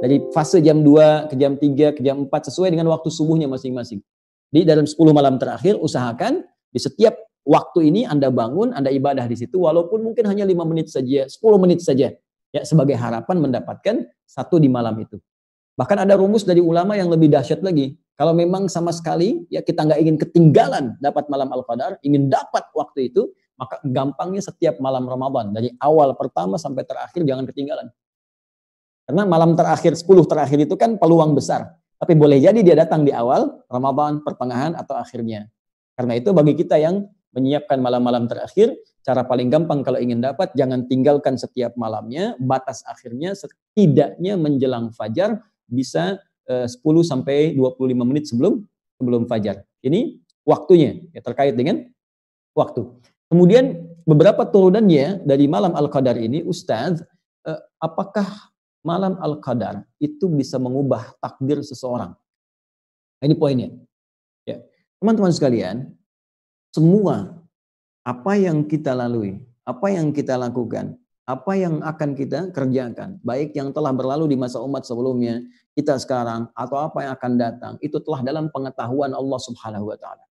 Dari fase jam 2 ke jam 3 ke jam 4 sesuai dengan waktu subuhnya masing-masing. Di dalam 10 malam terakhir usahakan di setiap waktu ini Anda bangun, Anda ibadah di situ walaupun mungkin hanya 5 menit saja, 10 menit saja. Ya, sebagai harapan mendapatkan satu di malam itu. Bahkan ada rumus dari ulama yang lebih dahsyat lagi. Kalau memang sama sekali ya kita nggak ingin ketinggalan dapat malam Al-Qadar, ingin dapat waktu itu, maka gampangnya setiap malam Ramadan dari awal pertama sampai terakhir jangan ketinggalan. Karena malam terakhir 10 terakhir itu kan peluang besar. Tapi boleh jadi dia datang di awal Ramadan, pertengahan atau akhirnya. Karena itu bagi kita yang menyiapkan malam-malam terakhir, cara paling gampang kalau ingin dapat jangan tinggalkan setiap malamnya, batas akhirnya setidaknya menjelang fajar bisa 10 sampai 25 menit sebelum fajar. Ini waktunya ya, terkait dengan waktu. Kemudian beberapa turunannya dari malam Al-Qadar ini, Ustaz, apakah malam Al-Qadar itu bisa mengubah takdir seseorang? Ini poinnya. Ya. Teman-teman sekalian, semua apa yang kita lalui, apa yang kita lakukan, apa yang akan kita kerjakan, baik yang telah berlalu di masa umat sebelumnya, kita sekarang, atau apa yang akan datang, itu telah dalam pengetahuan Allah Subhanahu wa Ta'ala.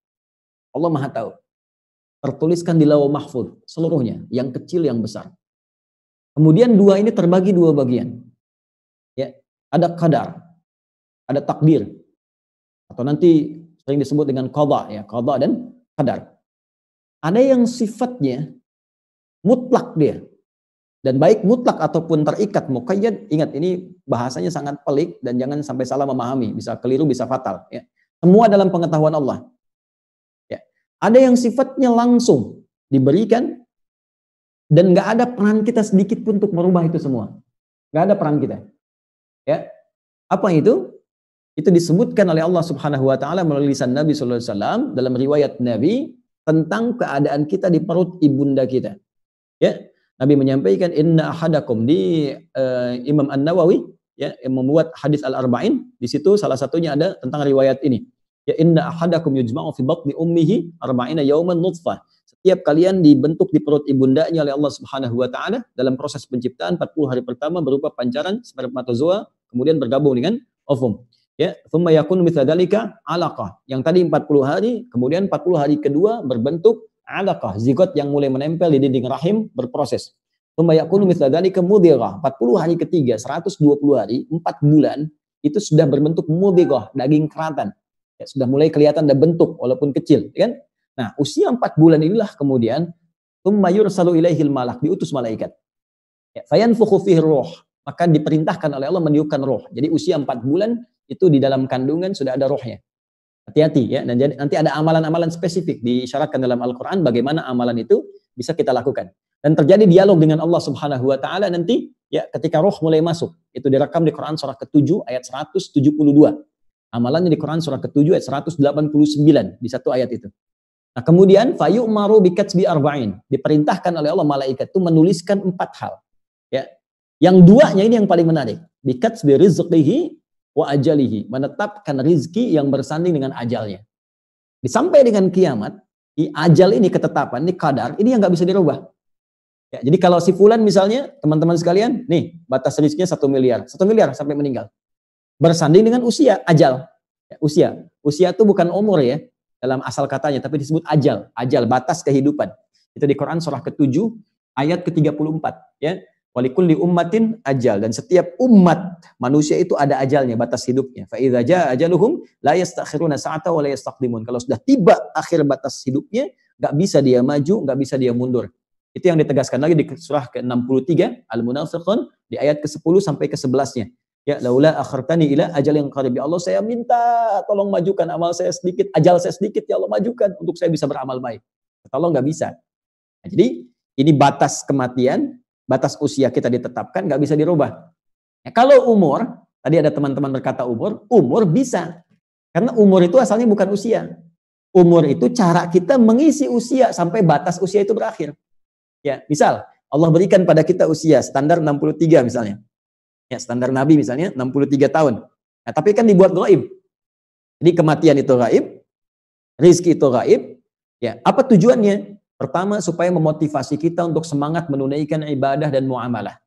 Allah Maha Tahu. Tertuliskan di Lauh Mahfuz seluruhnya, yang kecil, yang besar. Kemudian dua ini terbagi dua bagian. Ya, ada qadar, ada takdir, atau nanti sering disebut dengan qada, ya, qada dan qadar. Ada yang sifatnya mutlak dia. Dan baik mutlak ataupun terikat, muqayyad, ingat ini bahasanya sangat pelik dan jangan sampai salah memahami, bisa keliru, bisa fatal. Ya. Semua dalam pengetahuan Allah. Ya. Ada yang sifatnya langsung diberikan dan nggak ada peran kita sedikit pun untuk merubah itu semua. Nggak ada peran kita. Ya. Apa itu? Itu disebutkan oleh Allah Subhanahu Wa Taala melalui lisan Nabi Sallallahu Alaihi Wasallam dalam riwayat Nabi tentang keadaan kita di perut ibunda kita. Ya. Nabi menyampaikan inna ahadakum di Imam An-Nawawi ya yang membuat hadis Al-Arba'in, di situ salah satunya ada tentang riwayat ini. Ya inna ahadakum yujma'u fi batni ummihi arba'ina yawman nutfah. Setiap kalian dibentuk di perut ibundanya oleh Allah Subhanahu wa Ta'ala dalam proses penciptaan 40 hari pertama berupa pancaran spermatozoa kemudian bergabung dengan ovum. Ya, thumma yakunu mithla dzalika 'alaqah. Yang tadi 40 hari, kemudian 40 hari kedua berbentuk 'alaqah, zigot yang mulai menempel di dinding rahim berproses. Thumma yakunu mithla dzalika mudghah. 40 hari ketiga, 120 hari, 4 bulan itu sudah berbentuk mudghah, daging keratan. Ya, sudah mulai kelihatan ada bentuk walaupun kecil, kan? Nah, usia 4 bulan inilah kemudian thumma yursalu ilaihil malak, diutus malaikat. Ya, fayanfukhu fihi ruh, maka diperintahkan oleh Allah meniupkan roh. Jadi usia 4 bulan itu di dalam kandungan sudah ada rohnya. Hati-hati ya, dan jadi nanti ada amalan-amalan spesifik diisyaratkan dalam Al-Quran bagaimana amalan itu bisa kita lakukan. Dan terjadi dialog dengan Allah Subhanahu wa Ta'ala nanti ya ketika roh mulai masuk. Itu direkam di Quran surah ke-7 ayat 172. Amalannya di Quran surah ke-7 ayat 189 di satu ayat itu. Nah, kemudian fayu'maru bikatsbi arba'in. Diperintahkan oleh Allah malaikat itu menuliskan 4 hal. Ya. Yang duanya ini yang paling menarik. Bikatsbi rizqihi wa ajalihi. Menetapkan rizki yang bersanding dengan ajalnya. Sampai dengan kiamat, ajal ini ketetapan, ini qadar, ini yang nggak bisa dirubah. Ya, jadi kalau si fulan misalnya, teman-teman sekalian, nih batas rizkinya 1 miliar. 1 miliar sampai meninggal. Bersanding dengan usia, ajal. Ya, usia. Usia itu bukan umur ya. Dalam asal katanya, tapi disebut ajal, batas kehidupan. Itu di Quran surah ke-7 ayat ke-34 ya. Walikulli ummatin ajal, dan setiap umat manusia itu ada ajalnya, batas hidupnya. Fa idza jaa ajaluhum la yastakhiruna sa'ata wa la yastaqdimun. Kalau sudah tiba akhir batas hidupnya, enggak bisa dia maju, enggak bisa dia mundur. Itu yang ditegaskan lagi di surah ke-63 Al-Munafiqun di ayat ke-10 sampai ke-11-nya. Ya, laula akhartani ila ajal yang qarib. Ya Allah, saya minta tolong majukan amal saya sedikit, ajal saya sedikit, ya Allah majukan untuk saya bisa beramal baik. Kata Allah nggak bisa. Nah, jadi ini batas kematian, batas usia kita ditetapkan, nggak bisa dirubah. Ya, kalau umur, tadi ada teman-teman berkata umur bisa. Karena umur itu asalnya bukan usia. Umur itu cara kita mengisi usia sampai batas usia itu berakhir. Ya, misal Allah berikan pada kita usia standar 63 misalnya. Ya, standar Nabi misalnya 63 tahun. Nah, tapi kan dibuat gaib. Jadi kematian itu gaib, rizki itu gaib. Ya, apa tujuannya? Pertama, supaya memotivasi kita untuk semangat menunaikan ibadah dan muamalah.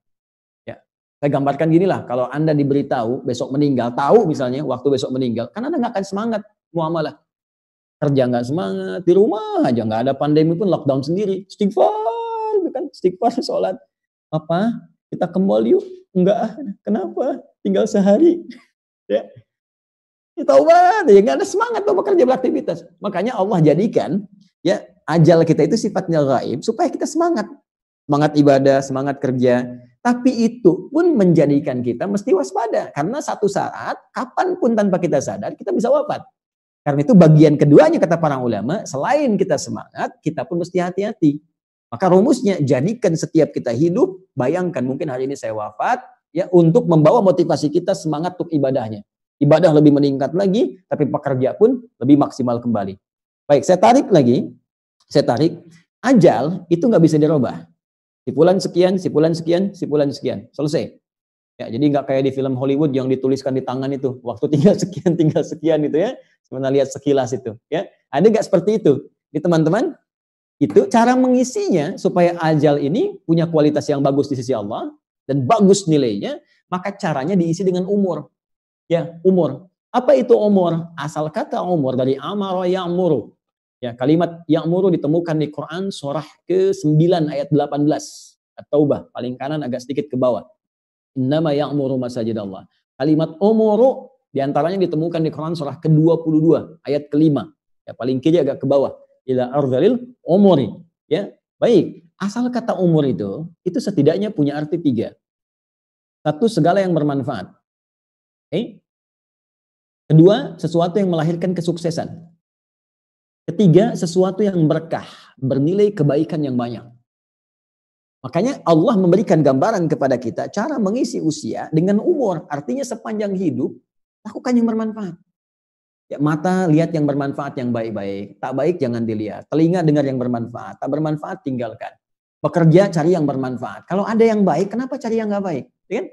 Ya, saya gambarkan gini lah, kalau Anda diberitahu besok meninggal, tahu misalnya waktu besok meninggal, kan Anda nggak akan semangat muamalah. Kerja nggak semangat, di rumah aja nggak ada pandemi pun lockdown sendiri. Istighfar, kan? Istighfar, sholat. Apa? Kita ke mall yuk. Enggak, kenapa? Tinggal sehari. Ya. Tahu banget, ya nggak ada semangat tuh bekerja beraktivitas. Makanya Allah jadikan ya ajal kita itu sifatnya gaib supaya kita semangat. Semangat ibadah, semangat kerja. Tapi itu pun menjadikan kita mesti waspada. Karena satu saat, kapanpun tanpa kita sadar, kita bisa wafat. Karena itu bagian keduanya kata para ulama, selain kita semangat, kita pun mesti hati-hati. Maka rumusnya, jadikan setiap kita hidup, bayangkan mungkin hari ini saya wafat, ya untuk membawa motivasi kita semangat untuk ibadahnya. Ibadah lebih meningkat lagi, tapi pekerja pun lebih maksimal kembali. Baik, saya tarik, ajal itu nggak bisa dirubah. Sipulan sekian, selesai. Ya, jadi nggak kayak di film Hollywood yang dituliskan di tangan itu, waktu tinggal sekian itu ya, sebenarnya lihat sekilas itu. Ya, ada nggak seperti itu? Di teman-teman, itu cara mengisinya supaya ajal ini punya kualitas yang bagus di sisi Allah dan bagus nilainya, maka caranya diisi dengan umur. Ya, umur. Apa itu umur? Asal kata umur dari amara ya'muru. Ya, kalimat ya'muru ditemukan di Quran surah ke-9 ayat 18. At-Taubah, paling kanan agak sedikit ke bawah. Innama ya'muru masajidallah. Kalimat umuru diantaranya ditemukan di Quran surah ke-22 ayat ke-5. Ya, paling kiri agak ke bawah. Ila ardhalil umuri. Ya, baik. Asal kata umur itu setidaknya punya arti 3. Satu, segala yang bermanfaat. Kedua, sesuatu yang melahirkan kesuksesan. Ketiga, sesuatu yang berkah, bernilai kebaikan yang banyak. Makanya Allah memberikan gambaran kepada kita cara mengisi usia dengan umur. Artinya sepanjang hidup, lakukan yang bermanfaat. Ya, mata lihat yang bermanfaat, yang baik-baik. Tak baik jangan dilihat. Telinga dengar yang bermanfaat. Tak bermanfaat tinggalkan. Bekerja cari yang bermanfaat. Kalau ada yang baik, kenapa cari yang nggak baik? Ya kan?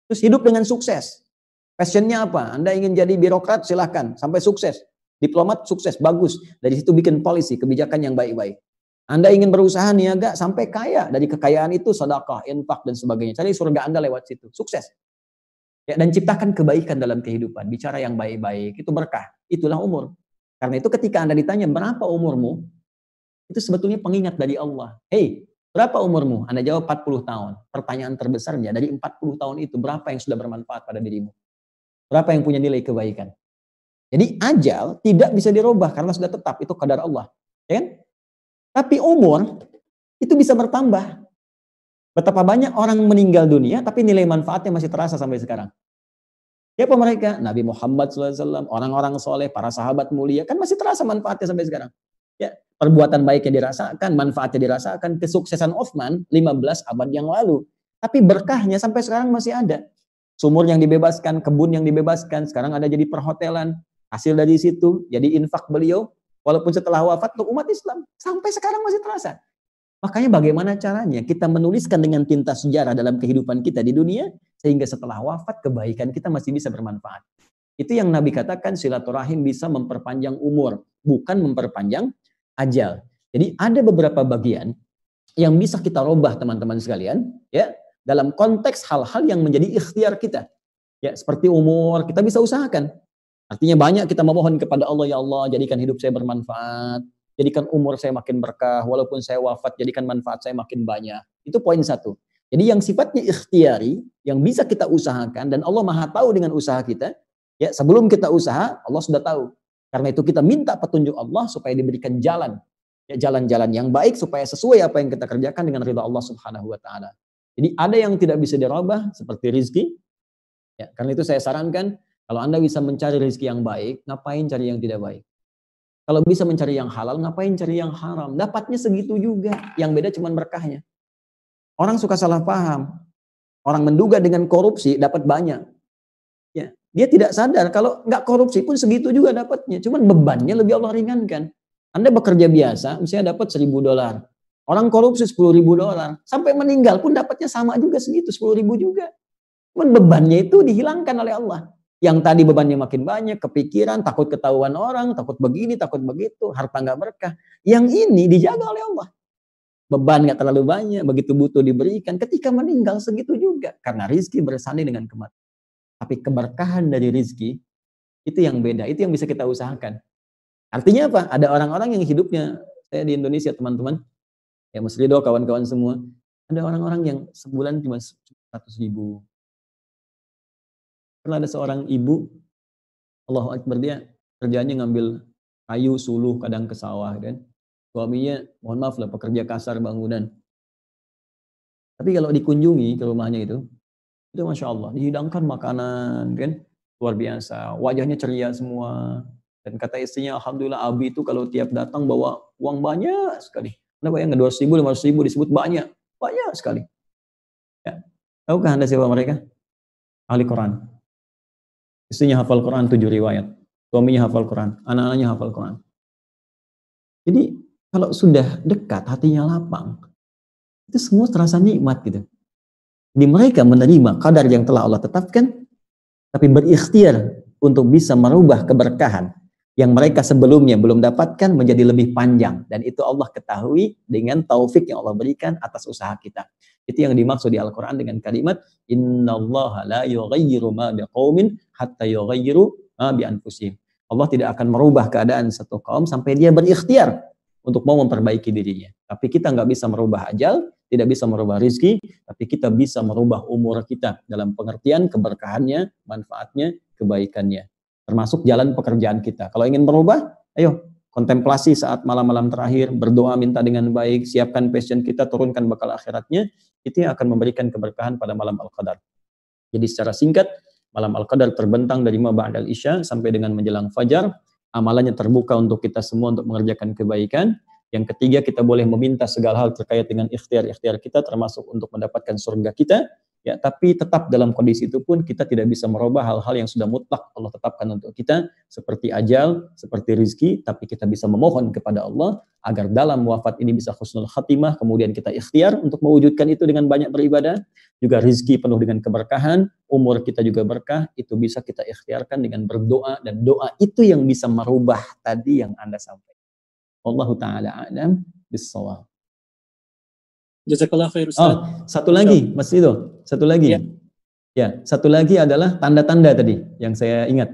Terus hidup dengan sukses. Passionnya apa? Anda ingin jadi birokrat, silahkan. Sampai sukses. Diplomat sukses, bagus. Dari situ bikin polisi, kebijakan yang baik-baik. Anda ingin berusaha niaga, sampai kaya. Dari kekayaan itu sedekah, infak, dan sebagainya. Cari surga Anda lewat situ. Sukses. Ya, dan ciptakan kebaikan dalam kehidupan. Bicara yang baik-baik, itu berkah. Itulah umur. Karena itu ketika Anda ditanya, berapa umurmu? Itu sebetulnya pengingat dari Allah. Hei, berapa umurmu? Anda jawab 40 tahun. Pertanyaan terbesarnya, dari 40 tahun itu, berapa yang sudah bermanfaat pada dirimu? Berapa yang punya nilai kebaikan? Jadi ajal tidak bisa dirubah karena sudah tetap. Itu qadar Allah. Ya kan? Tapi umur, itu bisa bertambah. Betapa banyak orang meninggal dunia, tapi nilai manfaatnya masih terasa sampai sekarang. Siapa mereka? Nabi Muhammad SAW, orang-orang soleh, para sahabat mulia, kan masih terasa manfaatnya sampai sekarang. Ya, perbuatan baiknya dirasakan, manfaatnya dirasakan, kesuksesan Utsman 15 abad yang lalu. Tapi berkahnya sampai sekarang masih ada. Sumur yang dibebaskan, kebun yang dibebaskan, sekarang ada jadi perhotelan. Hasil dari situ jadi infak beliau, walaupun setelah wafat untuk umat Islam sampai sekarang masih terasa. Makanya bagaimana caranya kita menuliskan dengan tinta sejarah dalam kehidupan kita di dunia, sehingga setelah wafat kebaikan kita masih bisa bermanfaat. Itu yang Nabi katakan, silaturahim bisa memperpanjang umur, bukan memperpanjang ajal. Jadi ada beberapa bagian yang bisa kita rubah teman-teman sekalian, ya, dalam konteks hal-hal yang menjadi ikhtiar kita. Ya, seperti umur, kita bisa usahakan. Artinya banyak kita memohon kepada Allah, ya Allah, jadikan hidup saya bermanfaat. Jadikan umur saya makin berkah, walaupun saya wafat, jadikan manfaat saya makin banyak. Itu poin satu. Jadi yang sifatnya ikhtiari, yang bisa kita usahakan, dan Allah maha tahu dengan usaha kita, ya sebelum kita usaha, Allah sudah tahu. Karena itu kita minta petunjuk Allah supaya diberikan jalan. Ya, jalan-jalan yang baik supaya sesuai apa yang kita kerjakan dengan ridha Allah Subhanahu wa taala. Jadi ada yang tidak bisa dirubah seperti rizki. Ya, karena itu saya sarankan, kalau Anda bisa mencari rizki yang baik, ngapain cari yang tidak baik? Kalau bisa mencari yang halal, ngapain cari yang haram? Dapatnya segitu juga. Yang beda cuma berkahnya. Orang suka salah paham. Orang menduga dengan korupsi dapat banyak. Ya, dia tidak sadar kalau nggak korupsi pun segitu juga dapatnya. Cuman bebannya lebih Allah ringankan. Anda bekerja biasa, misalnya dapat $1.000. Orang korupsi $10.000. Sampai meninggal pun dapatnya sama juga segitu, $10.000 juga. Cuman bebannya itu dihilangkan oleh Allah. Yang tadi bebannya makin banyak, kepikiran, takut ketahuan orang, takut begini, takut begitu, harta nggak berkah. Yang ini dijaga oleh Allah. Beban nggak terlalu banyak, begitu butuh diberikan. Ketika meninggal segitu juga. Karena rizki bersanding dengan kematian. Tapi keberkahan dari rizki, itu yang beda. Itu yang bisa kita usahakan. Artinya apa? Ada orang-orang yang hidupnya, saya di Indonesia teman-teman, ya Mas Ridho, kawan-kawan semua, ada orang-orang yang sebulan cuma 100.000. Pernah ada seorang ibu, Allahu Akbar, dia kerjanya ngambil kayu, suluh, kadang ke sawah kan. Suaminya, mohon maaf lah, pekerja kasar bangunan. Tapi kalau dikunjungi ke rumahnya itu Masya Allah, dihidangkan makanan kan, luar biasa. Wajahnya ceria semua. Dan kata istrinya, Alhamdulillah Abi itu kalau tiap datang bawa uang banyak sekali. Anda bayangkan 200.000, 500.000 disebut banyak. Banyak sekali. Ya. Tahukah Anda siapa mereka? Ahli Quran. Istrinya hafal Quran 7 riwayat. Suaminya hafal Quran. Anak-anaknya hafal Quran. Jadi kalau sudah dekat, hatinya lapang, itu semua terasa nikmat gitu. Di mereka menerima kadar yang telah Allah tetapkan, tapi berikhtiar untuk bisa merubah keberkahan yang mereka sebelumnya belum dapatkan menjadi lebih panjang. Dan itu Allah ketahui dengan taufik yang Allah berikan atas usaha kita. Itu yang dimaksud di Al-Quran dengan kalimat innallaha la yughayyiru ma biqaumin hatta yughayyiru ma bi anfusihim. Allah tidak akan merubah keadaan satu kaum sampai dia berikhtiar untuk mau memperbaiki dirinya. Tapi kita nggak bisa merubah ajal, tidak bisa merubah rizki, tapi kita bisa merubah umur kita dalam pengertian keberkahannya, manfaatnya, kebaikannya. Termasuk jalan pekerjaan kita. Kalau ingin merubah, ayo kontemplasi saat malam-malam terakhir, berdoa minta dengan baik, siapkan passion kita, turunkan bekal akhiratnya, itu yang akan memberikan keberkahan pada malam Al-Qadar. Jadi secara singkat, malam Al-Qadar terbentang dari ba'dal isya sampai dengan menjelang fajar. Amalannya terbuka untuk kita semua untuk mengerjakan kebaikan. Yang ketiga, kita boleh meminta segala hal terkait dengan ikhtiar-ikhtiar kita, termasuk untuk mendapatkan surga kita. Ya, tapi tetap dalam kondisi itu pun kita tidak bisa merubah hal-hal yang sudah mutlak Allah tetapkan untuk kita, seperti ajal, seperti rizki, tapi kita bisa memohon kepada Allah agar dalam wafat ini bisa husnul khatimah, kemudian kita ikhtiar untuk mewujudkan itu dengan banyak beribadah, juga rizki penuh dengan keberkahan, umur kita juga berkah, itu bisa kita ikhtiarkan dengan berdoa, dan doa itu yang bisa merubah tadi yang Anda sampaikan. Wallahu ta'ala a'lam bis-shawab. Jazakallah khair Ustaz. Oh, satu lagi, Mas Ridho. Satu lagi. Ya, satu lagi adalah tanda-tanda tadi yang saya ingat.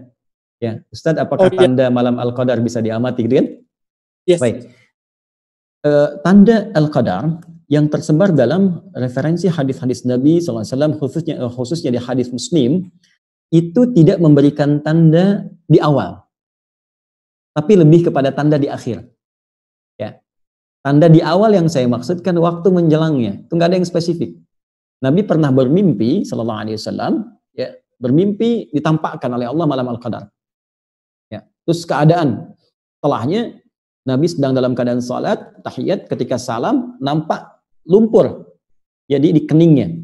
Ya, Ustaz, apakah tanda malam Al-Qadar bisa diamati, gitu kan? Yes. Baik. Tanda Al-Qadar yang tersebar dalam referensi hadis-hadis Nabi SAW, khususnya di hadis Muslim, itu tidak memberikan tanda di awal, tapi lebih kepada tanda di akhir. Ya. Tanda di awal yang saya maksudkan waktu menjelangnya, itu nggak ada yang spesifik. Nabi pernah bermimpi, sallallahu alaihi wasallam, ya, bermimpi ditampakkan oleh Allah malam Al-Qadar. Ya. Terus keadaan setelahnya, Nabi sedang dalam keadaan salat, tahiyat, ketika salam, nampak lumpur, jadi di keningnya.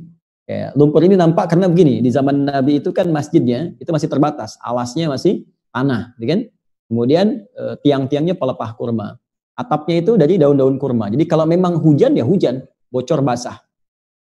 Ya, lumpur ini nampak karena begini, di zaman Nabi itu kan masjidnya itu masih terbatas, alasnya masih tanah, gitu kan? Kemudian tiang-tiangnya pelepah kurma, atapnya itu dari daun-daun kurma. Jadi kalau memang hujan ya hujan, bocor basah.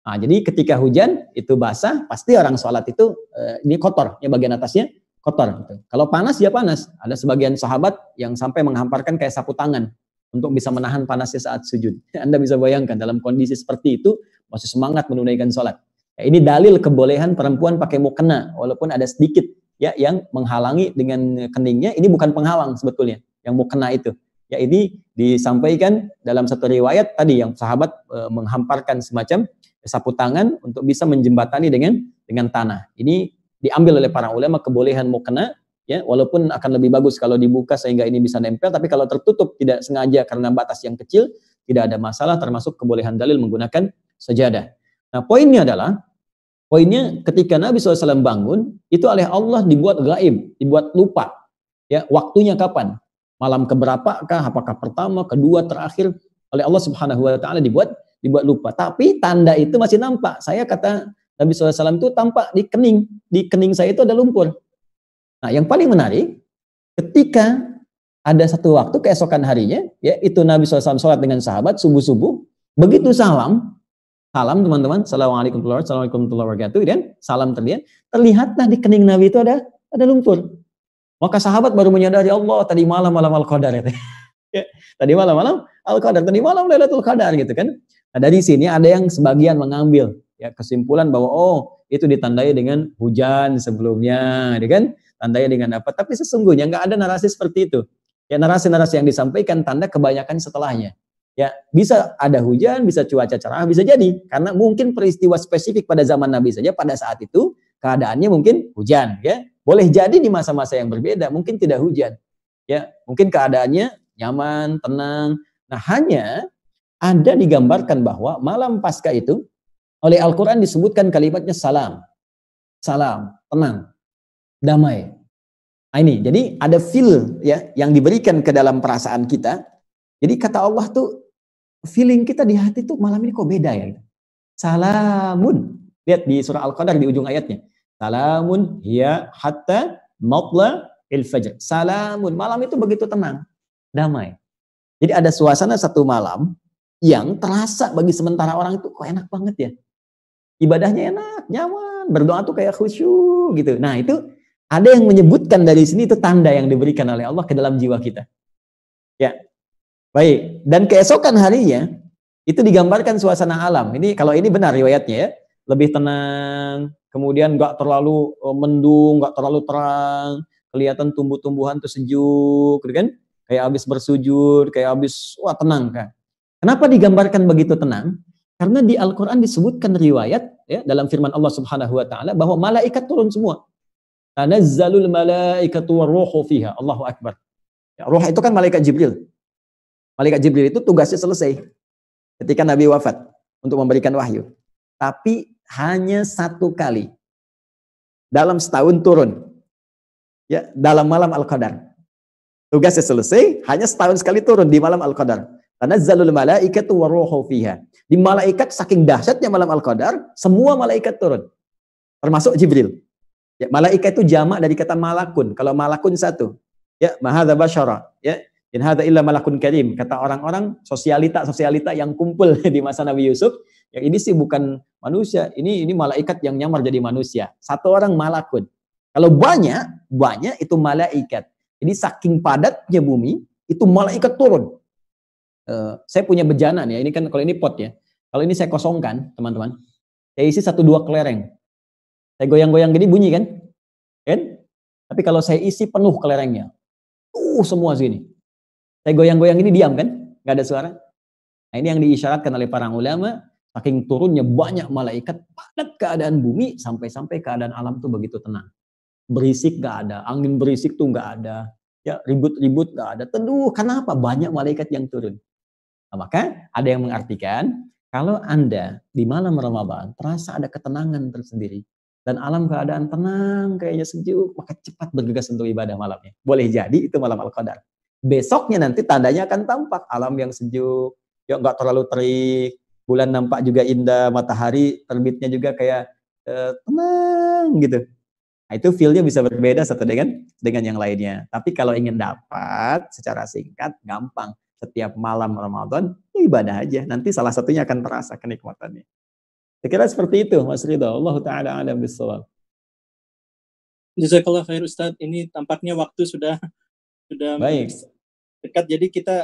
Nah, jadi ketika hujan itu basah, pasti orang sholat itu ini kotor, ya bagian atasnya kotor. Gitu. Kalau panas ya panas. Ada sebagian sahabat yang sampai menghamparkan kayak sapu tangan untuk bisa menahan panasnya saat sujud. Anda bisa bayangkan dalam kondisi seperti itu masih semangat menunaikan sholat. Ya, ini dalil kebolehan perempuan pakai mukena, walaupun ada sedikit ya yang menghalangi dengan keningnya. Ini bukan penghalang sebetulnya, yang mukena itu. Ya, ini disampaikan dalam satu riwayat tadi yang sahabat menghamparkan semacam sapu tangan untuk bisa menjembatani dengan tanah. Ini diambil oleh para ulama kebolehan mukena, ya, walaupun akan lebih bagus kalau dibuka sehingga ini bisa nempel, tapi kalau tertutup tidak sengaja karena batas yang kecil, tidak ada masalah, termasuk kebolehan dalil menggunakan sajadah. Nah, poinnya ketika Nabi SAW bangun, itu oleh Allah dibuat gaib, dibuat lupa. Ya, waktunya kapan? Malam keberapakah? Apakah pertama, kedua, terakhir? Oleh Allah Subhanahu wa taala dibuat lupa. Tapi tanda itu masih nampak. Saya kata Nabi SAW itu tampak di kening. Di kening saya itu ada lumpur. Nah, yang paling menarik, ketika ada satu waktu keesokan harinya, ya itu Nabi SAW sholat dengan sahabat subuh-subuh, begitu salam teman-teman, assalamualaikum warahmatullahi wabarakatuh, dan salam terlihatlah di kening Nabi itu ada lumpur. Maka sahabat baru menyadari, Allah, tadi malam Al-Qadar ya. Tadi malam Al-Qadar, tadi malam Lailatul Qadar gitu kan. Nah, dari sini ada yang sebagian mengambil ya kesimpulan bahwa itu ditandai dengan hujan sebelumnya, ya kan? Tandai dengan apa? Tapi sesungguhnya nggak ada narasi seperti itu. Ya, narasi-narasi yang disampaikan tanda kebanyakan setelahnya. Ya, bisa ada hujan, bisa cuaca cerah, bisa jadi karena mungkin peristiwa spesifik pada zaman Nabi saja pada saat itu keadaannya mungkin hujan, ya. Boleh jadi di masa-masa yang berbeda mungkin tidak hujan. Ya, mungkin keadaannya nyaman, tenang. Nah, hanya ada digambarkan bahwa malam Paskah itu oleh Al-Qur'an disebutkan kalimatnya salam. Salam, tenang, damai. Nah, ini, jadi ada feel ya yang diberikan ke dalam perasaan kita. Jadi kata Allah tuh feeling kita di hati tuh malam ini kok beda ya. Salamun. Lihat di surah Al-Qadar di ujung ayatnya. Salamun hiya hatta matla'il fajr. Salamun. Malam itu begitu tenang, damai. Jadi ada suasana satu malam yang terasa bagi sementara orang itu kok enak banget ya. Ibadahnya enak, nyaman, berdoa tuh kayak khusyuk gitu. Nah, itu ada yang menyebutkan dari sini itu tanda yang diberikan oleh Allah ke dalam jiwa kita. Ya. Baik, dan keesokan harinya itu digambarkan suasana alam. Ini kalau ini benar riwayatnya ya, lebih tenang, kemudian nggak terlalu mendung, nggak terlalu terang, kelihatan tumbuh-tumbuhan tuh sejuk, gitu kan? Kayak habis bersujud, kayak habis tenang kan. Kenapa digambarkan begitu tenang? Karena di Al-Qur'an disebutkan riwayat ya dalam firman Allah Subhanahu wa taala bahwa malaikat turun semua. Tanazzalul malaikatu warruhu fiha. Allahu akbar. Ya, ruh itu kan malaikat Jibril. Malaikat Jibril itu tugasnya selesai ketika Nabi wafat untuk memberikan wahyu. Tapi hanya satu kali dalam setahun turun. Ya, dalam malam Al-Qadar. Tugasnya selesai, hanya setahun sekali turun di malam Al-Qadar. Tanazzalul malaikatu warruhu fiha. Di malaikat saking dahsyatnya malam Al-Qadar, semua malaikat turun. Termasuk Jibril. Ya, malaikat itu jamak dari kata malakun. Kalau malakun satu, ya, mahadza basyara, ya. In hadza illa malakun karim, kata orang-orang sosialita yang kumpul di masa Nabi Yusuf, yang ini sih bukan manusia, ini malaikat yang nyamar jadi manusia. Satu orang malakun. Kalau banyak itu malaikat. Jadi saking padatnya bumi, itu malaikat turun. Saya punya bejana nih, ini kan kalau ini pot ya. Kalau ini saya kosongkan, teman-teman. Saya isi 1-2 kelereng. Saya goyang-goyang gini bunyi kan? Kan? Tapi kalau saya isi penuh kelerengnya. Semua sini. Saya goyang-goyang ini diam kan? Nggak ada suara. Nah, ini yang diisyaratkan oleh para ulama, saking turunnya banyak malaikat, padat keadaan bumi, sampai-sampai keadaan alam tuh begitu tenang. Berisik nggak ada, angin berisik tuh nggak ada, ya ribut-ribut nggak ada. Teduh, kenapa? Banyak malaikat yang turun. Nah, maka ada yang mengartikan, kalau Anda di malam Ramadan terasa ada ketenangan tersendiri, dan alam keadaan tenang, kayaknya sejuk, maka cepat bergegas untuk ibadah malamnya. Boleh jadi itu malam Al-Qadar. Besoknya nanti tandanya akan tampak alam yang sejuk, ya nggak terlalu terik, bulan nampak juga indah, matahari terbitnya juga kayak tenang gitu. Nah, itu feel-nya bisa berbeda satu dengan yang lainnya. Tapi kalau ingin dapat secara singkat, gampang. Setiap malam Ramadan, ya ibadah aja. Nanti salah satunya akan terasa kenikmatannya. Saya kira seperti itu, Mas Ridho. Allah Ta'ala a'lam bishawab. Jazakallah khair Ustadz. Ini tampaknya waktu sudah Baik. dekat. Jadi kita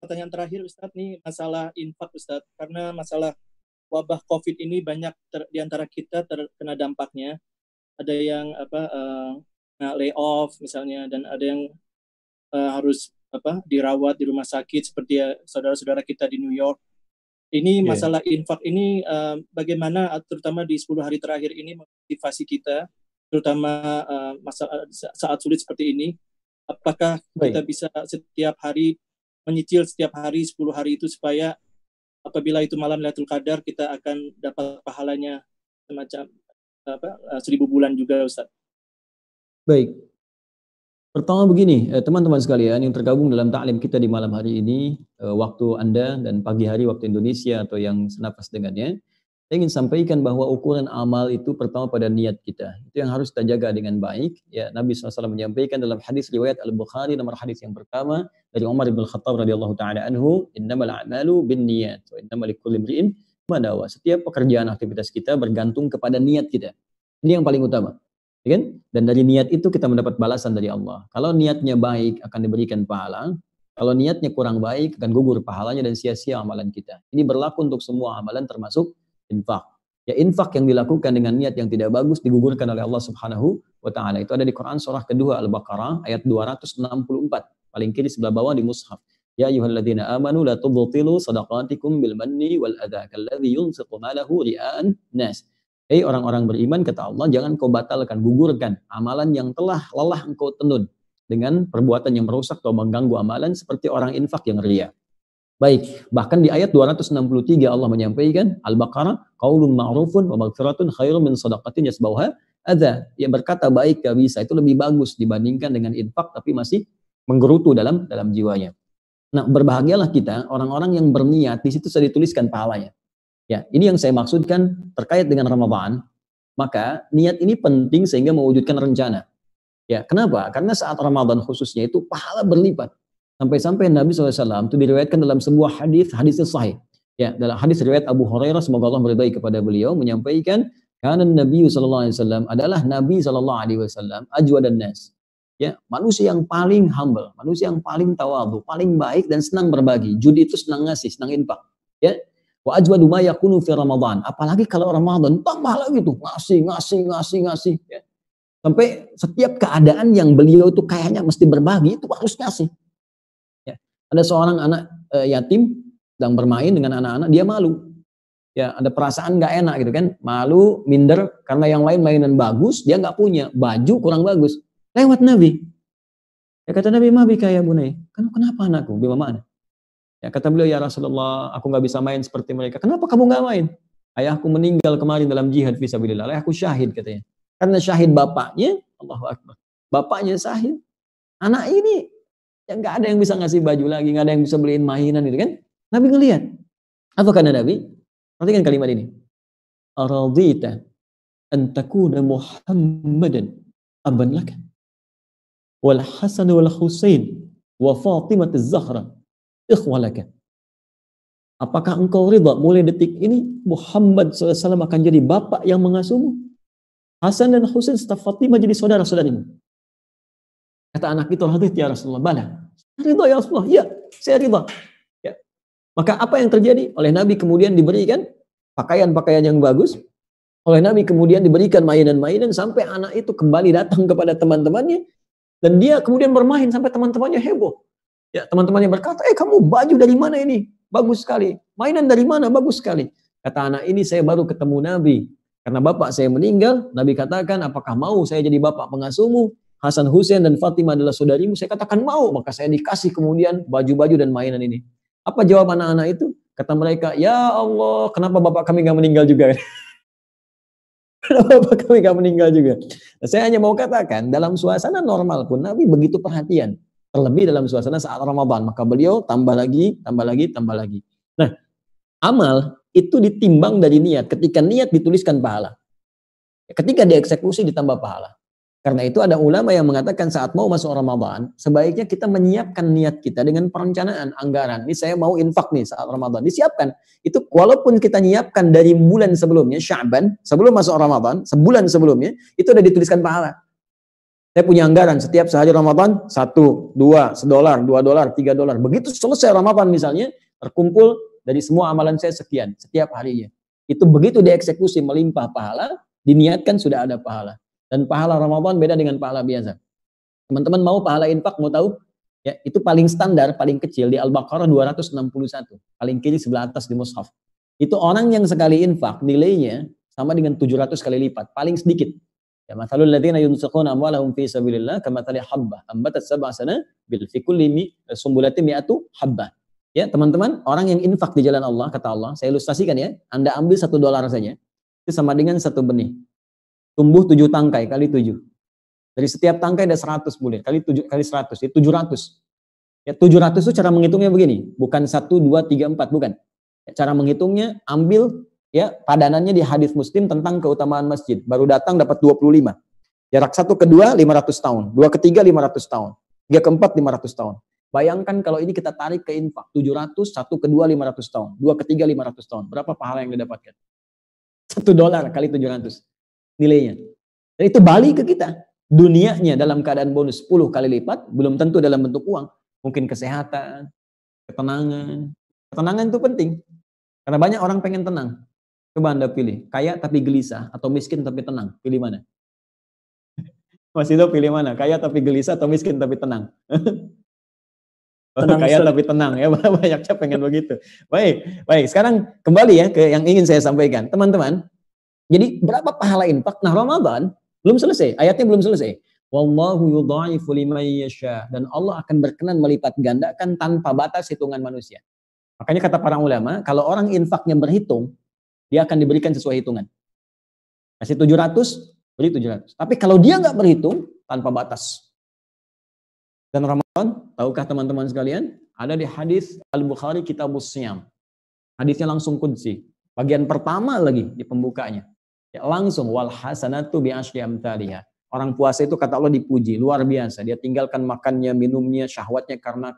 pertanyaan terakhir Ustadz nih masalah infak Ustadz. Karena masalah wabah COVID ini banyak di antara kita terkena dampaknya. Ada yang lay off misalnya, dan ada yang harus dirawat di rumah sakit seperti saudara-saudara kita di New York. Ini masalah infak ini bagaimana terutama di 10 hari terakhir ini memotivasi kita, terutama saat sulit seperti ini. Apakah kita bisa setiap hari menyicil setiap hari 10 hari itu, supaya apabila itu malam Lailatul Qadar kita akan dapat pahalanya semacam 1000 bulan juga Ustaz. Baik. Pertama begini, teman-teman sekalian yang tergabung dalam taklim kita di malam hari ini, waktu Anda dan pagi hari waktu Indonesia atau yang senapas dengannya, saya ingin sampaikan bahwa ukuran amal itu pertama pada niat kita. Itu yang harus kita jaga dengan baik. Ya, Nabi SAW menyampaikan dalam hadis riwayat Al-Bukhari nomor hadis yang pertama dari Umar bin Khattab radhiyallahu taala anhu, "Innamal a'malu binniyat wa innamal likulli imri'in ma nawa." Setiap pekerjaan aktivitas kita bergantung kepada niat kita. Ini yang paling utama. Ya kan? Dan dari niat itu kita mendapat balasan dari Allah. Kalau niatnya baik akan diberikan pahala. Kalau niatnya kurang baik akan gugur pahalanya dan sia-sia amalan kita. Ini berlaku untuk semua amalan termasuk infak. Ya, infak yang dilakukan dengan niat yang tidak bagus digugurkan oleh Allah Subhanahu wa taala. Itu ada di Quran surah kedua Al-Baqarah ayat 264. Paling kiri sebelah bawah di mushaf. Ya ayyuhalladzina amanu la tubtilu shadaqatikum bil manni wal adza kalladzi yunfiqu malahu ria'an nas. Hei orang-orang beriman, kata Allah, jangan kau batalkan, gugurkan amalan yang telah lelah engkau tenun dengan perbuatan yang merusak atau mengganggu amalan seperti orang infak yang ria. Baik, bahkan di ayat 263 Allah menyampaikan, Al-Baqarah, qaulun ma'rufun wa maghfiratun khairun min shadaqatin yasbauha adza. Yang berkata baik gak bisa, itu lebih bagus dibandingkan dengan infak tapi masih menggerutu dalam jiwanya. Nah, berbahagialah kita orang-orang yang berniat, di situ sudah dituliskan pahalanya. Ya, ini yang saya maksudkan terkait dengan Ramadan. Maka niat ini penting sehingga mewujudkan rencana. Ya, kenapa? Karena saat Ramadan khususnya itu pahala berlipat. Sampai-sampai Nabi SAW itu diriwayatkan dalam sebuah hadisnya sahih. Ya, dalam hadis riwayat Abu Hurairah, semoga Allah meridai kepada beliau, menyampaikan, karena Nabi SAW adalah Nabi SAW ajwadan nas. Ya, manusia yang paling humble, manusia yang paling tawadhu, paling baik dan senang berbagi. Judi itu senang ngasih, senang infak. Ya. Wa ajwadu ma yakunu fi Ramadan. Apalagi kalau Ramadan tambah lagi tuh ngasih ya. Sampai setiap keadaan yang beliau itu kayaknya mesti berbagi itu harus ngasih. Ya. Ada seorang anak yatim sedang bermain dengan anak-anak, dia malu. Ya, ada perasaan nggak enak gitu kan, malu, minder karena yang lain mainan bagus, dia nggak punya, baju kurang bagus. Lewat Nabi. Ya kata Nabi, "Ma bika ya bunai?" Kenapa anakku? Bagaimana? Ya, kata beliau, "Ya Rasulullah, aku nggak bisa main seperti mereka." "Kenapa kamu nggak main?" "Ayahku meninggal kemarin dalam jihad fisabilillah." "Ayahku syahid," katanya. Karena syahid bapaknya, Allahu Akbar. Bapaknya syahid. Anak ini ya nggak ada yang bisa ngasih baju lagi, nggak ada yang bisa beliin mainan gitu kan. Nabi ngelihat. Apa kata Nabi? Perhatikan kalimat ini. "Aradita an takuna Muhammadan aban laka wal Hasan wal Husain wa Fatimah az-Zahra ikhwalaka." Apakah engkau ridha mulai detik ini Muhammad SAW akan jadi bapak yang mengasuhmu? Hasan dan Husain serta Fatimah jadi saudara-saudarimu. Kata anak itu, "Radit ya Rasulullah." "Bala." "Ridha ya Rasulullah." "Ya, saya ridha." Ya. Maka apa yang terjadi? Oleh Nabi kemudian diberikan pakaian-pakaian yang bagus. Oleh Nabi kemudian diberikan mainan-mainan sampai anak itu kembali datang kepada teman-temannya. Dan dia kemudian bermain sampai teman-temannya heboh. Ya, teman-temannya berkata, "Kamu baju dari mana ini? Bagus sekali. Mainan dari mana? Bagus sekali." Kata anak ini, "Saya baru ketemu Nabi. Karena bapak saya meninggal, Nabi katakan, apakah mau saya jadi bapak pengasuhmu? Hasan, Husain, dan Fatimah adalah saudarimu." Saya katakan mau. Maka saya dikasih kemudian baju-baju dan mainan ini. Apa jawab anak-anak itu? Kata mereka, "Ya Allah, kenapa bapak kami gak meninggal juga?" Kenapa bapak kami gak meninggal juga? Nah, saya hanya mau katakan, dalam suasana normal pun Nabi begitu perhatian. Terlebih dalam suasana saat Ramadan. Maka beliau tambah lagi. Nah, amal itu ditimbang dari niat. Ketika niat dituliskan pahala. Ketika dieksekusi ditambah pahala. Karena itu ada ulama yang mengatakan saat mau masuk Ramadan, sebaiknya kita menyiapkan niat kita dengan perencanaan anggaran. Ini saya mau infak nih saat Ramadan, disiapkan. Itu walaupun kita nyiapkan dari bulan sebelumnya, Sya'ban, sebelum masuk Ramadan, sebulan sebelumnya, itu udah dituliskan pahala. Saya punya anggaran setiap sehari Ramadan, 1, 2, $1, $2, $3. Begitu selesai Ramadan misalnya, terkumpul dari semua amalan saya sekian, setiap harinya. Itu begitu dieksekusi melimpah pahala, diniatkan sudah ada pahala. Dan pahala Ramadan beda dengan pahala biasa. Teman-teman mau pahala infak, mau tahu? Ya, itu paling standar, paling kecil di Al-Baqarah 261. Paling kiri sebelah atas di mushaf. Itu orang yang sekali infak, nilainya sama dengan 700 kali lipat. Paling sedikit. Ya, mathalul ladzina yunfiquna amwalahum fi sabilillah kamathali habbah ambatat sab'a sanabil fi kulli sumbulatin mi'atu habbah. Ya, teman-teman, orang yang infak di jalan Allah, kata Allah, saya ilustrasikan ya, Anda ambil $1 saja, itu sama dengan 1 benih. Tumbuh 7 tangkai kali 7. Dari setiap tangkai ada 100 bulir. Kali 7 kali 100, ya 700. Ya 700 itu cara menghitungnya begini, bukan 1 2 3 4, bukan. Ya, cara menghitungnya ambil ya padanannya di hadis Muslim tentang keutamaan masjid. Baru datang dapat 25. Jarak 1 ke 2 500 tahun, 2 ke 3 500 tahun, 3 ke 4 500 tahun. Bayangkan kalau ini kita tarik ke infak 700, 1 ke 2 500 tahun, 2 ke 3 500 tahun. Berapa pahala yang didapatkan? $1 kali 700. Nilainya. Dan itu balik ke kita. Dunianya dalam keadaan bonus 10 kali lipat, belum tentu dalam bentuk uang. Mungkin kesehatan, ketenangan. Ketenangan itu penting. Karena banyak orang pengen tenang. Coba Anda pilih, kaya tapi gelisah atau miskin tapi tenang. Pilih mana? Mas Ido pilih mana? Kaya tapi gelisah atau miskin tapi tenang? Kaya tapi tenang ya, banyaknya pengen begitu. Baik, baik. Sekarang kembali ya ke yang ingin saya sampaikan. Teman-teman, jadi berapa pahala infak? Nah, Ramadan belum selesai, ayatnya belum selesai. Wallahu yudha'ifu liman yasha, dan Allah akan berkenan melipat gandakan tanpa batas hitungan manusia. Makanya kata para ulama, kalau orang infaknya berhitung, dia akan diberikan sesuai hitungan. Kasih 700, beri 700. Tapi kalau dia nggak berhitung, tanpa batas. Dan Ramadan, tahukah teman-teman sekalian, ada di hadis Al-Bukhari Kitabus Siyam. Hadisnya langsung qudsi. Bagian pertama lagi di pembukanya. Ya, langsung wal hasanatu bi asyri amthaliha. Orang puasa itu kata Allah dipuji, luar biasa. Dia tinggalkan makannya, minumnya, syahwatnya karena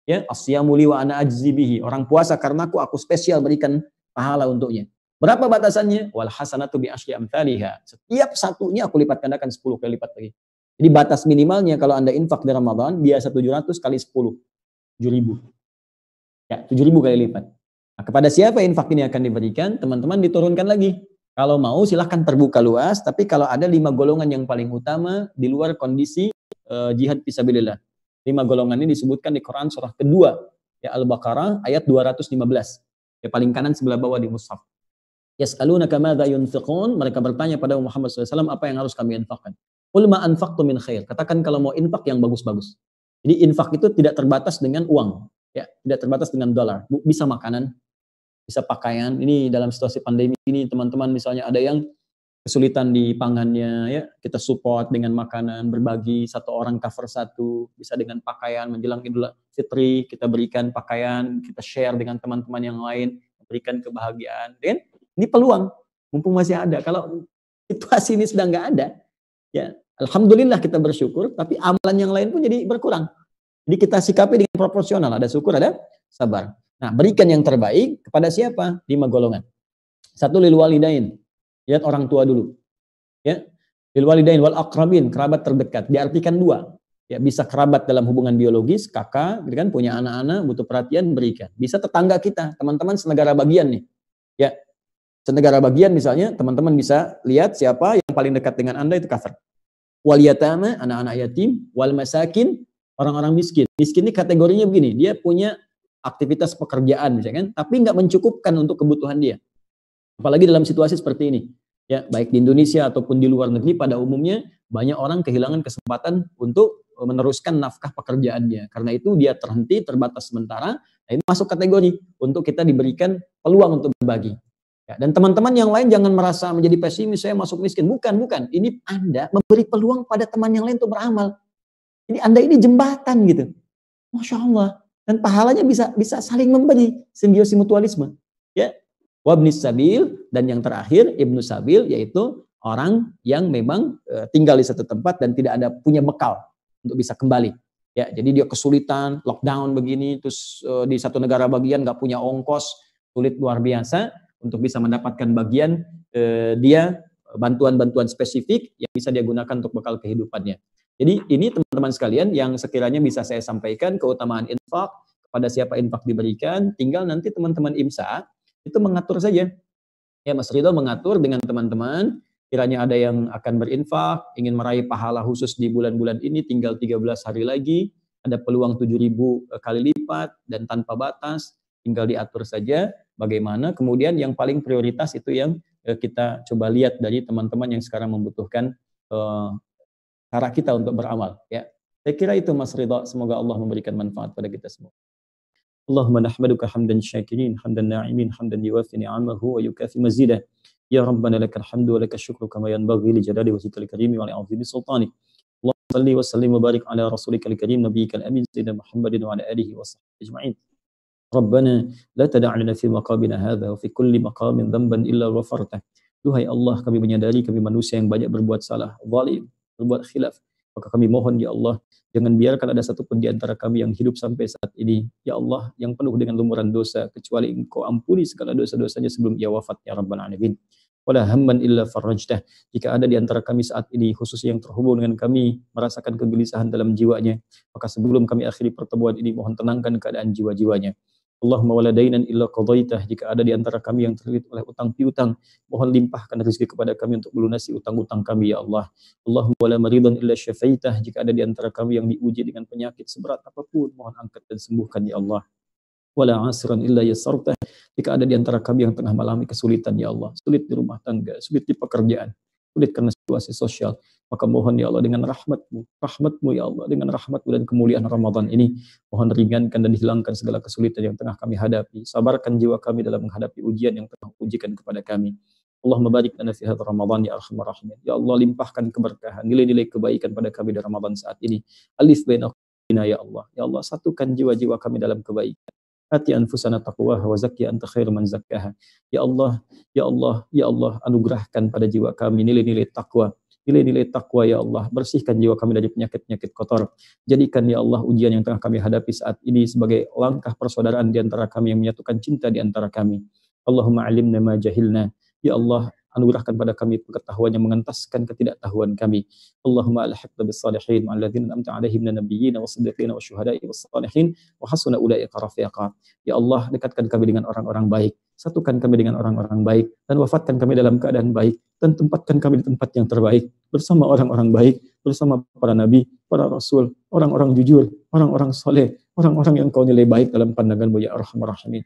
ya asyamu li wa ana ajzi bihi. Orang puasa karena aku spesial berikan pahala untuknya. Berapa batasannya? Wal hasanatu bi asyri amthaliha. Setiap satunya aku lipat gandakan 10 kali lipat lagi. Jadi batas minimalnya kalau Anda infak di Ramadan biasa 700 kali 10. 7.000. Ya, 7.000 kali lipat. Nah, kepada siapa infak ini akan diberikan? Teman-teman diturunkan lagi. Kalau mau silahkan terbuka luas, tapi kalau ada 5 golongan yang paling utama di luar kondisi jihad fisabilillah. 5 golongan ini disebutkan di Quran surah kedua, ya Al-Baqarah ayat 215. Ya paling kanan sebelah bawah di mushaf. Yas'alunaka madza yunfiqun, mereka bertanya pada Muhammad SAW apa yang harus kami infakkan. Qul ma anfaqtum min khair. Katakan kalau mau infak yang bagus-bagus. Jadi infak itu tidak terbatas dengan uang, ya, tidak terbatas dengan dolar. Bisa makanan, bisa pakaian. Ini dalam situasi pandemi ini teman-teman misalnya ada yang kesulitan di pangannya, ya kita support dengan makanan, berbagi, satu orang cover satu, bisa dengan pakaian menjelang Idul Fitri kita berikan pakaian, kita share dengan teman-teman yang lain, memberikan kebahagiaan. Dan ini peluang, mumpung masih ada. Kalau situasi ini sedang nggak ada, ya alhamdulillah kita bersyukur, tapi amalan yang lain pun jadi berkurang. Jadi kita sikapi dengan proporsional, ada syukur, ada sabar. Nah, berikan yang terbaik kepada siapa? 5 golongan. 1 lil walidain. Lihat orang tua dulu. Ya. Lil walidain wal aqrabin, kerabat terdekat. Diartikan 2. Ya, bisa kerabat dalam hubungan biologis, kakak, gitu kan, punya anak-anak, butuh perhatian, berikan. Bisa tetangga kita, teman-teman senegara bagian nih. Ya. Senegara bagian misalnya, teman-teman bisa lihat siapa yang paling dekat dengan Anda itu cover. Wal yatama, anak-anak yatim, wal masakin, orang-orang miskin. Miskin ini kategorinya begini, dia punya aktivitas pekerjaan misalkan, tapi nggak mencukupkan untuk kebutuhan dia. Apalagi dalam situasi seperti ini. Ya, baik di Indonesia ataupun di luar negeri pada umumnya banyak orang kehilangan kesempatan untuk meneruskan nafkah pekerjaannya. Karena itu dia terhenti, terbatas sementara. Nah, ini masuk kategori untuk kita diberikan peluang untuk berbagi. Ya, dan teman-teman yang lain jangan merasa menjadi pesimis, saya masuk miskin. Bukan. Ini Anda memberi peluang pada teman yang lain untuk beramal. Ini Anda ini jembatan gitu. Masya Allah. Dan pahalanya bisa saling memberi, simbiosis mutualisme. Ya, wabnis sabil, dan yang terakhir ibnu sabil, yaitu orang yang memang tinggal di satu tempat dan tidak ada punya bekal untuk bisa kembali. Ya, jadi dia kesulitan, lockdown begini, terus di satu negara bagian nggak punya ongkos, sulit luar biasa untuk bisa mendapatkan bagian dia bantuan-bantuan spesifik yang bisa dia gunakan untuk bekal kehidupannya. Jadi ini teman-teman sekalian yang sekiranya bisa saya sampaikan keutamaan infak, kepada siapa infak diberikan, tinggal nanti teman-teman IMSA itu mengatur saja. Ya, Mas Ridho mengatur dengan teman-teman, kiranya ada yang akan berinfak, ingin meraih pahala khusus di bulan-bulan ini, tinggal 13 hari lagi, ada peluang 7.000 kali lipat dan tanpa batas, tinggal diatur saja bagaimana. Kemudian yang paling prioritas itu yang kita coba lihat dari teman-teman yang sekarang membutuhkan cara kita untuk beramal. Ya, saya kira itu Mas Ridho. Semoga Allah memberikan manfaat pada kita semua. Allahumma nahmaduka hamdan syakirin, hamdan na'imin, hamdan yuwafi ni'amahu wa yukafi mazidah. Ya Rabbana lakal hamdu wa lakal syukru kama yanbaghi li jalali wajhikal karimi wa li'azimi sultanik. Allahumma salli wa sallim wa barik ala rasulikal karim nabiyyikal amin sayyidina Muhammadin wa ala alihi wa sahbihi ajma'in. Rabbana la tada' lana fi maqamina hadha wa fi kulli maqamin dhanban illa ghafartah. Duhai Allah, kami menyadari kami manusia yang banyak berbuat salah, zalim, berbuat khilaf. Maka kami mohon ya Allah, jangan biarkan ada satu pun di antara kami yang hidup sampai saat ini, ya Allah, yang penuh dengan lumuran dosa, kecuali Engkau ampuni segala dosa-dosanya sebelum ia wafat, ya Rabbal Alamin. Wala hamman illa farajtah. Jika ada di antara kami saat ini, khususnya yang terhubung dengan kami, merasakan kegelisahan dalam jiwanya, maka sebelum kami akhiri pertemuan ini, mohon tenangkan keadaan jiwa-jiwanya. Allahumma wala dainan illa qadaitah. Jika ada di antara kami yang terlilit oleh utang piutang, mohon limpahkan rezeki kepada kami untuk melunasi utang-utang kami, ya Allah. Allahumma wala maridan illa syafaitah. Jika ada di antara kami yang diuji dengan penyakit seberat apapun, mohon angkat dan sembuhkan, ya Allah. Wala asiran illa yassartah. Jika ada di antara kami yang tengah mengalami kesulitan, ya Allah, sulit di rumah tangga, sulit di pekerjaan, sulit karena situasi sosial, maka mohon ya Allah dengan rahmat-Mu ya Allah, dengan rahmat-Mu dan kemuliaan Ramadan ini, mohon ringankan dan hilangkan segala kesulitan yang tengah kami hadapi. Sabarkan jiwa kami dalam menghadapi ujian yang tengah ujikan kepada kami. Allahumma barik lana fi hadzal Ramadan ya arhamar rahimin. Ya Allah, limpahkan keberkahan, nilai-nilai kebaikan pada kami di Ramadan saat ini. Alif baina qulubina ya Allah. Ya Allah, satukan jiwa-jiwa kami dalam kebaikan. Ati anfusana taqwaha wa zakki anta khairu man zakkaha. Ya Allah, ya Allah, ya Allah, anugerahkan pada jiwa kami nilai-nilai takwa. Nilai-nilai takwa ya Allah, bersihkan jiwa kami dari penyakit-penyakit kotor. Jadikan ya Allah ujian yang tengah kami hadapi saat ini sebagai langkah persaudaraan di antara kami yang menyatukan cinta di antara kami. Allahumma alimna ma jahilna. Ya Allah, anugerahkan pada kami pengetahuan yang mengentaskan ketidaktahuan kami. Allahumma alhiqna bis salihin ma'al ladzina an'amta 'alaihim minan nabiyyin was-siddiqin wasyuhada'i was-salihin wa hasuna ulaika rafiqa. Ya Allah, dekatkan kami dengan orang-orang baik, satukan kami dengan orang-orang baik, dan wafatkan kami dalam keadaan baik, dan tempatkan kami di tempat yang terbaik bersama orang-orang baik, bersama para nabi, para rasul, orang-orang jujur, orang-orang soleh, orang-orang yang Kau nilai baik dalam pandangan-Mu ya Arhamar Rahimin.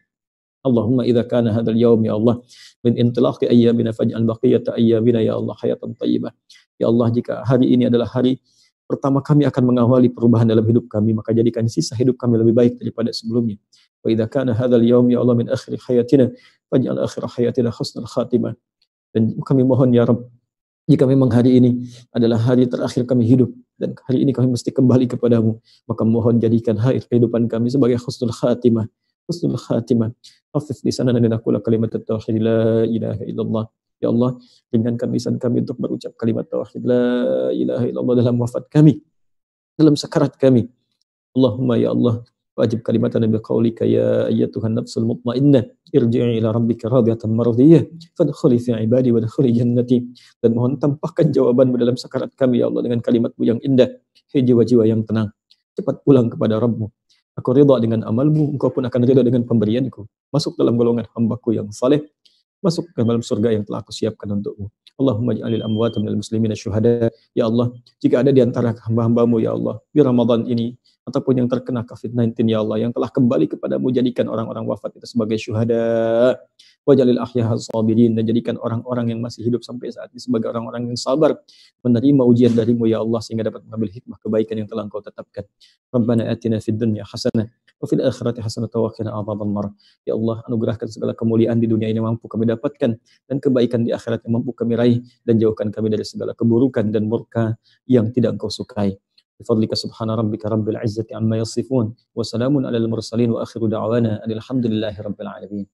Allahumma idza kana hadzal yaum ya Allah min intilaqi ayyamina faj'al baqiyata ayyamina ya Allah hayatan thayyibah. Ya Allah, jika hari ini adalah hari pertama kami akan mengawali perubahan dalam hidup kami, maka jadikan sisa hidup kami lebih baik daripada sebelumnya. Wa idza kana hadzal yaum ya Allah min akhir hayatina faj'al akhir hayatina husnul khatimah. Dan kami mohon ya Rabb, jika memang hari ini adalah hari terakhir kami hidup dan hari ini kami mesti kembali kepadamu, maka mohon jadikan akhir kehidupan kami sebagai husnul khatimah. Husnul khatimah. Hafidh lisanana dan aqula kalimat tauhid la ilaha illallah. Ya Allah, ringankan lisan kami untuk berucap kalimat tauhid la ilaha illallah dalam wafat kami, dalam sakarat kami. Allahumma ya Allah, wajib kalimatana biqaulika ya ayyatuhan nafsul mutmainnah irji'i ila rabbika radiyatan mardiyah fadkhuli fi ibadi wa dkhuli jannati. Dan mohon tampakkan jawaban-Mu dalam sakarat kami ya Allah dengan kalimat-Mu yang indah. Hei jiwa-jiwa yang tenang, cepat pulang kepada Rabb-Mu. Aku ridha dengan amalmu, Engkau pun akan ridha dengan pemberianku. Masuk dalam golongan hamba-Ku yang saleh, masuk ke dalam surga yang telah Aku siapkan untukmu. Allahumma ja'alil amwata minal muslimina syuhada. Ya Allah, jika ada di antara hamba-hamba-Mu ya Allah, di Ramadan ini, ataupun yang terkena COVID-19 ya Allah, yang telah kembali kepadamu, jadikan orang-orang wafat itu sebagai syuhada. Wajalil ahyaha sabirin, dan jadikan orang-orang yang masih hidup sampai saat ini sebagai orang-orang yang sabar menerima ujian dari-Mu ya Allah, sehingga dapat mengambil hikmah kebaikan yang telah Engkau tetapkan. Rabbana atina fid dunya hasanah wa fil akhirati hasanah wa qina adzabannar. Ya Allah, anugerahkan segala kemuliaan di dunia ini mampu kami dapatkan, dan kebaikan di akhirat yang mampu kami raih, dan jauhkan kami dari segala keburukan dan murka yang tidak Engkau sukai. Bifadlika subhana rabbika rabbil izzati amma yasifun wa salamun alal mursalin wa akhiru da'wana alhamdulillahi rabbil alamin.